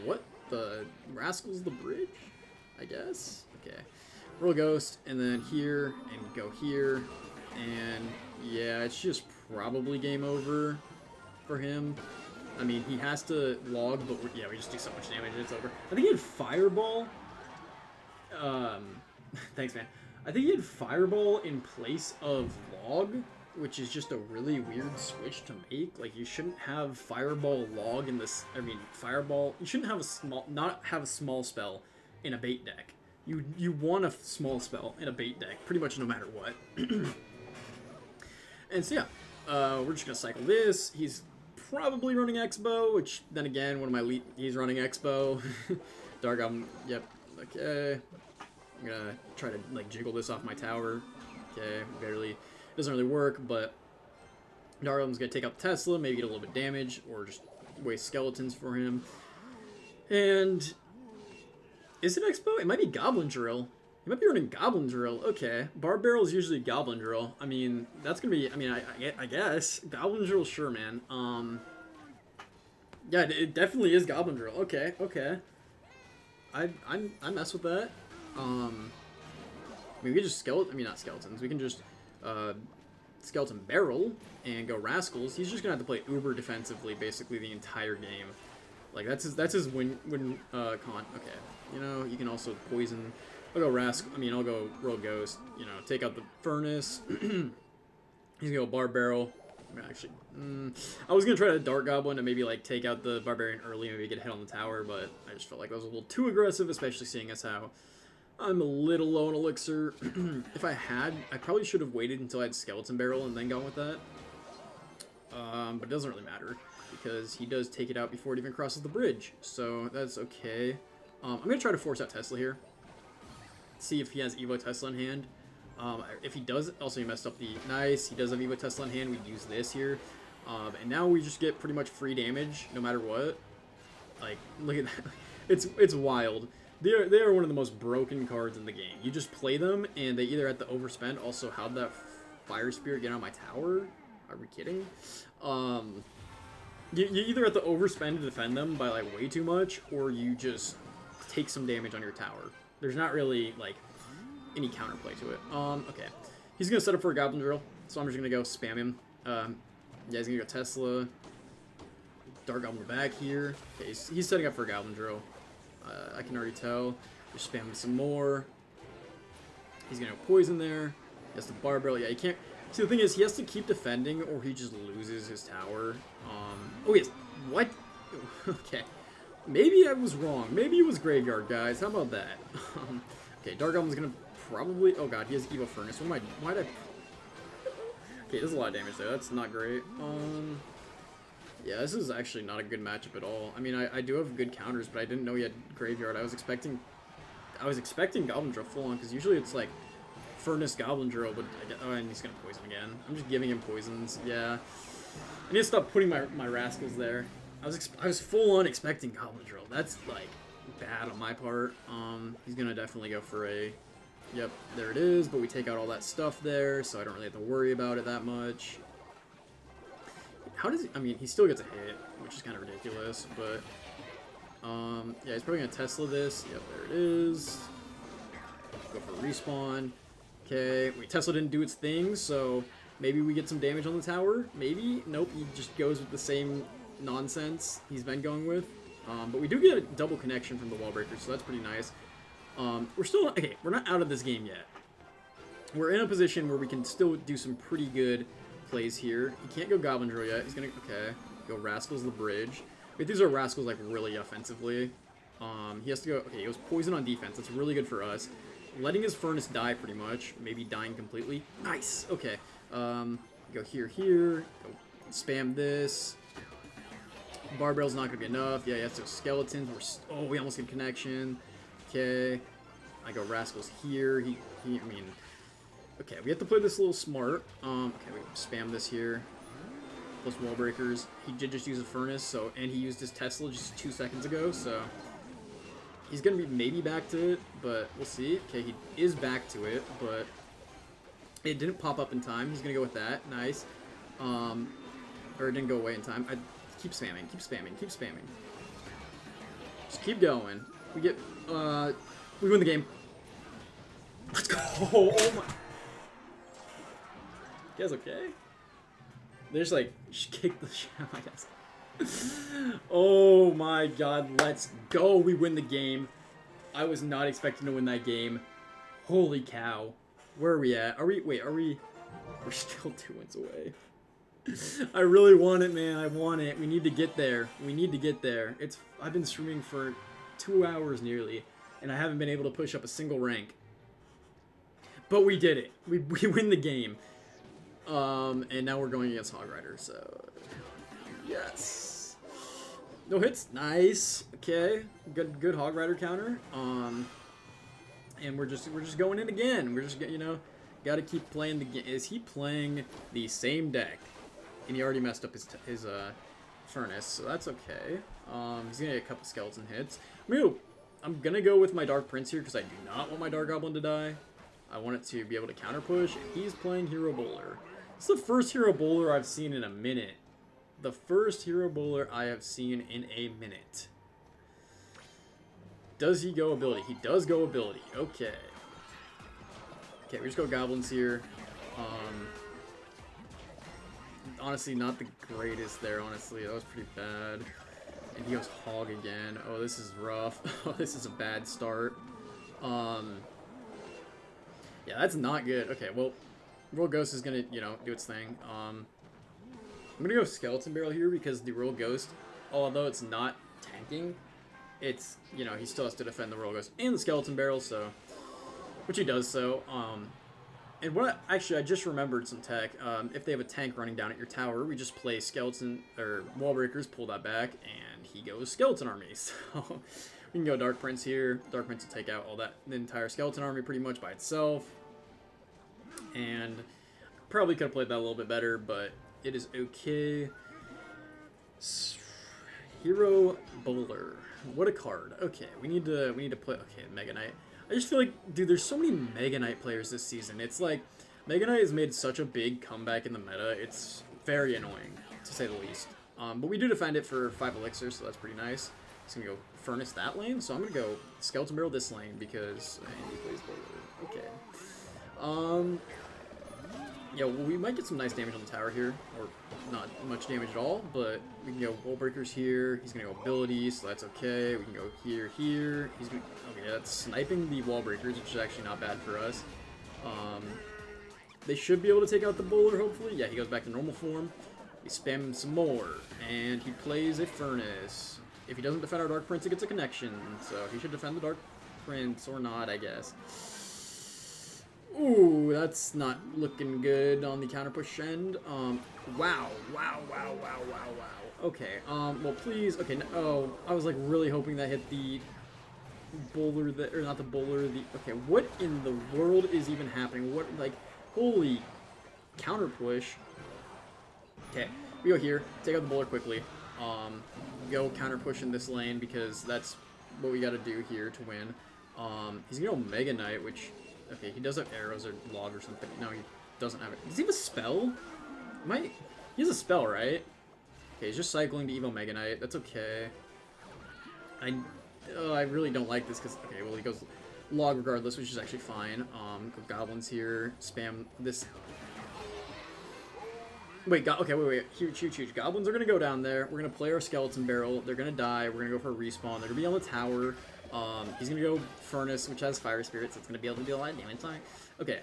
what? The Rascals the bridge? I guess? Okay. Royal Ghost, and then here, and go here. And yeah, it's just probably game over for him. I mean, he has to log, but yeah, we just do so much damage and it's over. I think he had Fireball. Thanks, man. I think he had Fireball in place of log, which is just a really weird switch to make. Like, you shouldn't have Fireball log in this. I mean, Fireball. You shouldn't have not have a small spell in a bait deck. You want a small spell in a bait deck, pretty much no matter what. And so yeah, we're just gonna cycle this. He's probably running Expo, which then again, one of my he's running Expo. Dark yep. Okay. I'm gonna try to like jiggle this off my tower. Okay, barely. Doesn't really work, but Dargum's gonna take out Tesla, maybe get a little bit of damage, or just waste skeletons for him. And is it Expo? It might be Goblin Drill. He might be running Goblin Drill. Okay, Bar Barrel is usually Goblin Drill. I mean, that's gonna be. I mean, I guess Goblin Drill, sure, man. Yeah, it definitely is Goblin Drill. Okay, okay. I mess with that. I mean, we can just not skeletons. We can just Skeleton Barrel and go Rascals. He's just gonna have to play uber defensively basically the entire game. Like that's his win con. Okay, you know, you can also poison. I'll go I'll go Royal Ghost. You know, take out the Furnace. He's gonna go Bar Barrel. Actually, I was gonna try to Dark Goblin and maybe like take out the Barbarian early, maybe get a hit on the tower, but I just felt like that was a little too aggressive, especially seeing as how I'm a little low on Elixir. If I probably should have waited until I had Skeleton Barrel and then gone with that. But it doesn't really matter because he does take it out before it even crosses the bridge, so that's okay. I'm gonna try to force out Tesla here. See if he has Evo Tesla in hand. If he does, also he messed up the nice. He does have Evo Tesla in hand. We use this here, and now we just get pretty much free damage no matter what. Like, look at that. It's wild. They are one of the most broken cards in the game. You just play them, and they either have to overspend. Also, how'd that Fire Spirit get on my tower? Are we kidding? You either have to overspend to defend them by like way too much, or you just take some damage on your tower. There's not really like any counterplay to it. Okay. He's gonna set up for a Goblin Drill, so I'm just gonna go spam him. Yeah, he's gonna go Tesla. Dark Goblin back here. Okay, he's setting up for a Goblin Drill. I can already tell. Just spam him some more. He's gonna go Poison there. He has the Bar Barrel. Yeah, he can't. See, the thing is, he has to keep defending, or he just loses his tower. Oh yes. What? Okay. Maybe I was wrong. Maybe it was Graveyard, guys. How about that? Okay, Dark Goblin's gonna probably. Oh god, he has Evo Furnace. Why'd I? Okay, there's a lot of damage there. That's not great. Yeah, this is actually not a good matchup at all. I mean, I do have good counters, but I didn't know he had Graveyard. I was expecting Goblin Drill full on because usually it's like Furnace Goblin Drill, but oh, and he's gonna poison again. I'm just giving him poisons. Yeah, I need to stop putting my Rascals there. I was full on expecting Goblin Drill. That's like bad on my part. He's gonna definitely go for a. Yep, there it is. But we take out all that stuff there, so I don't really have to worry about it that much. How does he? I mean, he still gets a hit, which is kind of ridiculous. But yeah, he's probably gonna Tesla this. Yep, there it is. Go for respawn. Okay, wait, Tesla didn't do its thing, so maybe we get some damage on the tower. Maybe. Nope, he just goes with the same nonsense he's been going with. But we do get a double connection from the wall breaker, so that's pretty nice. We're still okay. We're not out of this game yet. We're in a position where we can still do some pretty good plays here. He can't go Goblin Drill yet. He's gonna go Rascals the bridge. Wait, these are Rascals like really offensively. He has to go. Okay, he goes Poison on defense. That's really good for us. Letting his Furnace die pretty much. Maybe dying completely. Nice. Okay. Go here. Go spam this. Bar Barrel's not gonna be enough. Yeah, he has to go Skeletons. We almost get connection. Okay. I go Rascals here. I mean, okay, we have to play this a little smart. Okay, we spam this here. plus wall breakers. He did just use a furnace, so and he used his Tesla just 2 seconds ago, so he's gonna be maybe back to it, but we'll see. Okay, he is back to it, but it didn't pop up in time. He's gonna go with that. Nice. Or it didn't go away in time. I keep spamming, keep spamming, keep spamming. Just keep going. We get we win the game. Let's go. Oh my. You guys okay? They just like kick the shit out of my guys. Oh my god, let's go. We win the game. I was not expecting to win that game. Holy cow. Where are we at? We're still 2 wins away. I really want it, man. I want it. We need to get there. We need to get there. I've been streaming for 2 hours nearly, and I haven't been able to push up a single rank. But we did it. We win the game. And now we're going against Hog Rider, so yes. No hits. Nice. Okay. Good Hog Rider counter. And we're just going in again. We're just got to keep playing the game. Is he playing the same deck? And he already messed up his furnace, so that's okay. He's gonna get a couple skeleton hits. I'm gonna go with my Dark Prince here because I do not want my Dark Goblin to die. I want it to be able to counter push. He's playing Hero Bowler. It's the first Hero Bowler I've seen in a minute. The first Hero Bowler I have seen in a minute. Does he go ability? He does go ability. Okay. Okay, we just go Goblins here. Honestly, not the greatest there, honestly. That was pretty bad. And he goes Hog again. Oh, this is rough. Oh, this is a bad start. Yeah, that's not good. Okay, well, Royal Ghost is gonna, do its thing. I'm gonna go Skeleton Barrel here because the Royal Ghost, although it's not tanking, it's, he still has to defend the Royal Ghost and the Skeleton Barrel, so, which he does so. And I just remembered some tech. If they have a tank running down at your tower, we just play Skeleton, or Wall Breakers, pull that back, and he goes Skeleton Army. So we can go Dark Prince here. Dark Prince will take out the entire Skeleton Army pretty much by itself. And probably could have played that a little bit better, but it is okay. Hero Bowler. What a card. Okay, we need to play. Okay, Mega Knight. I just feel like, dude, there's so many Mega Knight players this season. It's like, Mega Knight has made such a big comeback in the meta. It's very annoying, to say the least. But we do defend it for 5 elixirs, so that's pretty nice. He's going to go Furnace that lane, so I'm going to go Skeleton Barrel this lane because he plays Bowler. Okay. Yeah, well, we might get some nice damage on the tower here, or not much damage at all, but we can go Wall Breakers here. He's going to go Ability, so that's okay. We can go here. He's going to, okay, that's sniping the Wall Breakers, which is actually not bad for us. They should be able to take out the Bowler, hopefully. Yeah, he goes back to normal form. We spam him some more, and he plays a Furnace. If he doesn't defend our Dark Prince, he gets a connection, so he should defend the Dark Prince, or not, I guess. Ooh, that's not looking good on the counter push end. Wow. Okay, well, please. Okay, oh, I was like really hoping that hit the Bowler, or not the Bowler, okay, what in the world is even happening? What, like, holy counter push. Okay, we go here, take out the Bowler quickly. Go counter push in this lane because that's what we got to do here to win. He's gonna go Mega Knight, which, okay, he does have arrows or log or something. No, he doesn't have it. Does he have a spell? He has a spell, right? Okay, he's just cycling to Evo Mega Knight. That's okay. I really don't like this because, okay, well, he goes log regardless, which is actually fine. Go Goblins here. Spam this. Wait, okay, wait. Huge. Goblins are going to go down there. We're going to play our Skeleton Barrel. They're going to die. We're going to go for a respawn. They're going to be on the tower. He's going to go Furnace, which has Fire Spirit, so it's going to be able to deal a lot of damage. Okay,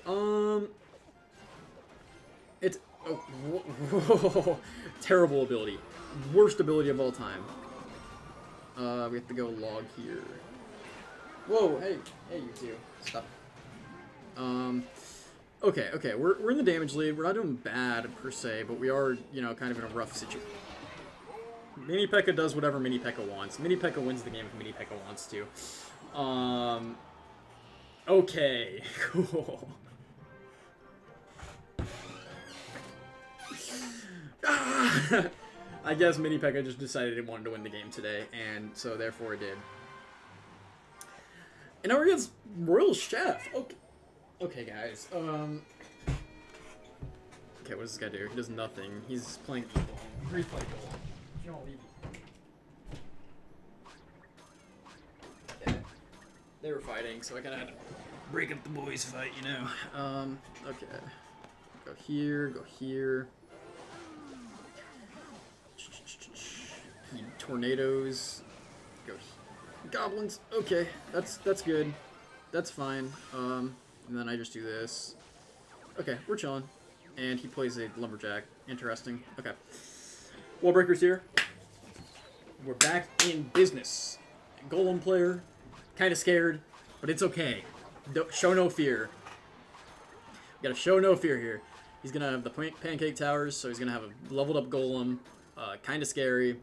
it's... Oh, whoa. Terrible ability. Worst ability of all time. We have to go log here. Whoa, hey, you two. Stop. Okay, we're in the damage lead. We're not doing bad, per se, but we are, kind of in a rough situation. Mini P.E.K.K.A. does whatever Mini P.E.K.K.A. wants. Mini P.E.K.K.A. wins the game if Mini P.E.K.K.A. wants to. Okay, cool. Ah! I guess Mini Pekka just decided it wanted to win the game today, and so therefore it did. And now we're against Royal Chef. Okay, okay, guys. Okay, what does this guy do? He does nothing. He's playing e-ball. Replay goal. If you don't leave. Okay. They were fighting, so I kind of had to break up the boys' fight, you know. Okay. Go here. Go here. Tornadoes. Go. Goblins. Okay, that's good. That's fine. And then I just do this. Okay, we're chilling. And he plays a lumberjack. Interesting. Okay. Wall breakers here. We're back in business. Golem player. Kind of scared, but it's okay. Show no fear. We gotta show no fear here. He's gonna have the pancake towers, so he's gonna have a leveled up golem. Kind of scary.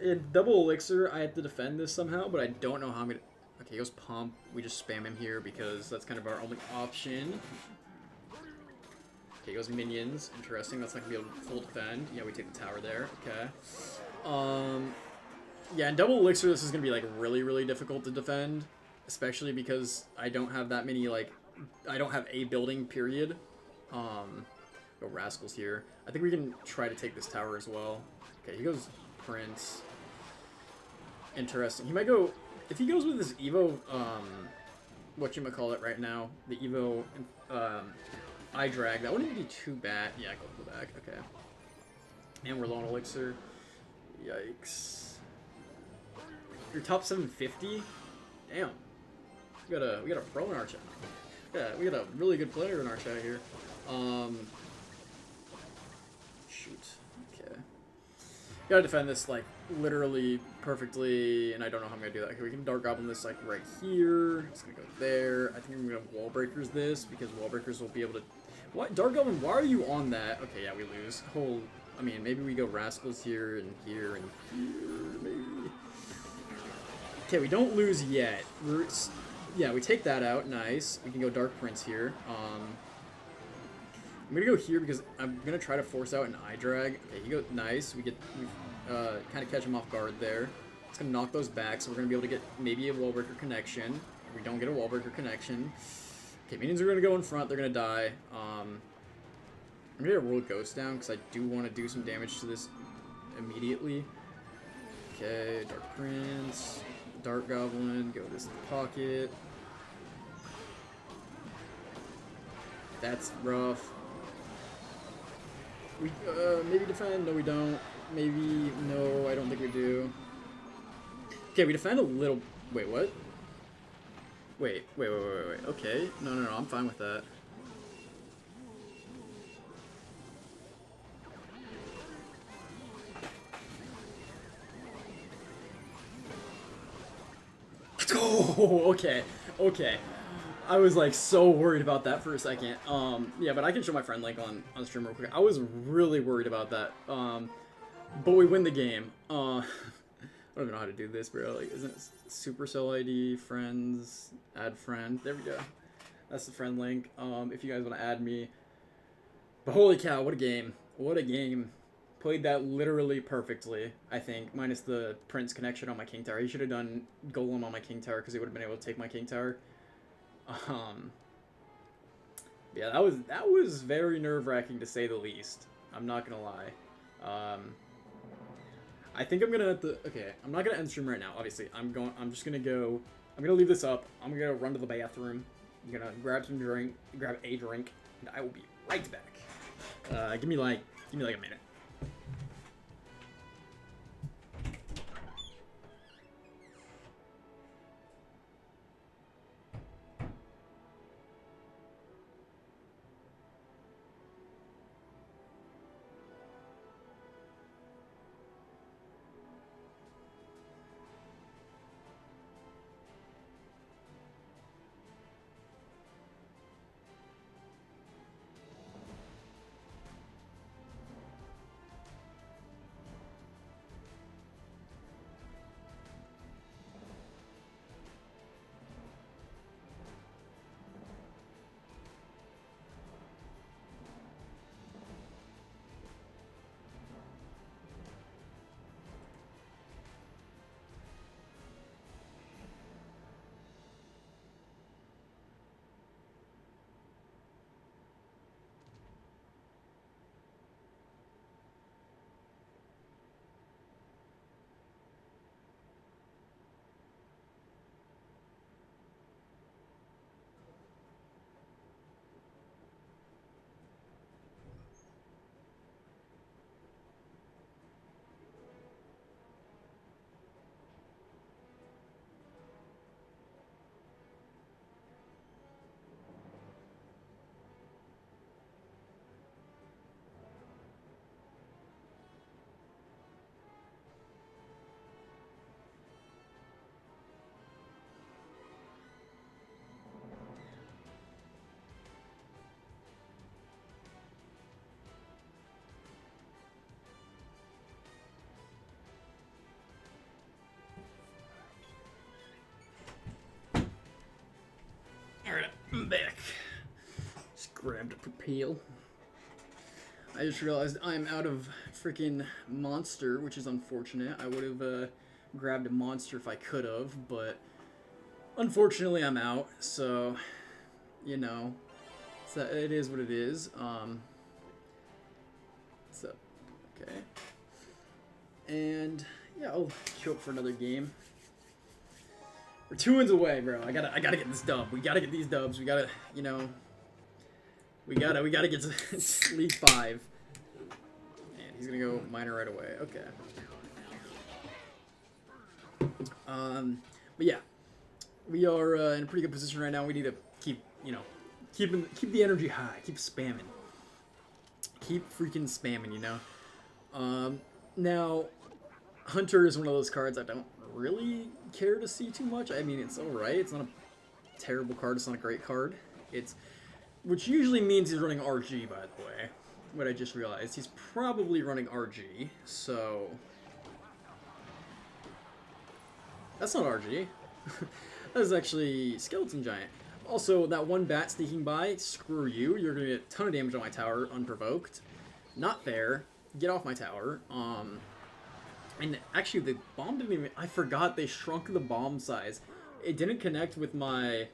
In double elixir, I have to defend this somehow, but I don't know how I'm gonna. Okay, he goes pump. We just spam him here because that's kind of our only option. Okay, he goes minions. Interesting. That's not gonna be able to full defend. Yeah, we take the tower there. Okay. Yeah, in double elixir, this is gonna be like really, really difficult to defend, especially because I don't have that many like. I don't have a building. Period. Go rascals here. I think we can try to take this tower as well. Okay, he goes Prince. Interesting. He might go if he goes with his Evo. Whatchamacallit right now? The Evo. Eye drag. That wouldn't be too bad. Yeah, go back. Okay. And we're low on elixir. Yikes. You're top 750. Damn. We got a pro in our chat. Yeah, we got a really good player in our chat here. Shoot. Okay. Gotta defend this, like, literally perfectly, and I don't know how I'm gonna do that. Okay, we can Dark Goblin this, like, right here. It's gonna go there. I think I'm gonna Wall Breakers this, because Wall Breakers will be able to... What? Dark Goblin, why are you on that? Okay, yeah, we lose. I mean, maybe we go Rascals here, and here, and here, maybe. Okay, we don't lose yet. Yeah, we take that out. Nice. We can go Dark Prince here. I'm gonna go here because I'm gonna try to force out an eye drag. Okay, he goes nice. We kind of catch him off guard there. It's gonna knock those back, so we're gonna be able to get maybe a wall breaker connection. If we don't get a wall breaker connection, okay, minions are gonna go in front. They're gonna die. I'm gonna get a World Ghost down because I do want to do some damage to this immediately. Okay, Dark Prince, Dark Goblin, go this in the pocket. That's rough. We maybe defend. No, we don't. Maybe no. I don't think we do. Okay, we defend a little. Wait, what? Wait. Okay. No. I'm fine with that. Oh, okay. I was like so worried about that for a second. Yeah, but I can show my friend link on stream real quick. I was really worried about that. But we win the game. I don't even know how to do this, bro. Like, isn't it Supercell ID, friends, add friend? There we go. That's the friend link. If you guys want to add me. But holy cow, what a game. What a game. Played that literally perfectly, I think, minus the Prince connection on my King Tower. He should have done Golem on my King Tower because he would have been able to take my King Tower. Yeah, that was very nerve-wracking to say the least. I'm not gonna lie. I think I'm gonna have to. Okay, I'm not gonna end stream right now. Obviously, I'm just gonna go. I'm gonna leave this up. I'm gonna run to the bathroom. I'm gonna grab a drink, and I will be right back. Give me like a minute. I'm back. Just grabbed a propel. I just realized I'm out of freaking monster, which is unfortunate. I would have grabbed a monster if I could have, but unfortunately I'm out. So, you know, so it is what it is. So, okay. And yeah, I'll show up for another game. We're 2 wins away, bro. I gotta get this dub. We gotta get these dubs. We gotta, you know, we gotta get to League 5. And he's gonna go minor right away. Okay. But yeah, we are in a pretty good position right now. We need to keep, you know, keep the energy high. Keep spamming. Keep freaking spamming, you know. Now, Hunter is one of those cards I don't really care to see too much. I mean, it's alright. It's not a terrible card. It's not a great card. It's, which usually means he's running RG, by the way. What I just realized. He's probably running RG, so... That's not RG. That is actually Skeleton Giant. Also, that one bat sneaking by, screw you. You're going to get a ton of damage on my tower, unprovoked. Not fair. Get off my tower. And actually, the bomb didn't even... I forgot they shrunk the bomb size. It didn't connect with my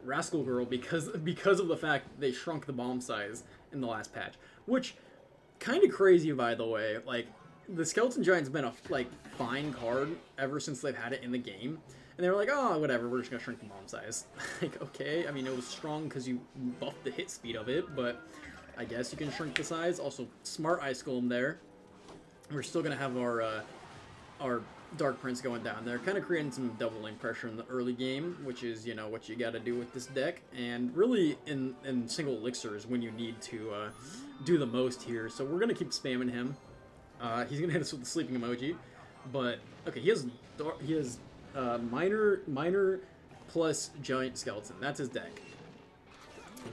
Rascal Girl because of the fact they shrunk the bomb size in the last patch. Which, kind of crazy, by the way. Like, the Skeleton Giant's been a, like, fine card ever since they've had it in the game. And they were like, oh, whatever, we're just going to shrink the bomb size. Like, okay, I mean, it was strong because you buffed the hit speed of it, but I guess you can shrink the size. Also, smart Ice Golem there. We're still going to have our Dark Prince going down there, kind of creating some double lane pressure in the early game, which is, you know, what you got to do with this deck, and really in single elixirs when you need to do the most here. So we're going to keep spamming him. He's going to hit us with the sleeping emoji, but, okay, he has minor plus giant skeleton. That's his deck.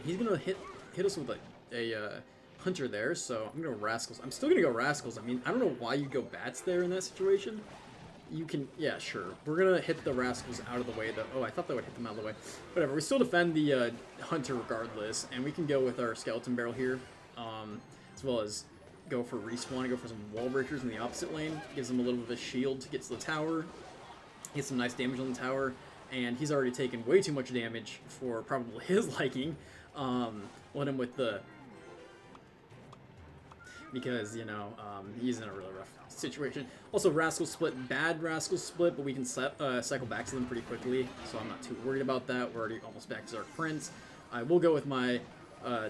He's going to hit us with a Hunter there, so I'm going to go Rascals. I'm still going to go Rascals. I mean, I don't know why you go Bats there in that situation. You can, yeah, sure. We're going to hit the Rascals out of the way, though. Oh, I thought that would hit them out of the way. Whatever, we still defend the Hunter regardless, and we can go with our Skeleton Barrel here, as well as go for respawn, go for some wall breakers in the opposite lane. Gives him a little bit of a shield to get to the tower. Get some nice damage on the tower, and he's already taken way too much damage for probably his liking. Let him with the... Because, you know, he's in a really rough situation. Also, Rascal Split, bad Rascal Split, but we can cycle back to them pretty quickly, so I'm not too worried about that. We're already almost back to Dark Prince. I will go with my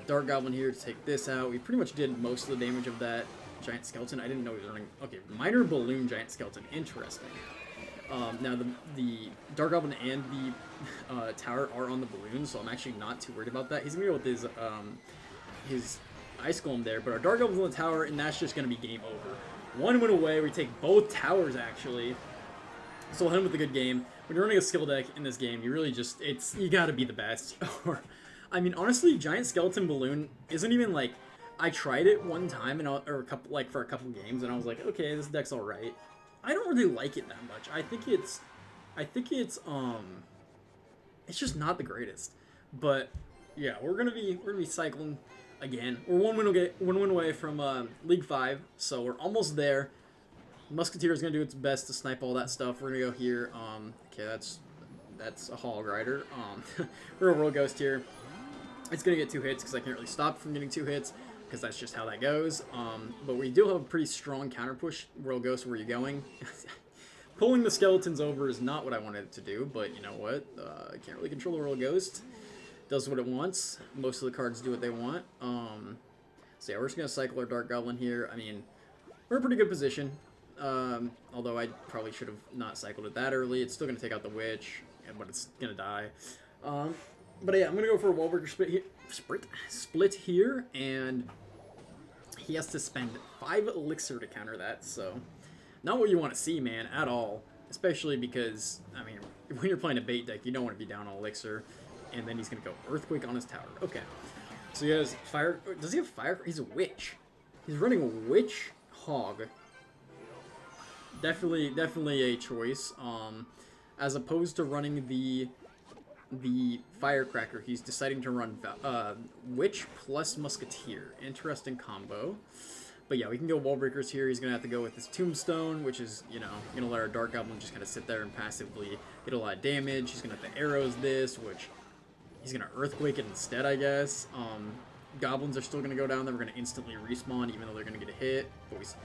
Dark Goblin here to take this out. We pretty much did most of the damage of that Giant Skeleton. I didn't know he was running... Okay, Minor Balloon Giant Skeleton. Interesting. Now, the Dark Goblin and the tower are on the balloon, so I'm actually not too worried about that. He's going to go with his Ice Golem there, but our Dark Goblin's on the tower, and that's just going to be game over. One win away. We take both towers, actually. So we'll end with a good game. When you're running a skill deck in this game, you really just... you got to be the best. Or, I mean, honestly, Giant Skeleton Balloon isn't even, like... I tried it one time, and for a couple games, and I was like, okay, this deck's alright. I don't really like it that much. I think it's just not the greatest. But yeah, we're gonna be cycling again. We're one win away from League 5, so we're almost there. Musketeer's gonna do its best to snipe all that stuff. We're gonna go here. Okay, that's a Hog Rider. We're gonna Royal Ghost here. It's gonna get 2 hits because I can't really stop from getting 2 hits. Because that's just how that goes. But we do have a pretty strong counter push. Royal Ghost, where are you going? Pulling the skeletons over is not what I wanted it to do, but you know what? I can't really control the Royal Ghost. Does what it wants. Most of the cards do what they want. So yeah, we're just going to cycle our Dark Goblin here. I mean, we're in a pretty good position. Although I probably should have not cycled it that early. It's still going to take out the Witch, but it's going to die. But yeah, I'm going to go for a Wallbreaker split here, and he has to spend 5 elixir to counter that, so not what you want to see, man, at all. Especially because, I mean, when you're playing a bait deck, you don't want to be down on elixir, and then he's going to go Earthquake on his tower. Okay, so he has fire. Does he have fire? He's a Witch. He's running a Witch Hog. Definitely a choice. As opposed to running the the Firecracker, he's deciding to run Witch plus Musketeer. Interesting combo. But yeah, we can go Wall Breakers here. He's going to have to go with this Tombstone, which is, you know, going to let our Dark Goblin just kind of sit there and passively get a lot of damage. He's going to have to Arrows this, which he's going to Earthquake it instead, I guess. Goblins are still going to go down there. We're going to instantly respawn, even though they're going to get a hit. But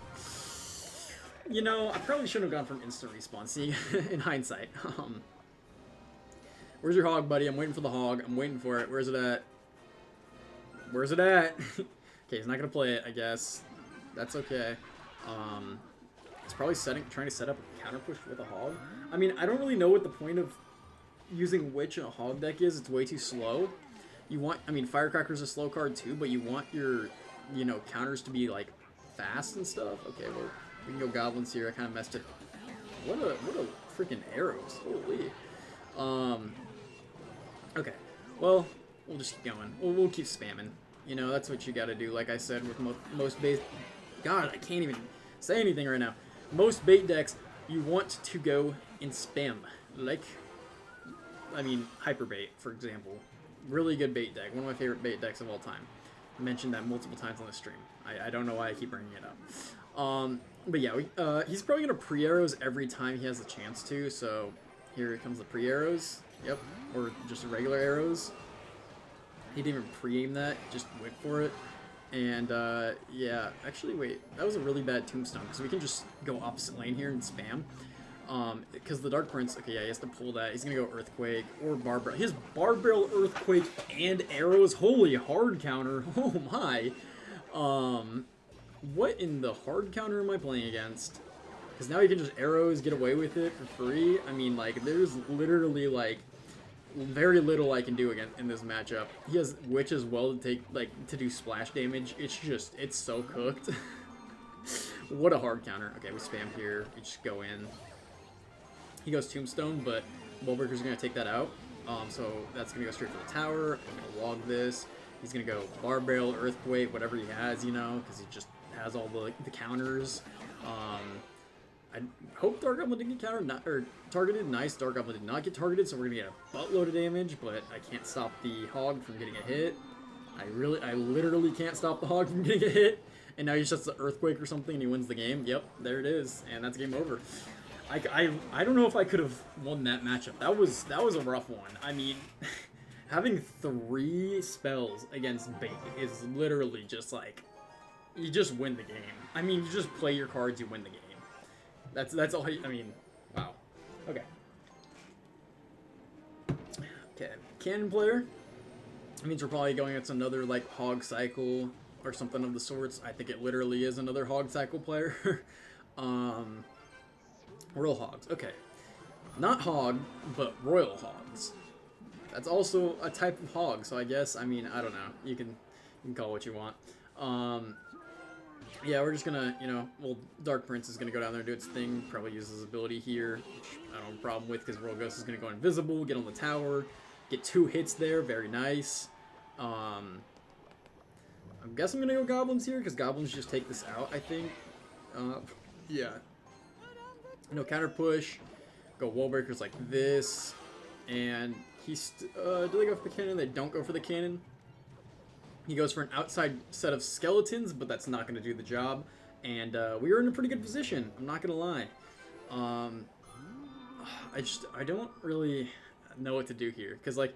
you know, I probably shouldn't have gone from instant respawn, see, in hindsight. Where's your hog, buddy? I'm waiting for the hog. I'm waiting for it. Where's it at? Where's it at? Okay, he's not going to play it, I guess. That's okay. It's probably trying to set up a counter push with a hog. I mean, I don't really know what the point of using Witch in a hog deck is. It's way too slow. You want, I mean, Firecracker's a slow card too, but you want your, you know, counters to be like fast and stuff. Okay, well, we can go Goblins here. I kind of messed it. What a freaking arrows! Holy. Okay. Well, we'll just keep going. We'll keep spamming. You know, that's what you got to do. Like I said, with most base. God, I can't even say anything right now. Most bait decks, you want to go and spam. Like, I mean, Hyper Bait, for example. Really good bait deck. One of my favorite bait decks of all time. I mentioned that multiple times on the stream. I don't know why I keep bringing it up. But yeah, he's probably going to pre-arrows every time he has the chance to. So here comes the pre-arrows. Yep. Or just regular arrows. He didn't even pre-aim that. Just went for it. And, yeah, actually, wait, that was a really bad Tombstone, because we can just go opposite lane here and spam. Because the Dark Prince, okay, yeah, he has to pull that. He's going to go Earthquake or Barbell. His Barbell, Earthquake, and Arrows. Holy hard counter. Oh, my. What in the hard counter am I playing against? Because now he can just Arrows, get away with it for free. I mean, like, there's literally, like, very little I can do again in this matchup. He has Witch as well to take, like, to do splash damage. It's so cooked. What a hard counter. Okay, we spam here. We just go in. He goes Tombstone, but Wallbreaker's going to take that out. So that's going to go straight for the tower. I'm going to log this. He's going to go Barbell, Earthquake, whatever he has, you know, because he just has all the counters. I hope Dark Goblin didn't get targeted. Nice, Dark Goblin did not get targeted, so we're gonna get a buttload of damage, but I can't stop the hog from getting a hit. I literally can't stop the hog from getting a hit, and now he just the Earthquake or something and he wins the game. Yep, there it is, and that's game over. I don't know if I could have won that matchup. That was a rough one. I mean, having 3 spells against bait is literally just like, you just win the game. I mean, you just play your cards, you win the game. That's all. I mean, wow. Okay. Okay. Cannon player. That means we're probably going against another like hog cycle or something of the sorts. I think it literally is another hog cycle player. Royal hogs. Okay. Not hog, but royal hogs. That's also a type of hog. So I guess, I mean, I don't know. You can call it what you want. Yeah, we're just gonna, you know, well, Dark Prince is gonna go down there and do its thing. Probably use his ability here, which I don't have a problem with because Royal Ghost is gonna go invisible, get on the tower, get 2 hits there, very nice. I'm guessing I'm gonna go Goblins here because Goblins just take this out, I think. Yeah. No counter push. Go Wall Breakers like this, and he's do they go for the cannon? They don't go for the cannon. He goes for an outside set of skeletons, but that's not going to do the job. And we were in a pretty good position. I'm not going to lie. I don't really know what to do here because like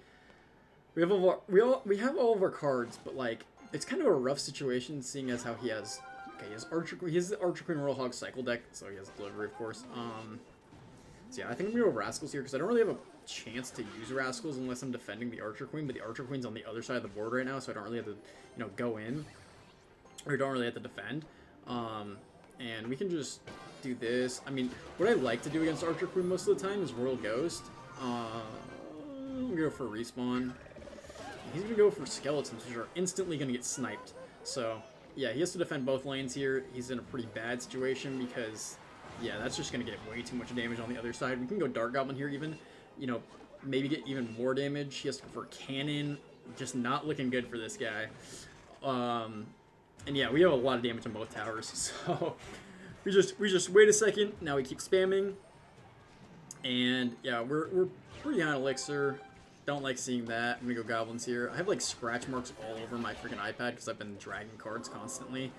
we have all of our cards, but like it's kind of a rough situation seeing as how he has he has the Archer Queen Royal Hog cycle deck, so he has delivery of course. So yeah, I think I'm gonna go Rascals here because I don't really have a chance to use Rascals unless I'm defending the Archer Queen, but the Archer Queen's on the other side of the board right now, so I don't really have to, you know, go in, or don't really have to defend. And we can just do this. I mean, what I like to do against Archer Queen most of the time is Royal Ghost. I'm gonna go for a respawn. He's gonna go for Skeletons, which are instantly gonna get sniped. So yeah, he has to defend both lanes here. He's in a pretty bad situation because, yeah, that's just going to get way too much damage on the other side. We can go Dark Goblin here even, you know, maybe get even more damage. He has to go for Cannon. Just not looking good for this guy. And yeah, we have a lot of damage on both towers. So we just wait a second. Now we keep spamming. And yeah, we're pretty high on Elixir. don't like seeing that. I'm gonna go goblins here. I have like scratch marks all over my freaking iPad because I've been dragging cards constantly.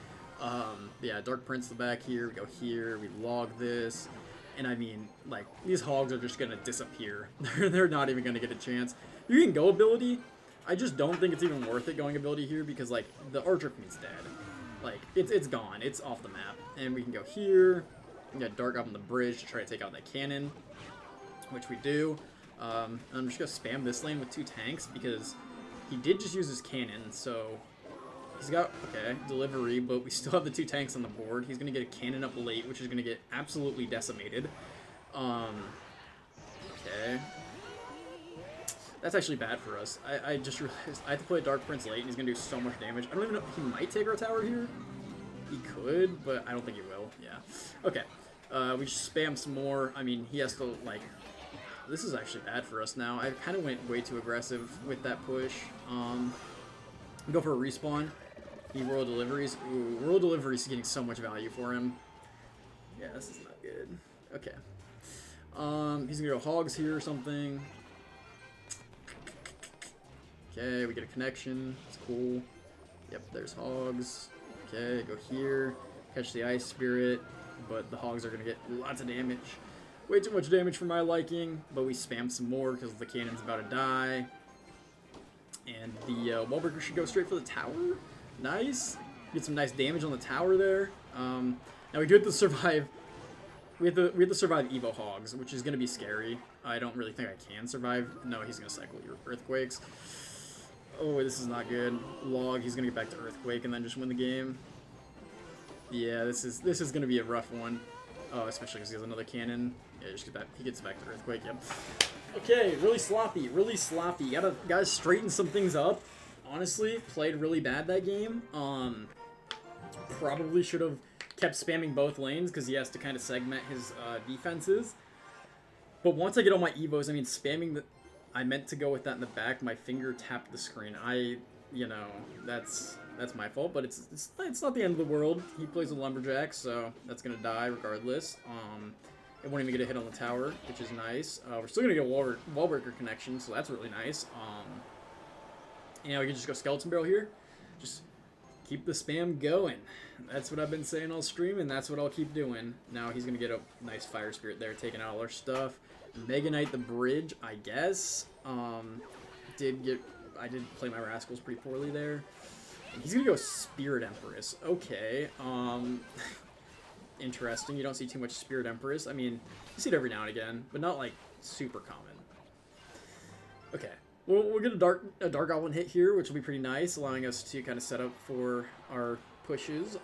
Yeah, Dark Prince the back here. We go here. We log this. And I mean, like, these hogs are just gonna disappear. They're not even gonna get a chance. You can go ability. I just don't think it's even worth it going ability here because, like, the Archer Queen's dead. Like, it's gone. It's off the map. And we can go here. We got Dark up on the bridge to try to take out that cannon, which we do. I'm just gonna spam this lane with 2 tanks because he did just use his cannon, so he's got, okay, delivery, but we still have the 2 tanks on the board. He's gonna get a cannon up late, which is gonna get absolutely decimated. Okay. That's actually bad for us. I just realized I have to play Dark Prince late, and he's gonna do so much damage. I don't even know, he might take our tower here. He could, but I don't think he will. Yeah. Okay. We just spam some more. I mean, he has to, like, this is actually bad for us now. I kind of went way too aggressive with that push. Go for a respawn. Need Royal Deliveries. Ooh, Royal Deliveries is getting so much value for him. Yeah, this is not good. Okay. He's gonna go hogs here or something. Okay, we get a connection. It's cool. Yep, there's hogs. Okay, go here. Catch the Ice Spirit. But the hogs are gonna get lots of damage. Way too much damage for my liking. But we spam some more because the cannon's about to die. And the Wallbreaker should go straight for the tower. Nice. Get some nice damage on the tower there. Now we do have to survive. We have to survive Evo Hogs, which is going to be scary. I don't really think I can survive. No, he's going to cycle your Earthquakes. Oh, this is not good. Log, he's going to get back to Earthquake and then just win the game. Yeah, this is going to be a rough one. Oh, especially because he has another cannon. Yeah, he gets back to Earthquake, yep. Okay, really sloppy, really sloppy. Gotta straighten some things up. Honestly, played really bad that game. Probably should have kept spamming both lanes because he has to kind of segment his defenses. But once I get all my evos, I mean, spamming the... I meant to go with that in the back. My finger tapped the screen. You know, that's my fault, but it's not the end of the world. He plays a Lumberjack, so that's gonna die regardless. It won't even get a hit on the tower, which is nice. We're still gonna get a Wallbreaker connection, so that's really nice. You know, we can just go Skeleton Barrel here. Just keep the spam going. That's what I've been saying all stream, and that's what I'll keep doing. Now he's gonna get a nice Fire Spirit there, taking out all our stuff. Mega Knight the bridge, I guess. I did play my Rascals pretty poorly there. And he's gonna go Spirit Empress. Okay. Interesting. You don't see too much Spirit Empress. I mean, you see it every now and again, but not like super common. Okay. We'll get a Dark Goblin hit here, which will be pretty nice, allowing us to kind of set up for our pushes.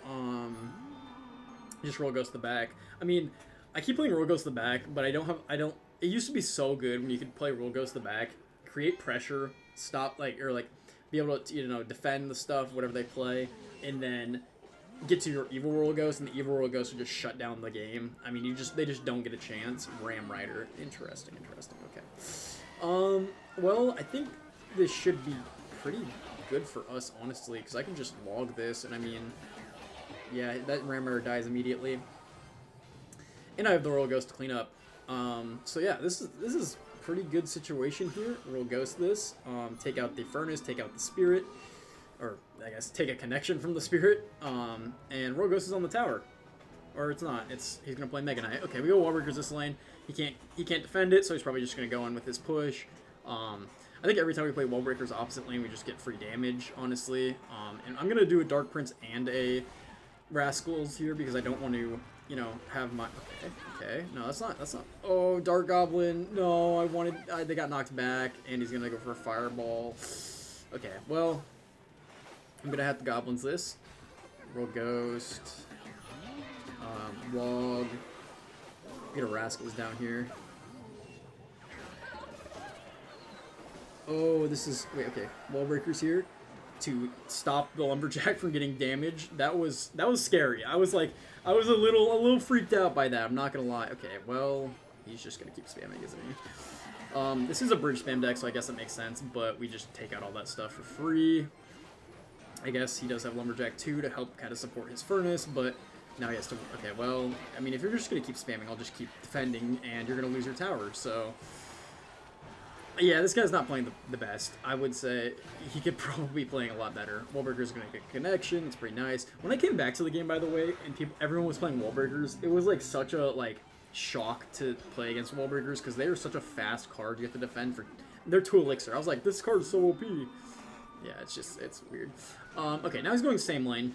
Just Royal Ghost the back. I mean, I keep playing Royal Ghost the back, but I don't. It used to be so good when you could play Royal Ghost the back, create pressure, stop be able to defend the stuff, whatever they play, and then get to your Evil Royal Ghost, and the Evil Royal Ghost will just shut down the game. I mean, they just don't get a chance. Ram Rider, interesting. Okay. Well, I think this should be pretty good for us, honestly, because I can just log this, and I mean, yeah, that Ram Rider dies immediately, and I have the Royal Ghost to clean up. So yeah, this is pretty good situation here. Royal Ghost this, take out the Furnace, take out the Spirit, or I guess take a connection from the Spirit, and Royal Ghost is on the tower. Or it's not. He's gonna play Mega Knight. Okay, we go Wallbreakers this lane. He can't defend it, so he's probably just gonna go in with his push. I think every time we play Wallbreakers opposite lane, we just get free damage, honestly. And I'm gonna do a Dark Prince and a Rascals here because I don't want to, have my... Okay. No, that's not... Oh, Dark Goblin. No, they got knocked back, and he's gonna go for a Fireball. Okay, well, I'm gonna have to Goblins this. Royal Ghost. Log. Get a Rascals down here. Oh, this is... Wait, okay. Wallbreakers here to stop the Lumberjack from getting damaged. That was scary. I was a little freaked out by that. I'm not gonna lie. Okay, well, he's just gonna keep spamming, isn't he? This is a bridge spam deck, so I guess it makes sense, but we just take out all that stuff for free. I guess he does have Lumberjack 2 to help kind of support his Furnace, but now he has to... Okay, well, I mean, if you're just gonna keep spamming, I'll just keep defending, and you're gonna lose your tower, so... Yeah, this guy's not playing the best. I would say he could probably be playing a lot better. Wallbreaker's gonna get connection. It's pretty nice. When I came back to the game, by the way, and everyone was playing Wallbreakers, it was like such a shock to play against Wallbreakers because they are such a fast card you have to defend for. They're 2 elixir. I was like, this card is so OP. Yeah, it's weird. Okay, now he's going same lane.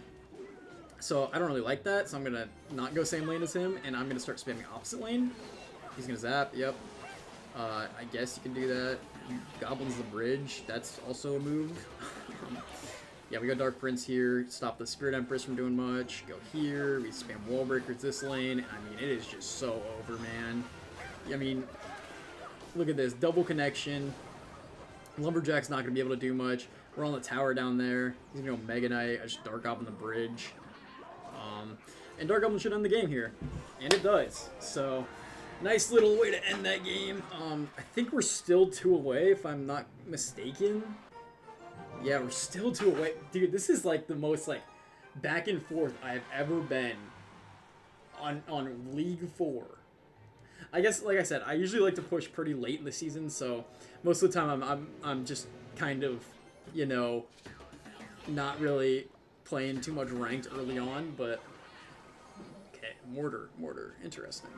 So I don't really like that, so I'm gonna not go same lane as him, and I'm gonna start spamming opposite lane. He's gonna zap. Yep. I guess you can do that. Goblins the bridge. That's also a move. Yeah, we got Dark Prince here. Stop the Spirit Empress from doing much. Go here. We spam wall breakers this lane. I mean, it is just so over, man. I mean, look at this. Double connection. Lumberjack's not going to be able to do much. We're on the tower down there. He's going to go Mega Knight. I just Dark Goblin the bridge. And Dark Goblin should end the game here. And it does. So... nice little way to end that game. I think we're still 2 away, if I'm not mistaken. Yeah, we're still 2 away. Dude, this is like the most back and forth I've ever been on League 4. I guess, like I said, I usually like to push pretty late in the season, so most of the time I'm just kind of, you know, not really playing too much ranked early on, but okay, mortar, interesting.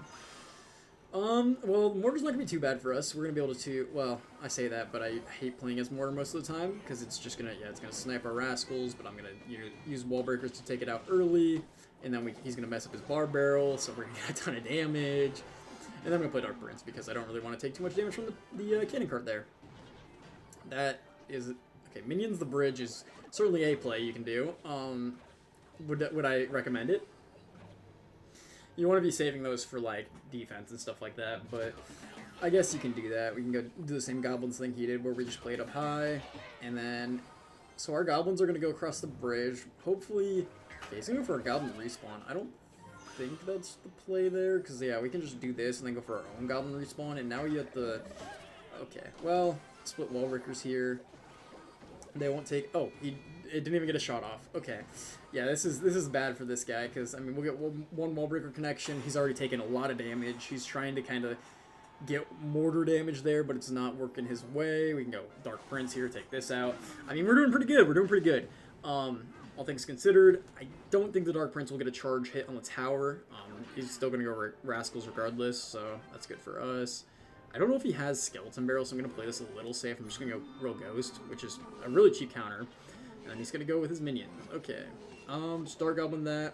Well, Mortar's not going to be too bad for us. We're going to be able to, well, I say that, but I hate playing as Mortar most of the time, because it's just going to, yeah, it's going to snipe our Rascals, but I'm going to use Wall Breakers to take it out early, and then he's going to mess up his Bar Barrel, so we're going to get a ton of damage, and then I'm going to play Dark Prince, because I don't really want to take too much damage from the cannon cart there. That is, okay, Minions the Bridge is certainly a play you can do. Would I recommend it? You want to be saving those for, defense and stuff like that, but I guess you can do that. We can go do the same Goblins thing he did, where we just play it up high, and then... so our Goblins are going to go across the bridge. Hopefully... okay, he's going to go for a Goblin respawn. I don't think that's the play there, because, yeah, we can just do this and then go for our own Goblin respawn, and now you have the... okay, well, split wall breakers here. They won't take... oh, it didn't even get a shot off. Okay. Yeah, this is bad for this guy, because, I mean, we'll get one wall breaker connection. He's already taken a lot of damage. He's trying to kind of get mortar damage there, but it's not working his way. We can go Dark Prince here, take this out. I mean, we're doing pretty good. All things considered, I don't think the Dark Prince will get a charge hit on the tower. He's still going to go Rascals regardless, so that's good for us. I don't know if he has Skeleton Barrel, so I'm going to play this a little safe. I'm just going to go Real Ghost, which is a really cheap counter. And he's going to go with his minions. Okay. Star Goblin that.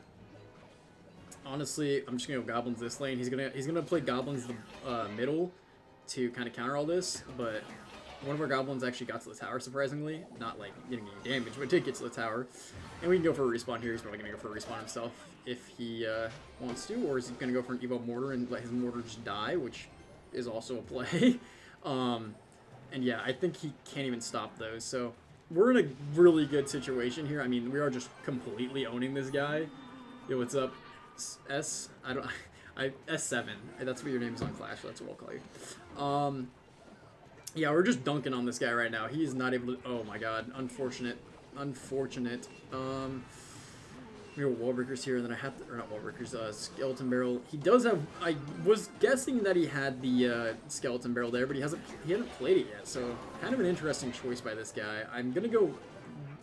Honestly, I'm just going to go Goblins this lane. He's gonna play Goblins the middle to kind of counter all this, but one of our Goblins actually got to the tower, surprisingly. Not, getting any damage, but it did get to the tower. And we can go for a respawn here. He's probably going to go for a respawn himself if he wants to, or is he going to go for an Evo Mortar and let his Mortar just die, which is also a play. And yeah, I think he can't even stop those, so... we're in a really good situation here. I mean, we are just completely owning this guy. Yo, what's up? S7. That's what your name is on Clash, so that's what we'll call you. Yeah, we're just dunking on this guy right now. He is not able to... oh my god. Unfortunate. We have wall breakers here, and then I have to... or not wall breakers, Skeleton Barrel. He does have... I was guessing that he had the Skeleton Barrel there, but he hasn't played it yet, so kind of an interesting choice by this guy. I'm gonna go...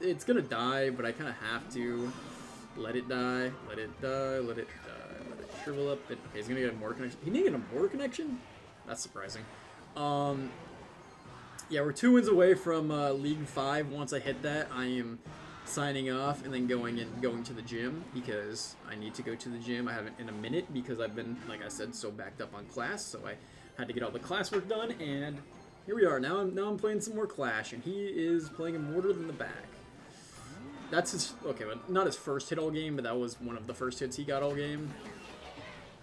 it's gonna die, but I kind of have to let it die, let it shrivel up. Okay, he's gonna get a mortar connection. He didn't get a mortar connection? That's surprising. Yeah, we're 2 wins away from League 5. Once I hit that, I am signing off and then going to the gym, because I need to go to the gym. I haven't in a minute because I've been, like I said, so backed up on class, so I had to get all the classwork done, and here we are. Now I'm playing some more Clash, and he is playing a Mortar in the back. That's his... okay, well, not his first hit all game, but that was one of the first hits he got all game.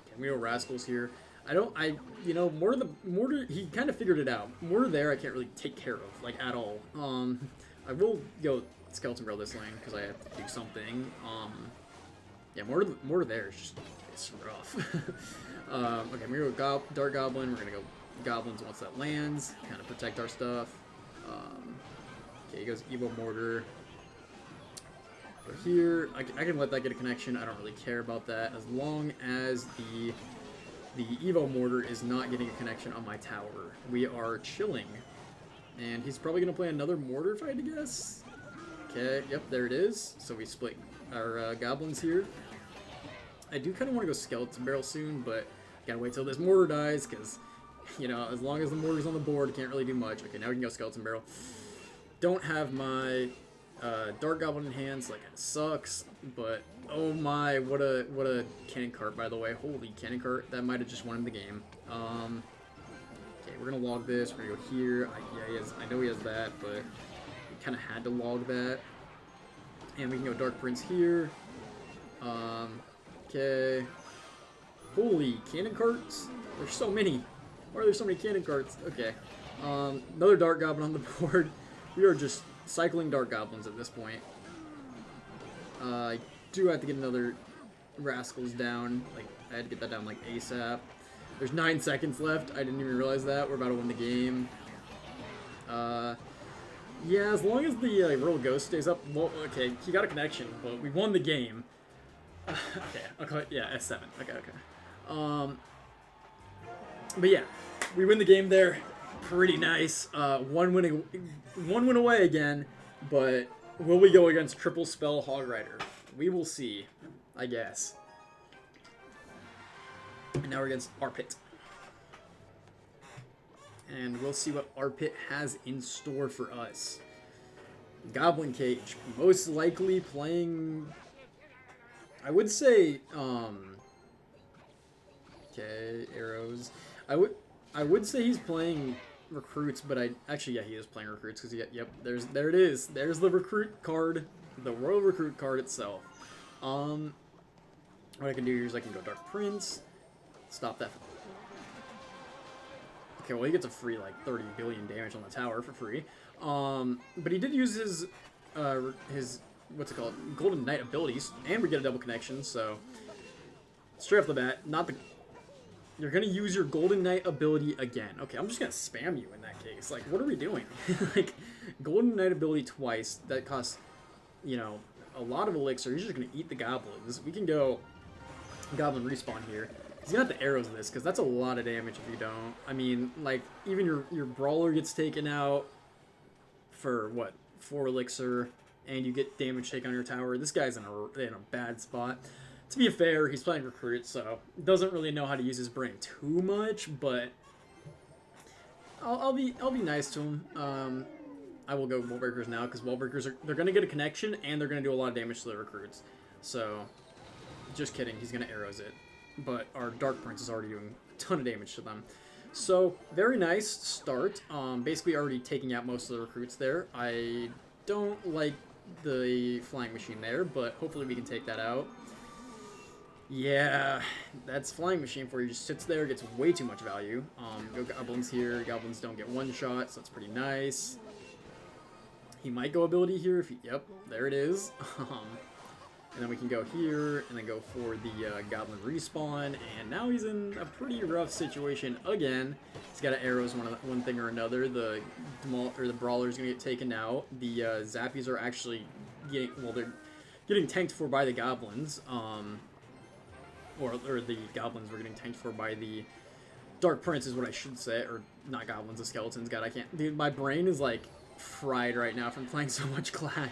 Okay, we go Rascals here. You know, Mortar, he kind of figured it out. Mortar there, I can't really take care of, at all. I will go Skeleton Barrel this lane, because I have to do something. Yeah, Mortar there is just... it's rough. Okay, we're going to go Dark Goblin. We're going to go Goblins once that lands, kind of protect our stuff. Okay, he goes Evo Mortar. But here, I can let that get a connection. I don't really care about that, as long as the Evo Mortar is not getting a connection on my tower. We are chilling. And he's probably going to play another mortar, if I had to guess. Okay, yep, there it is. So we split our goblins here. I do kind of want to go skeleton barrel soon, but gotta wait till this mortar dies, because, you know, as long as the mortar's on the board, can't really do much. Okay, now we can go skeleton barrel. Don't have my Dark Goblin in hand, so that kind of sucks. But oh my, what a cannon cart, by the way. Holy cannon cart, that might have just won him the game. Okay, we're gonna log this. We're gonna go here. Yeah, I know he has that, but we kind of had to log that. And we can go Dark Prince here. Okay. Holy cannon carts! There's so many. Why are there so many cannon carts? Okay. Another Dark Goblin on the board. We are just cycling Dark Goblins at this point. I do have to get another Rascals down. Like, I had to get that down like ASAP. There's 9 seconds left. I didn't even realize that. We're about to win the game. Yeah, as long as the Royal Ghost stays up. Well, okay, he got a connection, but we won the game. Okay, I'll call it, yeah, S7. Okay. But yeah, we win the game there. Pretty nice. One win away again, but will we go against Triple Spell Hog Rider? We will see, I guess. And now we're against Arpit. And we'll see what Arpit has in store for us. Goblin Cage, most likely playing, I would say, okay, arrows. I would say he's playing recruits, but actually, yeah, he is playing recruits, because yep, there it is. There's the recruit card, the Royal Recruit card itself. What I can do here is I can go Dark Prince, stop that. Okay, well, he gets a free, like, 30 billion damage on the tower for free. But he did use his, what's it called, Golden Knight abilities, and we get a double connection, so straight off the bat, you're gonna use your Golden Knight ability again. Okay, I'm just gonna spam you in that case. Like, what are we doing? Like, Golden Knight ability twice, that costs, you know, a lot of elixir. You're just gonna eat the goblins. We can go Goblin Respawn here. He's gonna have to arrows this, because that's a lot of damage if you don't. I mean, like, even your Brawler gets taken out for, what, 4 elixir, and you get damage taken on your tower. This guy's in a bad spot. To be fair, he's playing recruit, so doesn't really know how to use his brain too much, but I'll be nice to him. I will go Wall Breakers now, because Wall Breakers they're gonna get a connection, and they're gonna do a lot of damage to the recruits. So, just kidding, he's gonna arrows it. But our Dark Prince is already doing a ton of damage to them. So, very nice start. Basically already taking out most of the recruits there. I don't like the flying machine there, but hopefully we can take that out. Yeah, that's flying machine for you. Just sits there, gets way too much value. Go Goblins here. Goblins don't get one shot, so that's pretty nice. He might go ability here if he, yep, there it is. And then we can go here, and then go for the Goblin Respawn, and now he's in a pretty rough situation again. He's got to arrows one thing or another. The Brawler's going to get taken out. The Zappies are actually getting, well, they're getting tanked for by the Goblins. Or the Goblins were getting tanked for by the Dark Prince is what I should say, or not Goblins, the Skeletons. God, I can't, dude, my brain is, like, fried right now from playing so much Clash.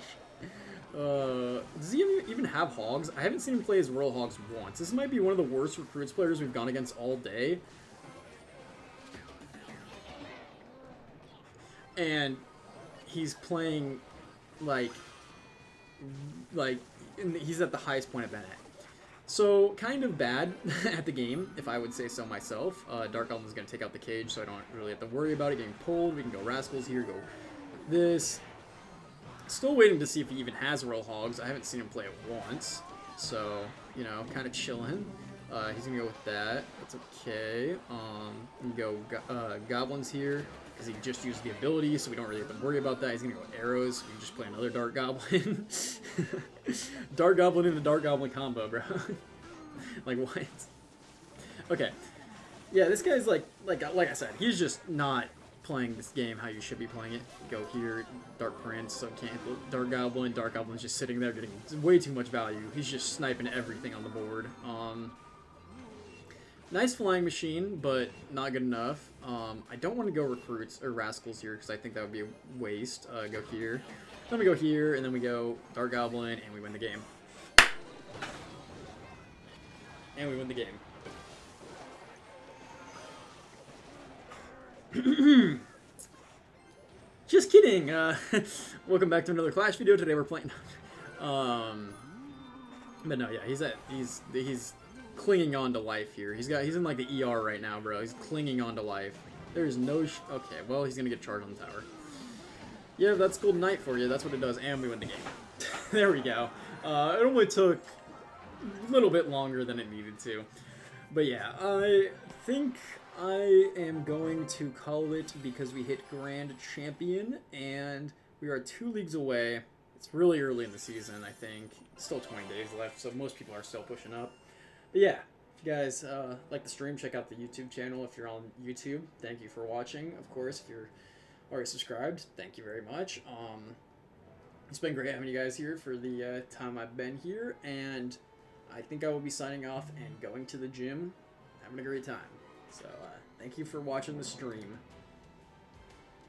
Does he even have Hogs? I haven't seen him play as Royal Hogs once. This might be one of the worst recruits players we've gone against all day. And he's playing, like he's at the highest point of Bennett. So, kind of bad at the game, if I would say so myself. Dark Goblin's going to take out the cage, so I don't really have to worry about it getting pulled. We can go Rascals here, go this. Still waiting to see if he even has Royal Hogs. I haven't seen him play it once. So, you know, kind of chilling. He's going to go with that. That's okay. We can go Goblins here, because he just used the ability, so we don't really have to worry about that. He's going to go arrows. We can just play another Dark Goblin. Dark Goblin in the Dark Goblin combo, bro. Like, what? Okay. Yeah, this guy's like I said, he's just not playing this game how you should be playing it. Go here, Dark Prince, so can't Dark Goblin's just sitting there getting way too much value. He's just sniping everything on the board. Nice flying machine, but not good enough. I don't want to go recruits or rascals here because I think that would be a waste. Go here. Then we go here, and then we go Dark Goblin, and we win the game. And we win the game. Just kidding. Welcome back to another Clash video. Today we're playing. But no, yeah, he's clinging on to life here. He's in like the ER right now, bro. He's clinging on to life. There's no okay. Well, he's gonna get charged on the tower. Yeah, that's Golden Knight for you. That's what it does, and we win the game. There we go. It only took a little bit longer than it needed to, but yeah, I think I am going to call it because we hit Grand Champion, and we are 2 leagues away. It's really early in the season, I think. Still 20 days left, so most people are still pushing up. But yeah, if you guys like the stream, check out the YouTube channel if you're on YouTube. Thank you for watching. Of course, if you're already subscribed, thank you very much. It's been great having you guys here for the time I've been here, and I think I will be signing off and going to the gym, having a great time. So, thank you for watching the stream.